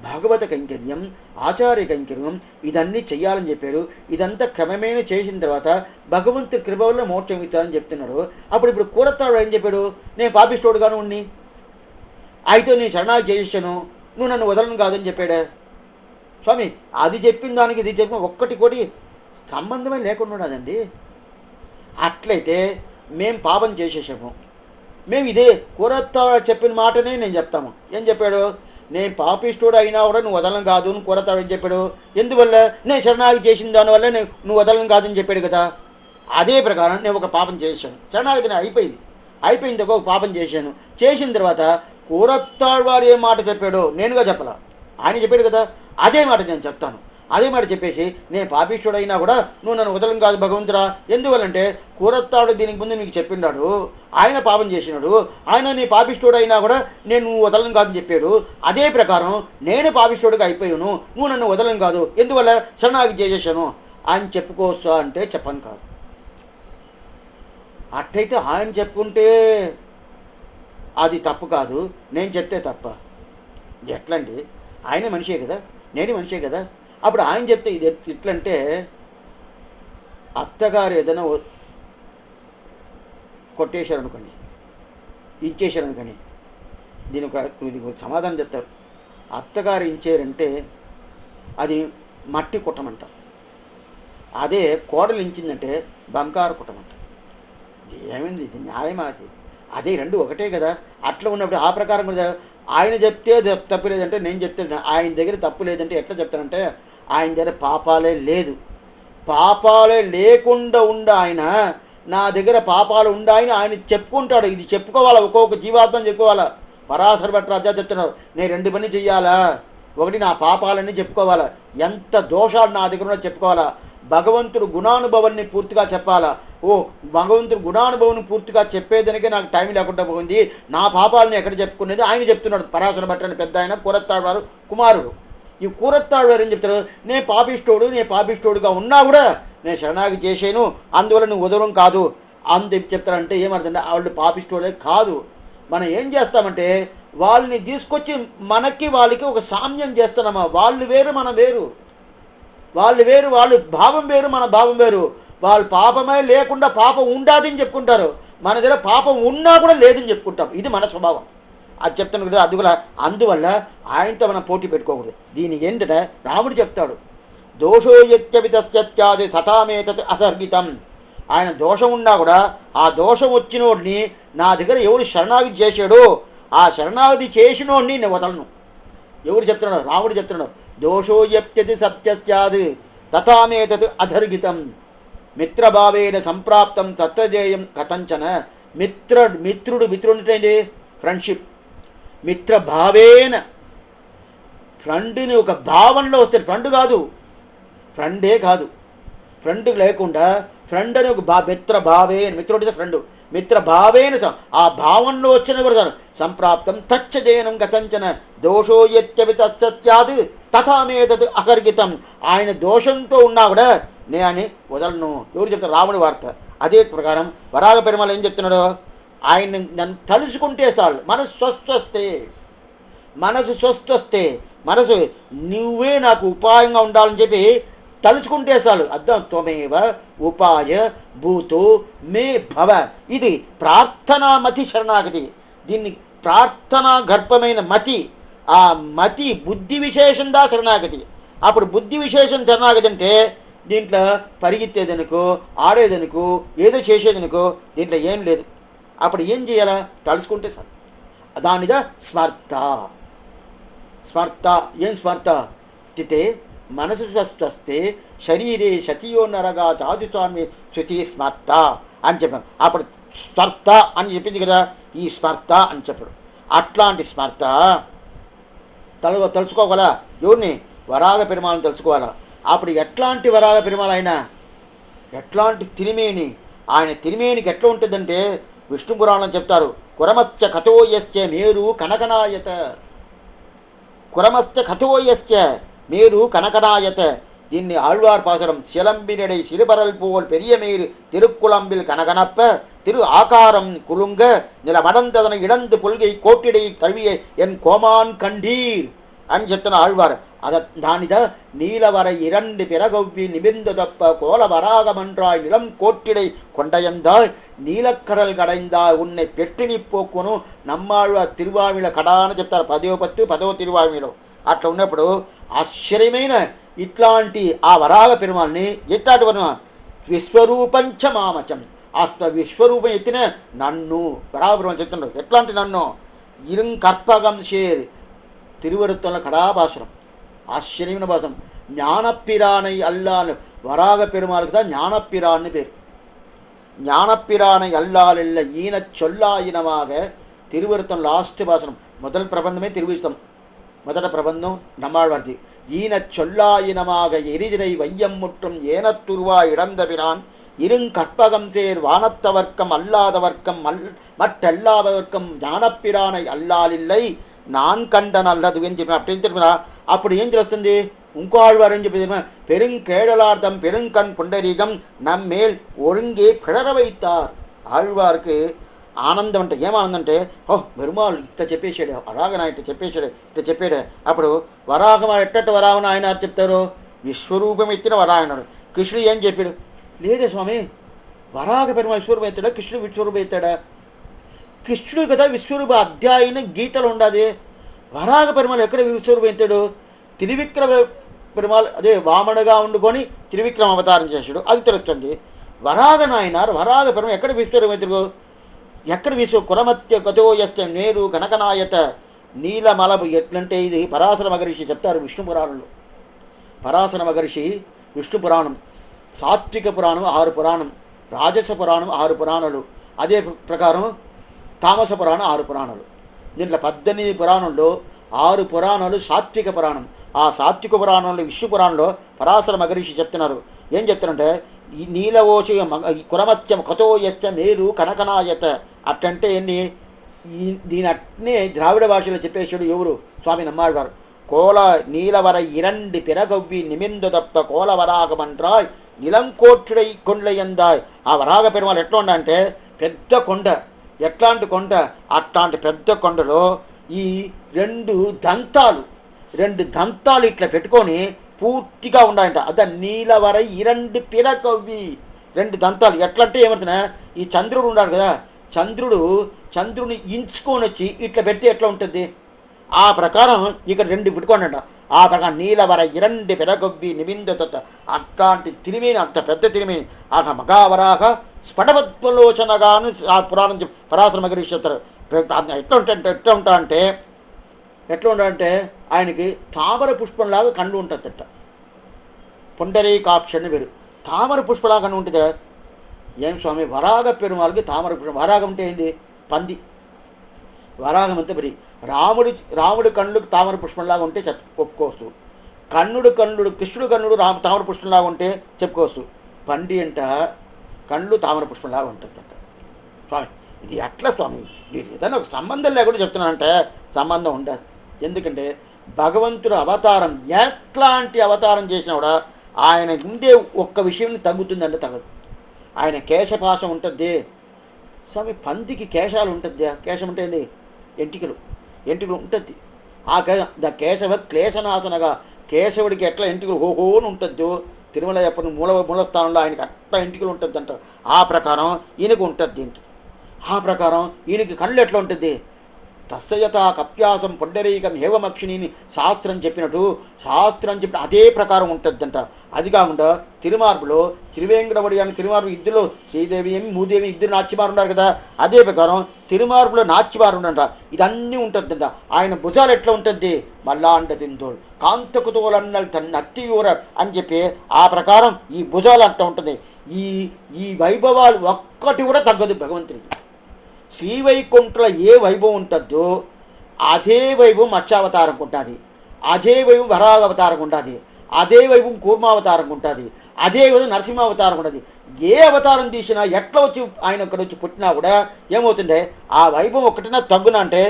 భాగవత కైంకర్యం, ఆచార్య కైంకర్యం ఇదన్నీ చెయ్యాలని చెప్పారు. ఇదంతా క్రమమైన చేసిన తర్వాత భగవంతు కృప వల్ల మోక్షం ఇస్తారని చెప్తున్నాడు. ఇప్పుడు కూరత్తాడు ఏం చెప్పాడు? నేను పాపిష్టోడుగాను ఉన్ని, అయితే నేను శరణాగతి చేసేసాను, నువ్వు నన్ను వదలను కాదని చెప్పాడా స్వామి? అది చెప్పిన దానికి ఇది చెప్పిన ఒక్కటి సంబంధమే లేకుండా ఉన్నదండి. అట్లయితే మేము పాపం చేసేసాము, మేము ఇదే కూరత్తాడు చెప్పిన మాటనే నేను చెప్తాము. ఏం చెప్పాడు? నేను పాపిష్టుడు అయినా కూడా నువ్వు వదలను కాదు అని కూరత్తాడు ఏం చెప్పాడు? ఎందువల్ల? నేను శరణాగతి చేసిన దానివల్ల నువ్వు వదలను కాదని చెప్పాడు కదా. అదే ప్రకారం నేను ఒక పాపం చేశాను, శరణాగతిని అయిపోయిన తర్వాత ఒక పాపం చేసిన తర్వాత కూరత్తాడు వారు ఏ మాట చెప్పాడో నేనుగా చెప్పలా, ఆయన చెప్పాడు కదా, అదే మాట నేను చెప్తాను. అదే మాట చెప్పేసి నేను పాపిష్టుడైనా కూడా నువ్వు నన్ను వదలం కాదు భగవంతుడా. ఎందువల్లంటే కూరత్తాడు దీనికి ముందు నీకు చెప్పినాడు, ఆయన పాపం చేసినాడు, ఆయన నీ పాపిష్టుడైనా కూడా నేను నువ్వు వదలను కాదని చెప్పాడు. అదే ప్రకారం నేను పాపిష్టుడిగా అయిపోయాను, నువ్వు నన్ను వదలను కాదు, ఎందువల్ల శరణాగతి చేసేసాను అని చెప్పుకోవచ్చా అంటే చెప్పను కాదు. అట్టయితే ఆయన చెప్పుకుంటే అది తప్పు కాదు, నేను చెప్తే తప్ప. ఎట్లండి? ఆయన మనిషే కదా, నేను మనిషే కదా. అప్పుడు ఆయన చెప్తే ఇది ఎట్లంటే, అత్తగారు ఏదైనా కొట్టేశారనుకోండి, ఇచ్చేశారనుకోండి, దీనికి సమాధానం చెప్తారు. అత్తగారు ఇచ్చారంటే అది మట్టి కుట్టమంటారు, అదే కోడలు ఇంచిందంటే బంగారు కుట్టమంటారు. ఏమైంది? ఇది న్యాయమా? అదే రెండు ఒకటే కదా. అట్లా ఉన్నప్పుడు ఆ ప్రకారం కూడా ఆయన చెప్తే తప్పు లేదంటే నేను చెప్తే ఆయన దగ్గర తప్పు లేదంటే ఎట్లా చెప్తానంటే, ఆయన దగ్గర పాపాలే లేకుండా ఆయన నా దగ్గర పాపాలు ఉండాయని ఆయన చెప్పుకుంటాడు. ఇది చెప్పుకోవాలా, ఒక్కొక్క జీవాత్మని చెప్పుకోవాలా. పరాశర భట్ట రాజా చెప్తున్నారు, నేను 2 పని చెయ్యాలా. ఒకటి నా పాపాలన్నీ చెప్పుకోవాలా, ఎంత దోషాలు నా దగ్గర ఉన్నో చెప్పుకోవాలా, భగవంతుడు గుణానుభవాన్ని పూర్తిగా చెప్పాలా. ఓ భగవంతుడు గుణానుభవం పూర్తిగా చెప్పేదానికే నాకు టైం లేకుండా పోయింది, నా పాపాలని ఎక్కడ చెప్పుకునేది ఆయన చెప్తున్నాడు. పరాశర భట్టని పెద్ద ఆయన కూరత్తాళ్వారు కుమారుడు. ఈ కూరత్తాళ్వారు ఏం చెప్తారు, నేను పాపిష్టోడుగా ఉన్నా కూడా నేను శరణాగతి చేశాను, అందువల్ల నువ్వు వదలం కాదు అని చెప్తారంటే ఏమర్థం, వాళ్ళు పాపిష్టోడే కాదు. మనం ఏం చేస్తామంటే వాళ్ళని తీసుకొచ్చి వాళ్ళకి ఒక సామ్యం చేస్తున్నామా. వాళ్ళు వేరు మనం వేరు, వాళ్ళ భావం వేరు మన భావం వేరు. వాళ్ళు పాపమే లేకుండా పాపం ఉండాదని చెప్పుకుంటారు, మన దగ్గర పాపం ఉన్నా కూడా లేదని చెప్పుకుంటాం. ఇది మన స్వభావం. అది చెప్తాను కదా. అందువల్ల ఆయనతో మనం పోటీ పెట్టుకోకూడదు. దీనికి ఏంటంటే రాముడు చెప్తాడు, దోషోయత్యవితస్యాది సతామేతత్ అసర్గితం. ఆయన దోషం ఉన్నా కూడా ఆ దోషం వచ్చినోడిని నా దగ్గర ఎవరు శరణాగతి చేశాడో ఆ శరణాగతి చేసినోడిని నేను వదలను. ఎవరు చెప్తున్నాడు? రాముడు చెప్తున్నాడు, దోషోయప్యతి సత్యస్యాద్ తథామేతత్ అధర్గితం మిత్రభావేన సంప్రాప్తం తత్వజేయం కథంచన. మిత్రుడు ఫ్రెండ్షిప్. మిత్రభావేన ఫ్రెండ్ని ఒక భావనలో వస్తే ఫ్రెండే కాదు ఫ్రెండ్ లేకుండా ఫ్రెండ్ అని ఒక మిత్రభావేన, మిత్రుడు ఫ్రెండ్, మిత్రభావేన ఆ భావనలో వచ్చిన కూడా సంప్రాప్తం తచ్చజేనం కథంచన దోషోయత్యవితస్యాద్ తథామేతత్ అకర్గితం. ఆయన దోషంతో ఉన్నా కూడా నేను అని వదలను. ఎవరు చెప్తారు? రాముడి వార్త. అదే ప్రకారం వరాహ పెరుమాళ్ ఏం చెప్తున్నాడు, ఆయన నన్ను తలుసుకుంటే చాలు, మనసు స్వస్థొస్తే మనసు నువ్వే నాకు ఉపాయంగా ఉండాలని చెప్పి తలుచుకుంటే చాలు. అర్థం త్వమేవ ఉపాయ భూతో మే భవ. ఇది ప్రార్థనా మతి శరణాగతి. దీన్ని ప్రార్థనా గర్భమైన మతి. ఆ మతి బుద్ధి విశేషంగా శరణాగతి. అప్పుడు బుద్ధి విశేషం శరణాగతి అంటే దీంట్లో పరిగెత్తేదనుకో, ఆడేదనుకో, ఏదో చేసేదనుకో దీంట్లో ఏం లేదు. అప్పుడు ఏం చేయాలా? తలుచుకుంటే చాలు. దానిదా స్మర్త. ఏం స్మర్త? స్థితే మనసు స్వస్థే శరీరే శతియో నరగా చాదుస్వామి శృతి స్మర్త అని చెప్పాను. అప్పుడు స్మర్త అని చెప్పింది కదా, ఈ స్మర్త అని చెప్పాడు. అట్లాంటి స్మర్త తలుచుకోగల ఎవరిని? వరాహ పెరుమాళని తలుచుకోవాలా. అప్పుడు ఎట్లాంటి వరాహ పెరుమాళ అయినా ఎట్లాంటి తిరిమేని, ఆయన తిరిమేనికి ఎట్లా ఉంటుందంటే విష్ణు పురాణం చెప్తారు, కురమత్య కథోయస్య మేరు కనకనాయత. కురమస్య కథోయస్య మేరు కనకనాయత. దీన్ని ఆళ్వార్ పాసరం. சிலம்பினடை சிறுபரல் போல் பெரிய மேரு திருக்குளம்பில் கனகனப்ப திரு ஆகாரம் குலுங்க நில மடந்ததனை இடந்து பொல்கை கோட்டிடை தழுவிய என் கோமான் கண்டீர் అని చెప్తున్న ఆళ్వార్. దానిద நீலவரை 2 பிறகொவ்வி நிமிர்ந்ததப்ப கோல வராகமன்றாய் நிலம் கோட்டிடை கொண்டையந்தாய் నీలక్కడలు కడైందా ఉన్నే పెట్టిని పోక్కును నమ్మాళ్వార్ తిరువామిల కడా అని చెప్తారు. 10వ తిరువామిలో. అట్లా ఉన్నప్పుడు ఆశ్చర్యమైన ఇట్లాంటి ఆ వరాహ పెరుమాల్ని ఎట్లాంటి వరం విశ్వరూపంచ మామచం. ఆ విశ్వరూపం ఎత్తిన నన్ను వరాహ పెరుమాల్ చెప్తున్నారు. ఎట్లాంటి నన్ను ఇరుంకర్పగం షేర్ తిరువరుత్తంలో కడాభాషణం, ఆశ్చర్యమైన భాషం. ஞானப்பிரானை அல்லால் வராக பெருமாளுக்கு தான் ஞானப்பிரான்னு பேர். ஞானப்பிரானை அல்லால் இல்லை ஈன சொல்லாயினமாக తిరువరుత్తం లాస్ట్ భాషణం. మొదటి ప్రబంధమే తిరువిష్టం. మొదట ప్రబంధం நம்மாழ்வார்த்தி. ஈன சொல்லாயினமாக எரிதிரை வையம் முற்றும் ஏனத்துருவா இழந்தபிரான் இருங்கற்பகம் சேர் வானத்தவர்க்கம் அல்லாதவர்க்கம் மற்றெல்லாதவர்க்கம் ஞானப்பிரானை அல்லாலில்லை நான் கண்டன் அல்லது அப்படின்னு చెప్పినా అప్పుడు ఏం చేస్తుంది? ఇంకో ఆళ్వారు ఏం చెప్పి పెరుంకేళలార్థం పెరుంకண் పుండరీగం నమ్మేల్ ఒరుంగే పిడర వైతార్. ఆళ్వారికి ఆనందం అంటే ఏమానందం అంటే, పెరుమాళ్ ఇట్లా చెప్పేశాడు, వరాహన ఇట్లా చెప్పాడు. అప్పుడు వరాహం ఎట్టట వరాహన ఆయన చెప్తారు, విశ్వరూపం ఎత్తిన వరాహనాడు. కృష్ణుడు ఏం చెప్పాడు? లేదే స్వామి, వరాహ పెరుమాళ్ విశ్వరూపం ఎత్తాడా, కృష్ణుడు విశ్వరూపం ఎత్తాడా? కృష్ణుడు కదా విశ్వరూప అధ్యాయం గీతలు ఉండదు. వరాహ పెరుమాళ్ ఎక్కడ విశ్వరూపం ఎత్తాడు? త్రివిక్రమ పెరుమాళ్ అదే వామనుగా వండుకొని త్రివిక్రమ అవతారం చేశాడు, అది తెలుస్తుంది. వరాహ నాయనారు వరాహ పెరుమాళ్ ఎక్కడ విశ్వరూపం ఎత్తాడు? ఎక్కడ కురమత్య కథోయస్య నేరు కనకనాయత నీలమలబు. ఎట్లంటే ఇది పరాశర మహర్షి చెప్తారు విష్ణు పురాణంలో. పరాశర మహర్షి విష్ణు పురాణం, సాత్విక పురాణం 6 పురాణం, రాజస పురాణం 6 పురాణాలు, అదే ప్రకారం తామస పురాణం 6 పురాణాలు. దీంట్లో 18 పురాణంలో 6 పురాణాలు సాత్విక పురాణం. ఆ సాత్విక పురాణంలో విష్ణు పురాణంలో పరాశర మహర్షి చెప్తున్నారు, ఏం చెప్తారంటే ఈ నీలవోషి కురమత్యం కతో యశ్చ మేరు కనకనాయత అట్టంటే ఏంటి దీని అట్నే ద్రావిడ భాషలో చెప్పేసాడు ఎవరు స్వామి నమ్మాడు గారు. కోల నీలవర ఇరండి పిరగవ్వి నిమిందు తప్ప కోల వరాగమంట్రాయ్ నిలంకోట్టుడై కొండయందాయ్. ఆ వరాగ పెరుమాలు ఎట్లా ఉండంటే పెద్ద కొండ, ఎట్లాంటి కొండ, అట్లాంటి పెద్ద కొండలో ఈ రెండు దంతాలు ఇట్లా పెట్టుకొని పూర్తిగా ఉండాలంట. అద నీలవర ఇరండి పిరకవ్వి, రెండు దంతాలు. ఎట్లా అంటే ఏమంటున్నా, ఈ చంద్రుడు ఉన్నాడు కదా, చంద్రుని ఇంచుకొని వచ్చి ఇట్లా పెడితే ఎట్లా ఉంటుంది, ఆ ప్రకారం ఇక్కడ రెండు పెట్టుకోండి. ఆ ప్రకారం నీలవర ఇరండి పెరగొబ్బి నిమింద అట్లాంటి తిరిమేని, అంత పెద్ద తిరిమేని ఆ మగావరాக స్ఫటవద్వలోచనగాను ఆ పురాణం పరాశర మహర్షి చెప్తారు. ఎట్లా ఉంటాడంటే ఆయనకి తామర పుష్పంలాగా కళ్ళు ఉంటుందట. పుండరీకాక్ష అని పేరు. తామర పుష్పలాగా కన్ను ఉంటుంది. ఏం స్వామి, వరాగ పెరుమాళ్ళకి తామర పుష్పం. వరాగం అంటే ఏంది? పంది. వరాగం అంతే మరి. రాముడి కన్నులకు తామర పుష్పంలాగా ఉంటే ఒప్పుకోవచ్చు. కృష్ణుడు కన్నుడు తామర పుష్పంలాగా ఉంటే చెప్పుకోవచ్చు. పంది అంట కళ్ళు తామర పుష్పంలాగా ఉంటుందంట. స్వామి ఇది ఎట్లా స్వామి, మీరు ఏదైనా ఒక సంబంధం లేకుండా చెప్తున్నానంటే సంబంధం ఉండదు. ఎందుకంటే భగవంతుడు అవతారం ఎట్లాంటి అవతారం చేసినా కూడా ఆయన ఉండే ఒక్క విషయం తగ్గుతుందంటే తగ్గదు. ఆయన కేశపాశం ఉంటుంది స్వామి. పందికి కేశాలు ఉంటుంది. కేశం అంటే ఏంది? ఎంటికలు ఉంటుంది. ఆ కేశవ క్లేశనాశనగా కేశవుడికి ఎట్లా ఎంటికలు హోహోని ఉంటుందో తిరుమల ఎప్పుడు మూలస్థానంలో ఆయనకి అట్లా ఎంటికలు ఉంటుంది అంట. ఆ ప్రకారం ఈయనకు ఉంటుంది. దీనికి ఆ ప్రకారం ఈయనకి కళ్ళు ఎట్లా ఉంటుంది? తస్యత కప్యాసం పుండరీకం హేవమక్షిణిని శాస్త్రం చెప్పినట్టు అదే ప్రకారం ఉంటుందంట. అది కాకుండా తిరుమార్పులో తిరువేంకటవడి అని తిరుమార్పు ఇద్దరు శ్రీదేవి ఏమి మూదేవి ఇద్దరు నాట్యమారు ఉన్నారు కదా, అదే ప్రకారం తిరుమార్పులో నాట్యమారు ఉండంట. ఇదన్నీ ఉంటుందంట. ఆయన భుజాలు ఎట్లా ఉంటుంది? మల్లాండ తిందోడు కాంతకుతోలన్నల్ నత్తియూర అని చెప్పి ఆ ప్రకారం ఈ భుజాలు అంటూ ఉంటుంది. ఈ వైభవాలు ఒక్కటి కూడా తగ్గదు భగవంతుడికి. శ్రీవైకుంఠుల ఏ వైభవం ఉంటుందో అదే వైభవం మత్స్యావతారంగా ఉంటుంది, అదే వైభవం వరాగవతారంగా ఉంటుంది, అదే వైభవం కూర్మావతారంగా ఉంటుంది, అదే వైభవం నరసింహావతారం ఉంటుంది. ఏ అవతారం తీసినా ఎట్లా వచ్చి ఆయన ఇక్కడ వచ్చి పుట్టినా కూడా ఏమవుతుంటే ఆ వైభవం ఒక్కటినా తగ్గునా అంటే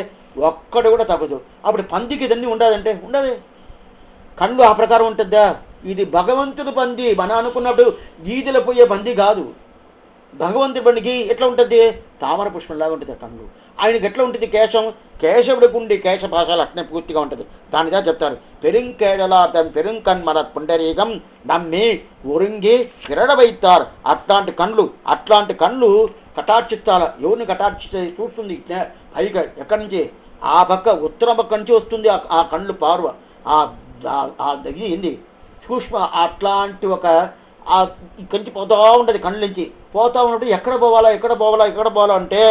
ఒక్కటి కూడా తగ్గదు. అప్పుడు పందికి ఇదన్నీ ఉండదంటే ఉండదు. కళ్ళు ఆ ప్రకారం ఉంటుందా? ఇది భగవంతుడు పంది. మన అనుకున్నప్పుడు ఈదిలో పోయే పంది కాదు. భగవంతుడి బండికి ఎట్లా ఉంటుంది? తామర పుష్పంలాగా ఉంటుంది కళ్ళు. ఆయనకి ఎట్లా ఉంటుంది? కేశవుడికి ఉండి కేశభాషలు అట్నే పూర్తిగా ఉంటుంది. దానిదా చెప్తారు, పెరుంకేడలార్థం పెరుంకన్మర పుండరీకం నమ్మి ఉరింగి కిరడవైతారు. అట్లాంటి కళ్ళు కటాక్షిస్తాల. ఎవరిని కటాక్షిస్తే చూస్తుంది పైగా ఎక్కడి నుంచి? ఆ పక్క ఉత్తర పక్క నుంచి వస్తుంది ఆ కళ్ళు పార్వ. ఏంది సూక్ష్మ అట్లాంటి ఒక కంచి పోతూ ఉంటుంది. కళ్ళు నుంచి పోతూ ఉన్నప్పుడు ఎక్కడ పోవాలా అంటే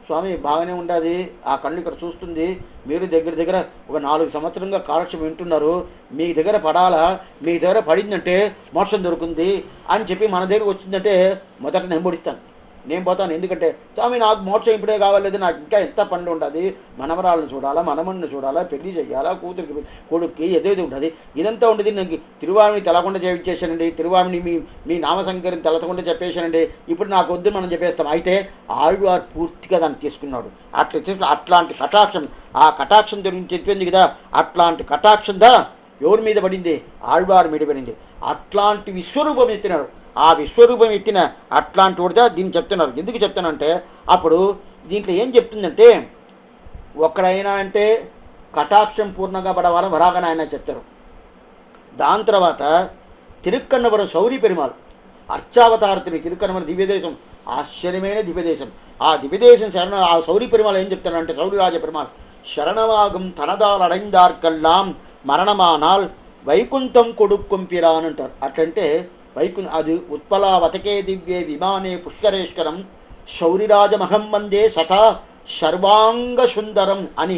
స్వామి బాగానే ఉండదు. ఆ కళ్ళు ఇక్కడ చూస్తుంది. మీరు దగ్గర ఒక 4 సంవత్సరంగా కాలక్షేపం వింటున్నారు. మీ దగ్గర పడాలా, మీ దగ్గర పడిందంటే మోక్షం దొరుకుతుంది అని చెప్పి మన దగ్గరకు వచ్చిందంటే మొదట నేను పోతాను. ఎందుకంటే స్వామి నాకు మోక్షం ఇప్పుడే కావాలేదు, నాకు ఇంకా ఎంత పనులు ఉంటుంది, మనవరాలను చూడాలా, మనమణ్ణి చూడాలా, పెళ్లి చేయాలా, కొడుక్కి ఏదేది ఉంటుంది. ఇదంతా ఉండేది. నాకు తిరువామిని తెలకుండా చేయించేసానండి, తిరువామిని మీ నామసంకరిని తెలకుండా చెప్పేశానండి, ఇప్పుడు నాకు వద్దు మనం చెప్పేస్తాం. అయితే ఆళ్వారు పూర్తిగా దాన్ని తీసుకున్నాడు. అట్లాంటి కటాక్షం, ఆ కటాక్షం గురించి చెప్పింది కదా, అట్లాంటి కటాక్షందా ఎవరి మీద పడింది? ఆళ్వారు మీద పడింది. అట్లాంటి విశ్వరూపం ఎత్తినాడు. ఆ విశ్వరూపం ఎత్తిన అట్లాంటి వాడిదా దీన్ని చెప్తున్నారు. ఎందుకు చెప్తానంటే అప్పుడు దీంట్లో ఏం చెప్తుందంటే, ఒక్కడైనా అంటే కటాక్షం పూర్ణంగా పడవాలని వరాగనాయన చెప్తారు. దాని తర్వాత తిరుక్కన్నవరం శౌరి పెరుమాళ్ అర్చావతారతిని తిరుక్కన్నవరం దివ్యదేశం, ఆశ్చర్యమైన దివ్యదేశం. ఆ దివ్యదేశం ఆ శౌరి పెరుమాళ్ ఏం చెప్తారంటే, శౌరిరాజ పెరుమాళ్ శరణవాగం తనదాలడైందార్కల్లాం మరణమానాల్ వైకుంఠం కొడుక్కొంపిరా అని అంటారు. అట్లంటే అది ఉత్పలావతకే దివ్యే విమానే పుష్కరేశ్వరం శౌరిరాజమహం వందే సఖా సర్వాంగ సుందరం అని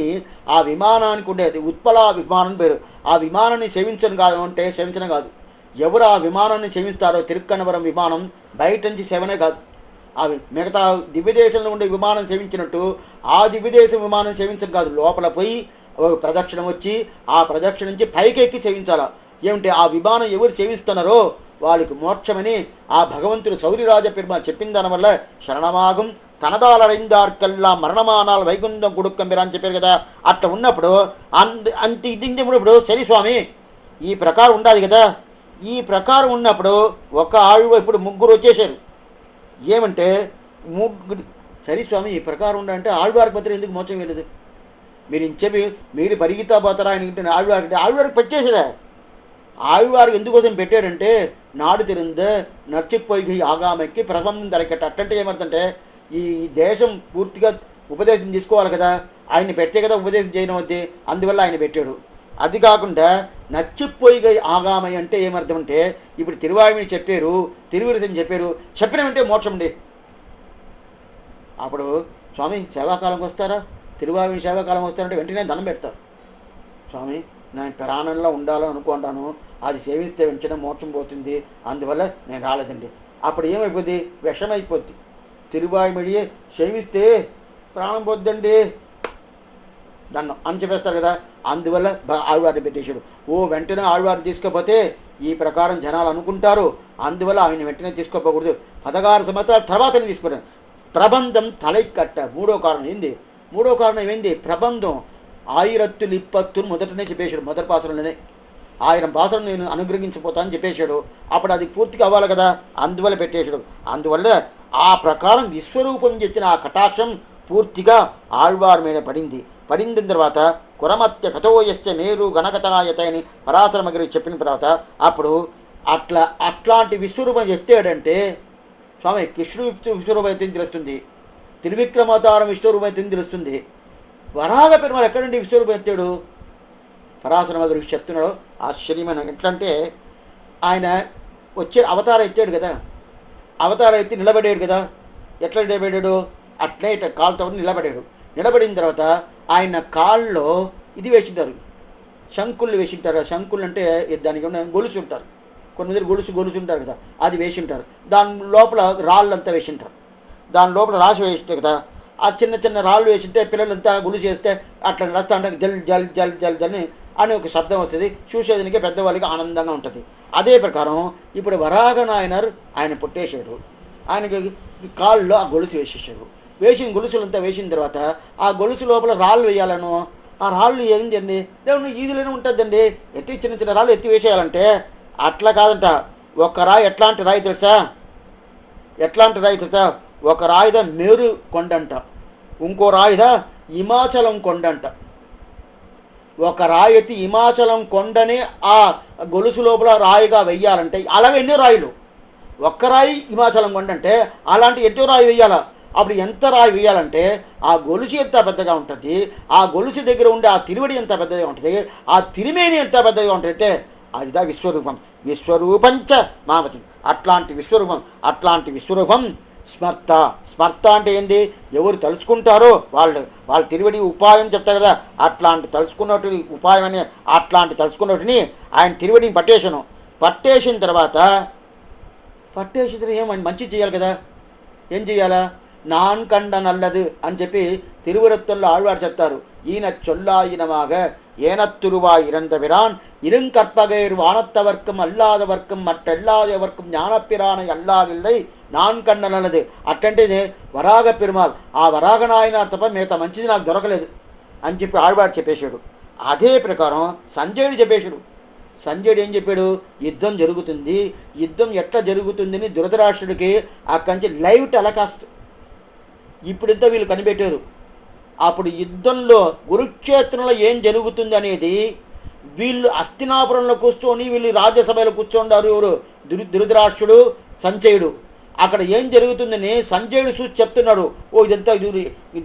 ఆ విమానానికి ఉండేది ఉత్పల విమానం పేరు. ఆ విమానాన్ని సేవించను కాదు అంటే సేవించడం కాదు. ఎవరు ఆ విమానాన్ని సేవిస్తారో తిరుక్కన్నవరం విమానం బయట నుంచి సేవనే కాదు. అవి మిగతా దివ్యదేశంలో ఉండే విమానం సేవించినట్టు ఆ దివ్యదేశం విమానం సేవించడం కాదు. లోపల పోయి ప్రదక్షిణం వచ్చి ఆ ప్రదక్షిణ నుంచి పైకెక్కి సేవించాలా. ఏమిటి ఆ విమానం ఎవరు సేవిస్తున్నారో వాళ్ళకి మోక్షమని ఆ భగవంతుడు సౌరిరాజ పెరుమాళ్ చెప్పిన దానివల్ల శరణమాగం తనదాలరైందార్కల్లా మరణమానాలు వైకుంఠం కుడుక్కంబిరా అని చెప్పారు కదా. అట్లా ఉన్నప్పుడు అంత ఇప్పుడు సరే స్వామి ఈ ప్రకారం ఉండాలి కదా. ఈ ప్రకారం ఉన్నప్పుడు ఒక ఇప్పుడు ముగ్గురు వచ్చేసారు. ఏమంటే ముగ్గురు సరే స్వామి ఈ ప్రకారం ఉండాలంటే ఆళ్వారికి పత్రం ఎందుకు మోక్షం వెళ్ళదు? మీరు ఇంచెవి మీరు పరిగెత్తా పోతారా అని ఆళ్వారికి పెట్టేసారా? ఆళ్వారికి ఎందుకోసం పెట్టాడంటే నాడు తిరింద నచ్చిపోయి ఆగామెక్కి ప్రబంధం ధరకెట్ట. అట్టంటే ఏమర్థంటే ఈ దేశం పూర్తిగా ఉపదేశం తీసుకోవాలి కదా, ఆయన్ని పెట్టే కదా ఉపదేశం చేయడం వద్ది, అందువల్ల ఆయన పెట్టాడు. అది కాకుండా నచ్చిపోయి ఆగామై అంటే ఏమర్థం అంటే ఇప్పుడు తిరువాయుని చెప్పారు, తిరువిరసని చెప్పారు, చెప్పినమంటే మోక్షం అండి. అప్పుడు స్వామి సేవాకాలంకి వస్తారా, తిరువాయుని సేవాకాలం వస్తారంటే వెంటనే దండం పెడతారు. స్వామి నేను ప్రాణంలో ఉండాలని అనుకుంటాను, అది సేవిస్తే వెంటనే మోక్షం పోతుంది, అందువల్ల నేను రాలేదండి. అప్పుడు ఏమైపోద్ది? విషమైపోద్ది. తిరువాయుమడి సేవిస్తే ప్రాణం పోద్దండి దండం అని చెప్పేస్తారు కదా. అందువల్ల ఆళ్వారిని పెట్టేశాడు. వెంటనే ఆళ్వారిని తీసుకోపోతే ఈ ప్రకారం జనాలు అనుకుంటారు, అందువల్ల ఆయన వెంటనే తీసుకోపోకూడదు. 16 సంవత్సరాల తర్వాతనే తీసుకున్నాను. ప్రబంధం తలైకట్ట. మూడో కారణం ఏంది? మూడో కారణం ఏంది? ప్రబంధం 1020 మొదటనే చెప్పేశాడు. మొదటి పాసరంలోనే 1000 పాసరం నేను అనుగ్రహించిపోతానని చెప్పేశాడు. అప్పుడు అది పూర్తిగా అవ్వాలి కదా, అందువల్ల పెట్టేశాడు. అందువల్ల ఆ ప్రకారం విశ్వరూపం చెప్పిన ఆ కటాక్షం పూర్తిగా ఆళ్వారి మీద పడింది. పడిన తర్వాత కురమత్య కథోయశ్చ మేరు గణకథాయత అని పరాశరమగిరి చెప్పిన తర్వాత అప్పుడు అట్లాంటి విశ్వరూపం ఎత్తాడంటే స్వామి కృష్ణుడు విశ్వరూపం ఎత్తిని తెలుస్తుంది, త్రివిక్రమావతారం విశ్వరూపం ఎత్తిని తెలుస్తుంది. వరాహ పెరుమాళ్ ఎక్కడండి విశ్వరూపం ఎత్తాడు? పరాశరమగిరి చెప్తున్నాడు ఆశ్చర్యమైన. ఎట్లంటే ఆయన వచ్చే అవతారం ఎత్తాడు కదా, అవతారం ఎత్తి నిలబడాడు కదా. ఎట్లా నిలబడాడు? అట్లే కాలుతో నిలబడాడు. నిలబడిన తర్వాత ఆయన కాళ్ళలో ఇది వేసింటారు, శంకులు వేసింటారు. శంకులు అంటే దానికి ఉన్న గొలుసు ఉంటారు, కొన్ని దగ్గర గొలుసు ఉంటారు కదా, అది వేసింటారు. దాని లోపల రాళ్ళంతా వేసింటారు, దాని లోపల రాసి వేసింటారు కదా. ఆ చిన్న చిన్న రాళ్ళు వేసింటే పిల్లలంతా గొలుసు వేస్తే అట్లా నడుస్తా అంటే జల్ జల్ జల్ జల్ జల్ అని ఒక శబ్దం వస్తుంది. చూసేదానికి పెద్దవాళ్ళకి ఆనందంగా ఉంటుంది. అదే ప్రకారం ఇప్పుడు వరాహనాయనర్ ఆయన పుట్టేశాడు. ఆయనకి కాళ్ళలో ఆ గొలుసు వేసేసాడు. వేసిన గొలుసులంతా వేసిన తర్వాత ఆ గొలుసు లోపల రాళ్ళు వేయాలను. ఆ రాళ్ళు ఏంటండి? దేవుని ఈదిలోనే ఉంటుందండి. ఎత్తి చిన్న చిన్న రాళ్ళు ఎత్తి వేసేయాలంటే అట్లా కాదంట. ఒక రాయి ఎట్లాంటి రాయి తెలుసా? ఎట్లాంటి రాయి తెలుసా? ఒక రాయిద మేరు కొండంట, ఇంకో రాయిద హిమాచలం కొండంట. ఒక రాయి ఎత్తి హిమాచలం కొండని ఆ గొలుసు లోపల రాయిగా వెయ్యాలంటే అలాగే ఎన్నో రాయిలు. ఒక్క రాయి హిమాచలం కొండంటే అలాంటి ఎన్నో రాయి వెయ్యాలా. అప్పుడు ఎంత రాయి వేయాలంటే ఆ గొలుసు ఎంత పెద్దగా ఉంటుంది, ఆ గొలుసు దగ్గర ఉండే ఆ తిరువడి ఎంత పెద్దగా ఉంటుంది, ఆ తిరిమేని ఎంత పెద్దగా ఉంటుందంటే అదిదా విశ్వరూపం. విశ్వరూపంచ మామతి. అట్లాంటి విశ్వరూపం స్మర్త అంటే ఏంది? ఎవరు తలుచుకుంటారో వాళ్ళ తిరువడి ఉపాయం చెప్తారు కదా, అట్లాంటి తలుచుకున్నట్టు ఉపాయం అని అట్లాంటి తలుచుకున్నట్టుని ఆయన తిరువడిని పట్టేసిన తర్వాత ఏం మంచి చేయాలి కదా. ఏం చేయాలా? நான் கண்ட நல்லது అని చెప్పి తిరువరత్తుల్లో ఆళ్వారు చెప్తారు. ఈయన చొల్లాయినమాగ ஏனத்துருவாய் இறந்தபிரான் இருங்கற்பகைர் வானத்தவர்க்கும் அல்லாதவர்க்கும் மற்றெல்லாதவர்க்கும் ஞானப்பிரானை அல்லாதில்லை நான் కన్న நல்லது. అట్టంటే వరాగ పెరుమాళ్ ఆ వరాగనాయన తప్ప మిగతా మంచిది నాకు దొరకలేదు అని చెప్పి ఆళ్వారు చెప్పేశాడు. అదే ప్రకారం సంజయుడు చెప్పేశాడు. సంజయుడు ఏం చెప్పాడు? యుద్ధం జరుగుతుంది, యుద్ధం ఎట్లా జరుగుతుందని ధృతరాష్ట్రుడికి అక్కడి నుంచి లైవ్ టెలికాస్ట్ ఇప్పుడింతా వీళ్ళు కనిపెట్టారు. అప్పుడు యుద్ధంలో కురుక్షేత్రంలో ఏం జరుగుతుంది అనేది వీళ్ళు అస్తినాపురంలో కూర్చొని వీళ్ళు రాజ్యసభలో కూర్చోండారు. ఎవరు? ధృతరాష్ట్రుడు, సంజయుడు. అక్కడ ఏం జరుగుతుందని సంజయుడు చూసి చెప్తున్నాడు. ఇదంతా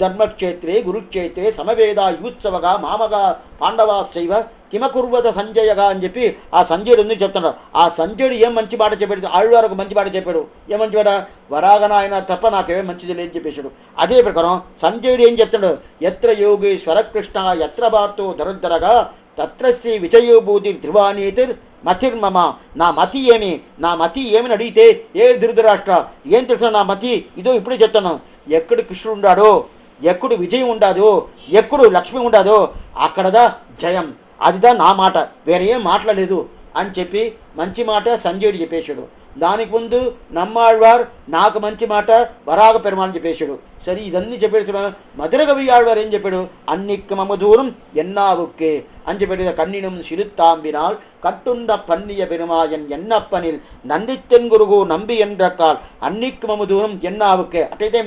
ధర్మక్షేత్రే గురుక్షేత్రే సమవేద యుత్సవగా మామగా పాండవా శైవ కిమకుర్వత సంజయగా అని చెప్పి ఆ సంజయుడు ఎందుకు చెప్తున్నాడు. ఆ సంజయుడు ఏం మంచి మాట చెప్పాడు? ఆళ్వారు ఒక మంచి మాట చెప్పాడు. ఏం మంచి మాట? వరాగనాయన తప్ప నాకేమీ మంచిది లేదని చెప్పేశాడు. అదే ప్రకారం సంజయుడు ఏం చెప్తున్నాడు? ఎత్ర యోగేశ్వర కృష్ణ ఎత్ర భార్తో ధరుద్ధరగా తత్ర శ్రీ విజయోభూతి ధ్రువానీతిర్ మతిర్మమ. నా మతి ఏమని అడిగితే ఏ ధృతరాష్ట్ర ఏం తెలుసా నా మతి? ఇదో ఇప్పుడే చెప్తాను. ఎక్కడ కృష్ణుడు ఉండాడో, ఎక్కడ విజయం ఉండాదో, ఎక్కడ లక్ష్మి ఉండాదో అక్కడదా జయం. అదిదా నా మాట, వేరే ఏం మాట్లాడలేదు అని చెప్పి మంచి మాట సంజయుడు చెప్పేశాడు. దానికి ముందు నమ్మాళ్వార్ నాకు మంచి మాట వరాగ పెరుమాని చెప్పేశాడు. సరే ఇదన్నీ చెప్పేసిన మధుర కవి ఆళ్వారు ఏం చెప్పాడు, అన్నిక్కు మమ దూరం ఎన్నావుక్కే అని చెప్పాడు. కన్నినం సిరుత్తాంబినాల్ కట్టుండ పన్నియ పెరుమాయన్ ఎన్నప్పనిల్ నన్నిత్తెన్ గురుగు నంబి ఎండ్రకాల్ అన్నిక్కు మమ దూరం ఎన్నావుక్కే. అటైతే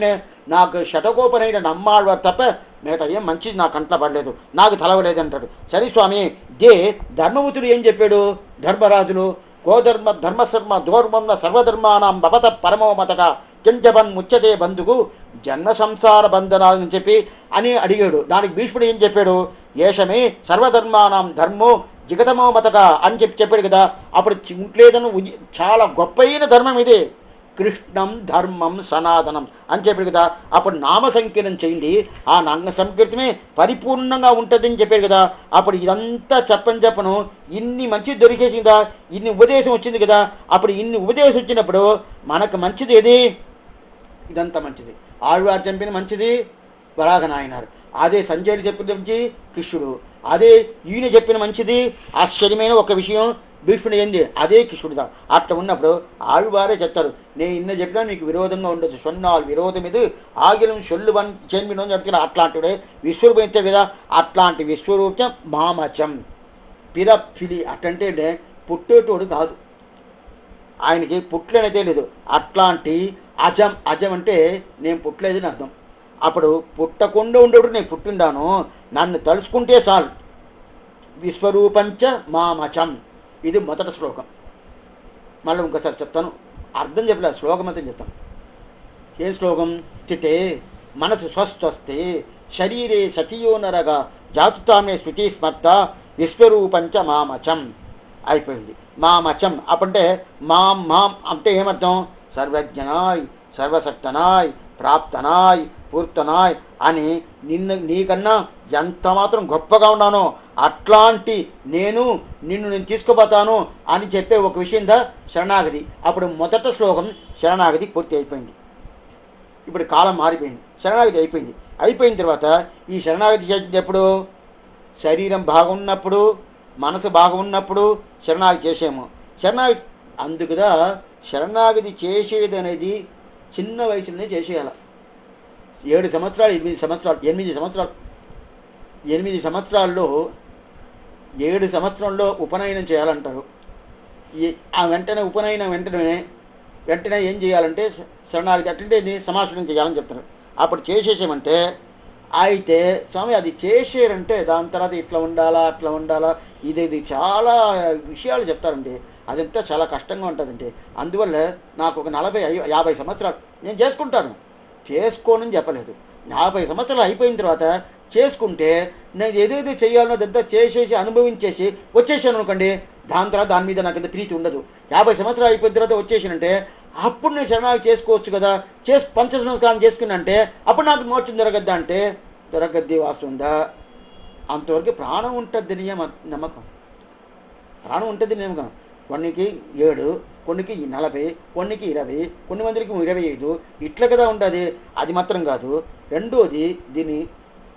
నాకు శతకోపనైన నమ్మాళ్వారు తప్ప మిగతా ఏం మంచిది నాకు కంట్లో పడలేదు, నాకు తలవలేదు అంటాడు. సరే స్వామి, దే ధర్మముతుడు ఏం చెప్పాడు, ధర్మరాజులు గోధర్మ ధర్మశర్మ దోర్మన్న సర్వధర్మానం భవత పరమోమతగా కింజబన్ ముచ్చతే బంధుకు జన్మ సంసార బంధనాలని చెప్పి అని అడిగాడు. దానికి భీష్ముడు ఏం చెప్పాడు, ఏషమే సర్వధర్మానం ధర్మో జిగతమోమతగా అని చెప్పాడు కదా. అప్పుడు చింట్లేదను చాలా గొప్పైన ధర్మం ఇది, కృష్ణం ధర్మం సనాతనం అని చెప్పాడు కదా. అప్పుడు నామ సంకీర్తనం చేయండి, ఆ నామ సంకీర్తమే పరిపూర్ణంగా ఉంటుందని చెప్పాడు కదా. అప్పుడు ఇదంతా చెప్పను ఇన్ని మంచి దొరికేసి కదా, ఇన్ని ఉపదేశం వచ్చింది కదా. అప్పుడు ఇన్ని ఉపదేశం వచ్చినప్పుడు మనకు మంచిది ఏది, ఇదంతా మంచిది. ఆళ్వారు చంపిన మంచిది వరాగ నాయనారు, అదే సంజయుడు చెప్పిన మంచి కృష్ణుడు, అదే ఈయన చెప్పిన మంచిది ఆశ్చర్యమైన ఒక విషయం భీష్ముడు ఏంది, అదే కృష్ణుడుదా. అట్లా ఉన్నప్పుడు ఆళ్వారే చెప్తారు, నేను ఇన్న చెప్పినా నీకు విరోధంగా ఉండొచ్చు, సొన్నాళ్ళు విరోధం ఇది ఆగిలం సొల్లు వన్ చెంపిన చెప్తున్నా. అట్లాంటిడే విశ్వరూపం ఇస్తాడు కదా, అట్లాంటి విశ్వరూపం మామచం పిరఫిలి. అట్టంటే పుట్టేటోడు కాదు, ఆయనకి పుట్లనైతే లేదు. అట్లాంటి అజం, అజం అంటే నేను పుట్టలేదని అర్థం. అప్పుడు పుట్టకుండా ఉండేప్పుడు నేను పుట్టిండాను, నన్ను తలుసుకుంటే చాలు. విశ్వరూపంచ మామచం, ఇది మొదటి శ్లోకం. మళ్ళీ ఇంకోసారి చెప్తాను, అర్థం చెప్పలేదు, శ్లోకం అంతా చెప్తాను. ఏం శ్లోకం, స్థితే మనసు స్వస్థస్తే శరీరే సతియో నరగా జాతుతామే స్మృతి స్మర్త విశ్వరూపంచ మామచం అయిపోయింది. మామచం అప్పుడంటే మాం అంటే ఏమర్థం, సర్వజ్ఞనాయ్ సర్వశక్తనాయ్ ప్రాప్తనాయ్ పూర్తనాయ్ అని నీకన్నా ఎంత మాత్రం గొప్పగా ఉన్నానో అట్లాంటి నిన్ను తీసుకుపోతాను అని చెప్పే ఒక విషయం శరణాగతి. అప్పుడు మొదటి శ్లోకం శరణాగతి పూర్తి అయిపోయింది. ఇప్పుడు కాలం మారిపోయింది, శరణాగతి అయిపోయింది. అయిపోయిన తర్వాత ఈ శరణాగతి చేసేటప్పుడు శరీరం బాగున్నప్పుడు మనసు బాగున్నప్పుడు శరణాగతి చేసాము. శరణాగతి అందుకుదా శరణాగతి చేసేది అనేది చిన్న వయసులోనే చేసేయాలి. 7 సంవత్సరాలు 8 సంవత్సరాల్లో 7 సంవత్సరంలో ఉపనయనం చేయాలంటారు. ఆ ఉపనయనం వెంటనే ఏం చేయాలంటే శరణాగతి అంటే సమాశ్రయం చేయాలని చెప్తారు. అప్పుడు చేసేసామంటే అయితే స్వామి అది చేసేరంటే దాని తర్వాత ఇట్లా ఉండాలా అట్లా ఉండాలా ఇది చాలా విషయాలు చెప్తారండి. అదంతా చాలా కష్టంగా ఉంటుందండి. అందువల్ల నాకు ఒక 40-50 సంవత్సరాలు నేను చేసుకోనని చెప్పలేదు. 50 సంవత్సరాలు అయిపోయిన తర్వాత చేసుకుంటే నేను ఏదైతే చేయాలనో అదంతా చేసేసి అనుభవించేసి వచ్చేసాను అనుకోండి, దాని తర్వాత దాని మీద నాకు ప్రీతి ఉండదు. 50 సంవత్సరాలు అయిపోయిన తర్వాత వచ్చేసానంటే అప్పుడు నేను శరణాగతి చేసుకోవచ్చు కదా, పంచ సంస్కారం చేసుకున్నంటే అప్పుడు నాకు మోక్షం దొరకద్దా అంటే దొరకద్ది వాస్తుందా. అంతవరకు ప్రాణం ఉంటుంది నమ్మకం, ప్రాణం ఉంటుంది నమ్మకం. కొన్నికి 7, కొన్నికి 40, కొన్నికి 20, కొన్ని మందికి 25 ఇట్లా కదా ఉంటుంది. అది మాత్రం కాదు. రెండోది దీన్ని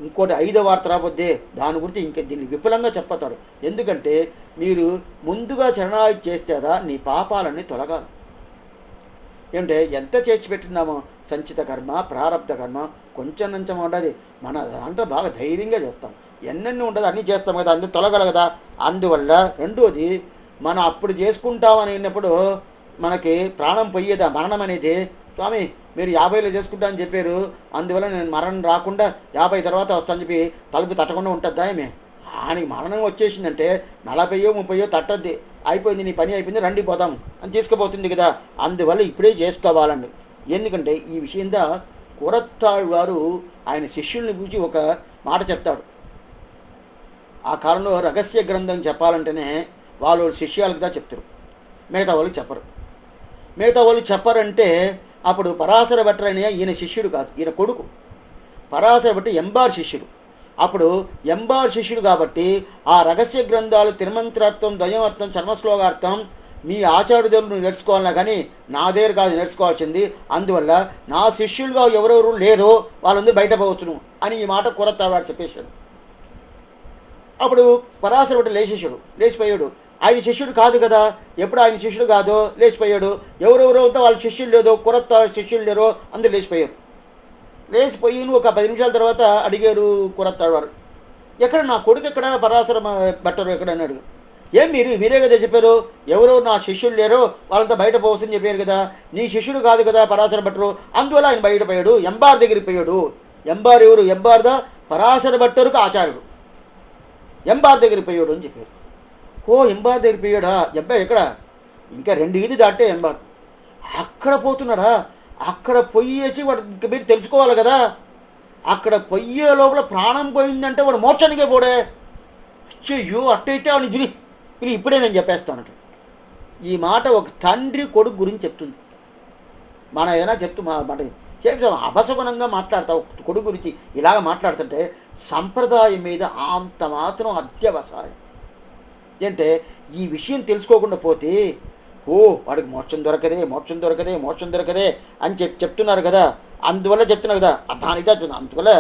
ఇంకోటి 5వ వార్త రాబోద్దే దాని గురించి ఇంకా దీన్ని విపులంగా చెప్పతాడు. ఎందుకంటే మీరు ముందుగా శరణాగతి చేస్తేదా నీ పాపాలన్నీ తొలగాలి. ఏమంటే ఎంత చేసి పెట్టినామో సంచిత కర్మ ప్రారబ్ధ కర్మ కొంచెం నంచం ఉండదు. మన దాంట్లో బాగా ధైర్యంగా చేస్తాం, ఎన్నెన్ని ఉంటుంది అన్నీ చేస్తాం కదా, అన్నీ తొలగల కదా. అందువల్ల రెండోది మనం అప్పుడు చేసుకుంటామని అన్నప్పుడు మనకి ప్రాణం పోయేదా మరణం అనేది. స్వామి మీరు 50లో చేసుకుంటామని చెప్పారు, అందువల్ల నేను మరణం రాకుండా 50 తర్వాత వస్తానని చెప్పి తలుపు తట్టకుండా ఉంటుందా ఏమే. ఆయనకి మరణం వచ్చేసిందంటే 40-30 తట్టద్ది, అయిపోయింది నీ పని అయిపోయింది రండి పోతాం అని తీసుకుపోతుంది కదా. అందువల్ల ఇప్పుడే చేసుకోవాలండి. ఎందుకంటే ఈ విషయంగా కూరత్తాళ్వారు ఆయన శిష్యుల్ని గురించి ఒక మాట చెప్తాడు. ఆ కాలంలో రహస్య గ్రంథం చెప్పాలంటేనే వాళ్ళు శిష్యాలకు దా చెప్తారు, మిగతా వాళ్ళు చెప్పరు. మిగతా వాళ్ళు చెప్పరంటే అప్పుడు పరాశర భట్టర్ అనే ఈయన శిష్యుడు కాదు, ఈయన కొడుకు. పరాశర భట్టర్ ఎంబార్ శిష్యుడు. అప్పుడు ఎంబార్ శిష్యుడు కాబట్టి ఆ రహస్య గ్రంథాలు తిరుమంత్రార్థం ద్వయమర్థం చర్మశ్లోకార్థం మీ ఆచార్యులు నువ్వు నేర్చుకోవాలన్నా కానీ నా దగ్గర కాదు నేర్చుకోవాల్సింది. అందువల్ల నా శిష్యులుగా ఎవరెవరు లేరో వాళ్ళందరూ బయట పోవచ్చును అని ఈ మాట కూరత్తాడు చెప్పేశాడు. అప్పుడు పరాశర భట్టర్ లేచిపోయాడు. ఆయన శిష్యుడు కాదు కదా, ఎప్పుడు ఆయన శిష్యుడు కాదో లేచిపోయాడు. ఎవరెవరైతే వాళ్ళ శిష్యులు లేదో, కొరత శిష్యులు లేరో అందరు లేచిపోయారు. లేచిపోయి ఒక 10 నిమిషాల తర్వాత అడిగారు కొరత్తాడు వారు, ఎక్కడ నా కొడుకు ఎక్కడ, పరాశర భట్టరు ఎక్కడ అన్నాడు. ఏం మీరే కదా చెప్పారు, ఎవరో నా శిష్యులు లేరో వాళ్ళంతా బయట పోవచ్చని చెప్పారు కదా, నీ శిష్యుడు కాదు కదా పరాశర భట్టరు, అందువల్ల ఆయన బయట పోయాడు, ఎంబార్ దగ్గరికి పోయాడు. ఎంబార్ ఎవరు? ఎంబార్దా పరాశర భట్టరుకు ఆచార్యుడు, ఎంబార్ దగ్గరికి పోయాడు అని చెప్పారు. ఓ ఎంబార్ దగ్గర పోయాడా, అబ్బాయి ఎక్కడ, ఇంకా 2 ఈది దాటే ఎంబార్, అక్కడ పోతున్నాడా, అక్కడ పొయ్యేసి వాడు మీరు తెలుసుకోవాలి కదా, అక్కడ పొయ్యే లోపల ప్రాణం పోయిందంటే వాడు మోక్షానికే పోడే. అయ్యో అట్టయితే వాడిని ఇది ఇప్పుడే నేను చెప్పేస్తానట. ఈ మాట ఒక తండ్రి కొడుకు గురించి చెప్తుంది. మన ఏదైనా మాట చెప్తాం, అపశకునంగా మాట్లాడతావు కొడుకు గురించి ఇలాగ మాట్లాడుతుంటే సంప్రదాయం మీద అంత మాత్రం అత్యవసాయం. అంటే ఈ విషయం తెలుసుకోకుండా పోతే వాడికి మోక్షం దొరకదే అని చెప్తున్నారు కదా, అందువల్ల చెప్తున్నారు కదా, దానిగా అందువల్ల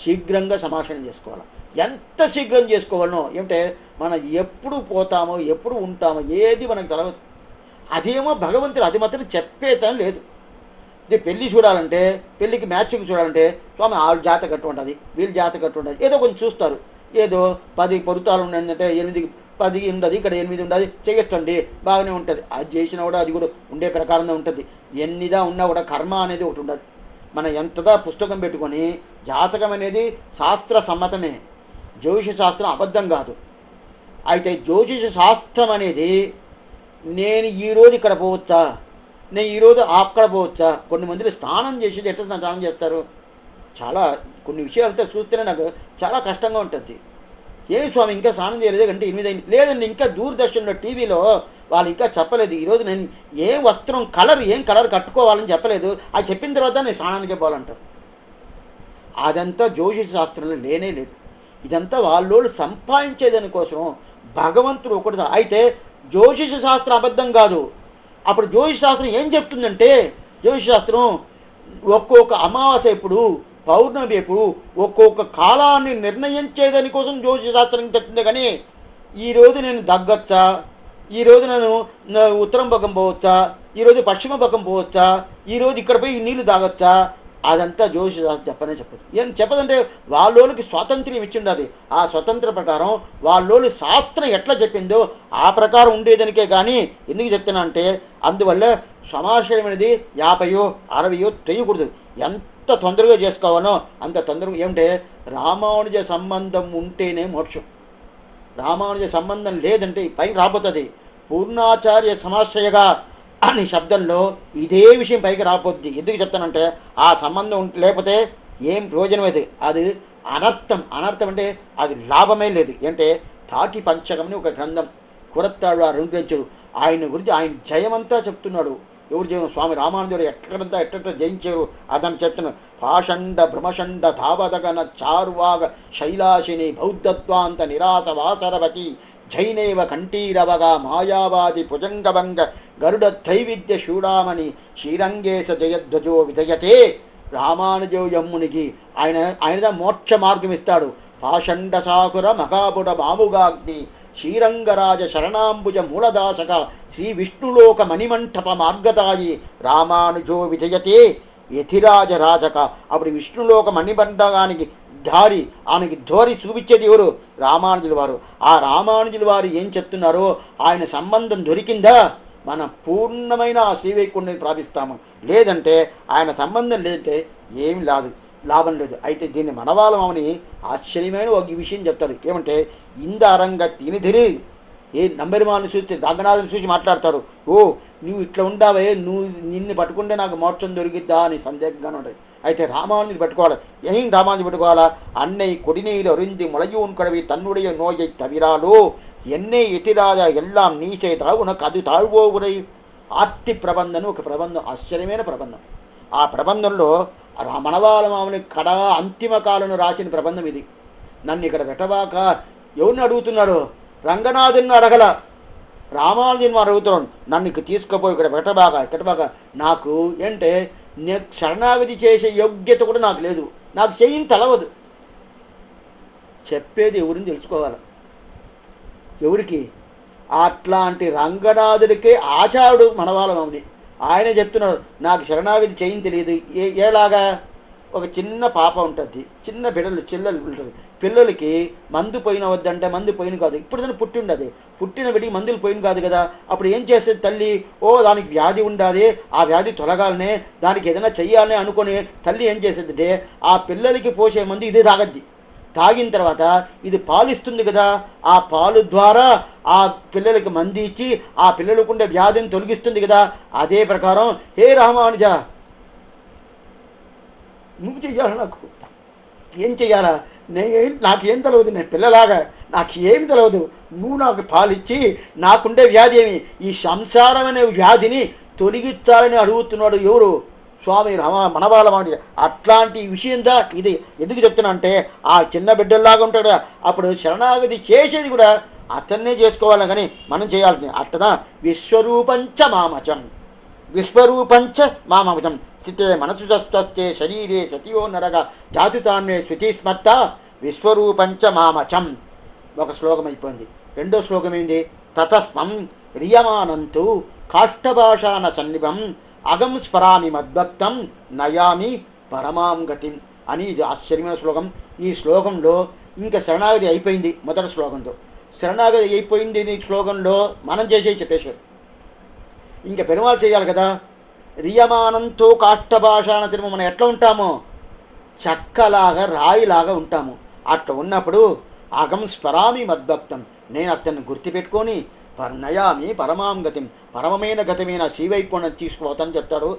శీఘ్రంగా సమాషణం చేసుకోవాలి. ఎంత శీఘ్రం చేసుకోవాలనో ఏమిటే మనం ఎప్పుడు పోతామో ఎప్పుడు ఉంటామో ఏది మనకు తెలవదు. అదేమో భగవంతుడు అది మాత్రం చెప్పేతనం లేదు. ఇది పెళ్ళి చూడాలంటే, పెళ్ళికి మ్యాచింగ్ చూడాలంటే స్వామి ఆవిడ జాతకట్టు ఉంటుంది, వీళ్ళ జాతకట్టు ఉంటుంది, ఏదో కొంచెం చూస్తారు. ఏదో 10 పొరుతాలు ఉన్నాయంటే 8-10 ఉండదు, ఇక్కడ 8 ఉండదు, చేయొచ్చండి బాగానే ఉంటుంది. అది చేసినా కూడా అది కూడా ఉండే ప్రకారంగా ఉంటుంది. ఎన్నిదా ఉన్నా కూడా కర్మ అనేది ఒకటి ఉండదు. మనం ఎంతదా పుస్తకం పెట్టుకొని జాతకం అనేది శాస్త్ర సమ్మతమే, జ్యోతిష శాస్త్రం అబద్ధం కాదు. అయితే జ్యోతిష శాస్త్రం అనేది నేను ఈరోజు ఇక్కడ పోవచ్చా, నేను ఈరోజు అక్కడ పోవచ్చా, కొన్ని మందిని స్నానం చేసేది ఎట్లా స్నానం చేస్తారు, చాలా కొన్ని విషయాలతో చూస్తేనే నాకు చాలా కష్టంగా ఉంటుంది. ఏమి స్వామి ఇంకా స్నానం చేయలేదు అంటే 8 అయింది, లేదండి ఇంకా దూరదర్శన్లో టీవీలో వాళ్ళు ఇంకా చెప్పలేదు, ఈరోజు నేను ఏం వస్త్రం ఏం కలర్ కట్టుకోవాలని చెప్పలేదు, అది చెప్పిన తర్వాత నేను స్నానానికే పోవాలంటారు. అదంతా జ్యోతిష శాస్త్రంలో లేనే లేదు. ఇదంతా వాళ్ళు సంపాదించేదానికోసం భగవంతుడు ఒకటి. అయితే జ్యోతిష శాస్త్రం అబద్ధం కాదు. అప్పుడు జ్యోతిష శాస్త్రం ఏం చెప్తుందంటే, జ్యోతిష శాస్త్రం ఒక్కొక్క అమావాస్య ఎప్పుడు, పౌర్ణమి ఎప్పుడు, ఒక్కొక్క కాలాన్ని నిర్ణయించేదానికోసం జ్యోతిష శాస్త్రం చెప్తుంది. కానీ ఈరోజు నేను దగ్గచ్చా, ఈరోజు నేను ఉత్తరం పక్కం పోవచ్చా, ఈరోజు పశ్చిమ పక్కం పోవచ్చా, ఈరోజు ఇక్కడ పోయి నీళ్లు తాగొచ్చా, అదంతా జ్యోతిష శాస్త్రం చెప్పదు. ఏం చెప్పదంటే వాళ్ళోళ్ళకి స్వాతంత్ర్యం ఇచ్చిండది. ఆ స్వతంత్ర ప్రకారం వాళ్ళోళ్ళు శాస్త్రం ఎట్లా చెప్పిందో ఆ ప్రకారం ఉండేదానికే. కానీ ఎందుకు చెప్తున్నా అంటే అందువల్ల సమాశయం అనేది 50-60 చేయకూడదు. ఎంత తొందరగా చేసుకోవాలో అంత తొందరగా. ఏమిటంటే రామానుజ సంబంధం ఉంటేనే మోక్షం, రామానుజ సంబంధం లేదంటే పైకి రాబోతుంది. పూర్ణాచార్య సమాశ్రయగా అని శబ్దంలో ఇదే విషయం పైకి రాబోద్ది. ఎందుకు చెప్తానంటే ఆ సంబంధం లేకపోతే ఏం ప్రయోజనం అది అనర్థం. అనర్థం అంటే అది లాభమే లేదు. అంటే తాటి పంచకం అని ఒక గ్రంథం కురత్తాడు అనుగ్రహించాడు. ఆయన గురించి ఆయన జయమంతా చెప్తున్నాడు. ఎవరు జయం? స్వామి రామానుజుడు ఎట్లంతా జయించారు అదని చెప్తున్నాడు. పాషండ భ్రమషండ ధావదగన చారువాగ శైలాశిని బౌద్ధత్వాంత నిరాశ వాసరవతి జైనేవ కంఠీరవగా మాయావాది భుజంగభంగ గరుడ త్రైవిద్య శూడామణి శ్రీరంగేశ జయధ్వజో విజయతే. రామానుజో యమ్మునికి ఆయన మోక్ష మార్గం ఇస్తాడు. పాషండ సాకుర మహాబుడ మాముగాగ్ని శ్రీరంగరాజ శరణాంబుజ మూలదాసక శ్రీ విష్ణులోక మణిమంటప మార్గదాయి రామానుజో విజయతే యతిరాజ రాజక. అప్పుడు విష్ణులోక మణిమండగానికి దారి ఆయనకి ధోరి చూపించేది ఎవరు? రామానుజుల వారు. ఆ రామానుజుల వారు ఏం చెప్తున్నారో ఆయన సంబంధం దొరికిందా మన పూర్ణమైన ఆ శ్రీవైకుంఠాన్ని ప్రాపిస్తాము. లేదంటే ఆయన సంబంధం లేదంటే ఏమి లాభం లేదు. అయితే దీన్ని మనవాళ్ళమని ఆశ్చర్యమైన ఒక విషయం చెప్తారు. ఏమంటే ఇందారంగ తినిదిరి ఏ నంబరిమాలను చూస్తే రంగనాథుని చూసి మాట్లాడతారు. నువ్వు ఇట్లా ఉండావే, నిన్ను పట్టుకుంటే నాకు మోక్షం దొరికిద్దా అని సందేహంగానే ఉంటుంది. అయితే రామానుజుని పట్టుకోవాలి. ఏం రామానుజు పట్టుకోవాలా? అన్నై కొడినీరు అరుంది ముళయూన్ కడవి తన్నుடைய నోయై తవిరాలు ఎన్నే ఎతిరాజ ఎల్లాం నీచేత ఉనకు అది తాழ்వోగురై ఆర్తి ప్రబంధను ఒక ప్రబంధం, ఆశ్చర్యమైన ప్రబంధం. ఆ ప్రబంధంలో మనవాళ్ళ మామని అంతిమ కాలను రాసిన ప్రబంధం ఇది. నన్ను ఇక్కడ పెట్టబాక ఎవరిని అడుగుతున్నాడు? రంగనాథుని అడగల, రామానుజుని అడుగుతున్నాడు. నన్ను ఇక్కడ తీసుకుపోయి ఇక్కడ పెట్టబాక నాకు ఏంటే శరణాగతి చేసే యోగ్యత కూడా నాకు లేదు, నాకు చెయ్యిని తెలవదు. చెప్పేది ఎవరిని తెలుసుకోవాలి. ఎవరికి? అట్లాంటి రంగనాథుడికే ఆచారుడు మనవాళ్ళమని ఆయన చెప్తున్నారు. నాకు శరణాగతి చేయని తెలియదు. ఏలాగా ఒక చిన్న పాప ఉంటుంది, చిన్న చిల్లలు ఉంటుంది. పిల్లలకి మందు పోయిన వద్దంటే మందు పోయిన కాదు. ఇప్పుడు దాన్ని పుట్టి ఉండదు, పుట్టిన బిడ్డకి మందులు పోయిన కాదు కదా. అప్పుడు ఏం చేసేది తల్లి? దానికి వ్యాధి ఉండాలి, ఆ వ్యాధి తొలగాలనే, దానికి ఏదైనా చెయ్యాలని అనుకుని తల్లి ఏం చేసేదంటే ఆ పిల్లలకి పోసే మందు ఇదే తాగద్ది. తాగిన తర్వాత ఇది పాలిస్తుంది కదా, ఆ పాలు ద్వారా ఆ పిల్లలకి మంది ఇచ్చి ఆ పిల్లలకు ఉండే వ్యాధిని తొలగిస్తుంది కదా. అదే ప్రకారం హే రామానుజ నువ్వు చెయ్యాలి, నాకు ఏం చెయ్యాలా? నాకేం తెలియదు, నేను పిల్లలాగా నాకు ఏమి తెలియదు. నువ్వు నాకు పాలిచ్చి నాకుండే వ్యాధి ఏమి, ఈ సంసారం అనే వ్యాధిని తొలగించాలని అడుగుతున్నాడు ఎవరు? స్వామి మనవాళ్ళమాడి. అట్లాంటి విషయందా ఇది. ఎందుకు చెప్తున్నా అంటే ఆ చిన్న బిడ్డల్లాగా ఉంటాడు. అప్పుడు శరణాగతి చేసేది కూడా అతన్నే చేసుకోవాలి కానీ మనం చేయాల్సింది. అట్టదా విశ్వరూపంచ మామచం, విశ్వరూపంచ మామచం స్థితే మనసు స్వస్థే శరీరే సతియో నరగ జాతుతాన్నే స్మృతిస్మర్త విశ్వరూపంచ మామచం. ఒక శ్లోకం అయిపోయింది. రెండో శ్లోకం ఏంది? తతస్మం రియమానంతు కాష్టభాషాన సన్నిభం అగం స్మరామి మద్భక్తం నయామి పరమాం గతిం అని. ఇది ఆశ్చర్యమైన శ్లోకం. ఈ శ్లోకంలో ఇంకా శరణాగతి అయిపోయింది. మొదటి శ్లోకంతో శరణాగతి అయిపోయింది. ఈ శ్లోకంలో మనం చేసేది చెప్పేశారు. ఇంకా పెరుమాళ్ చేయాలి కదా. రియమానంతో కాష్టభాషాన తిరుమ మనం ఎట్లా ఉంటామో చెక్కలాగా రాయిలాగా ఉంటాము. అట్లా ఉన్నప్పుడు అగం స్మరామి మద్భక్తం, నేను అతన్ని గుర్తుపెట్టుకొని నయామి పరమాం గతిం, పరమమైన గతమైన శ్రీవైకుంఠం తీసుకుపోతానని చెప్తాడు.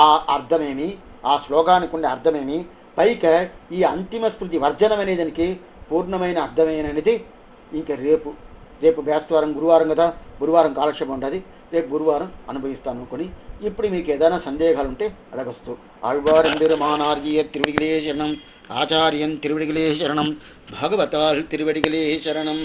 ఆ అర్థమేమి, ఆ శ్లోకానికి ఉండే అర్థమేమి, పైగా ఈ అంతిమ స్మృతి వర్జనం అనేదానికి పూర్ణమైన అర్థమేననేది ఇంకా రేపు బేస్తవారం గురువారం కదా, గురువారం కాలక్షేపం ఉంటుంది. రేపు గురువారం అనుభవిస్తాను అనుకొని ఇప్పుడు మీకు ఏదైనా సందేహాలు ఉంటే అడగస్తూ. ఆళ్వారెంబెరుమానార్జీయర్ తిరువడిகளே శరణం, ఆచార్యన్ తిరువడిகளே శరణం, భగవతాల్ తిరువడిகளே శరణం.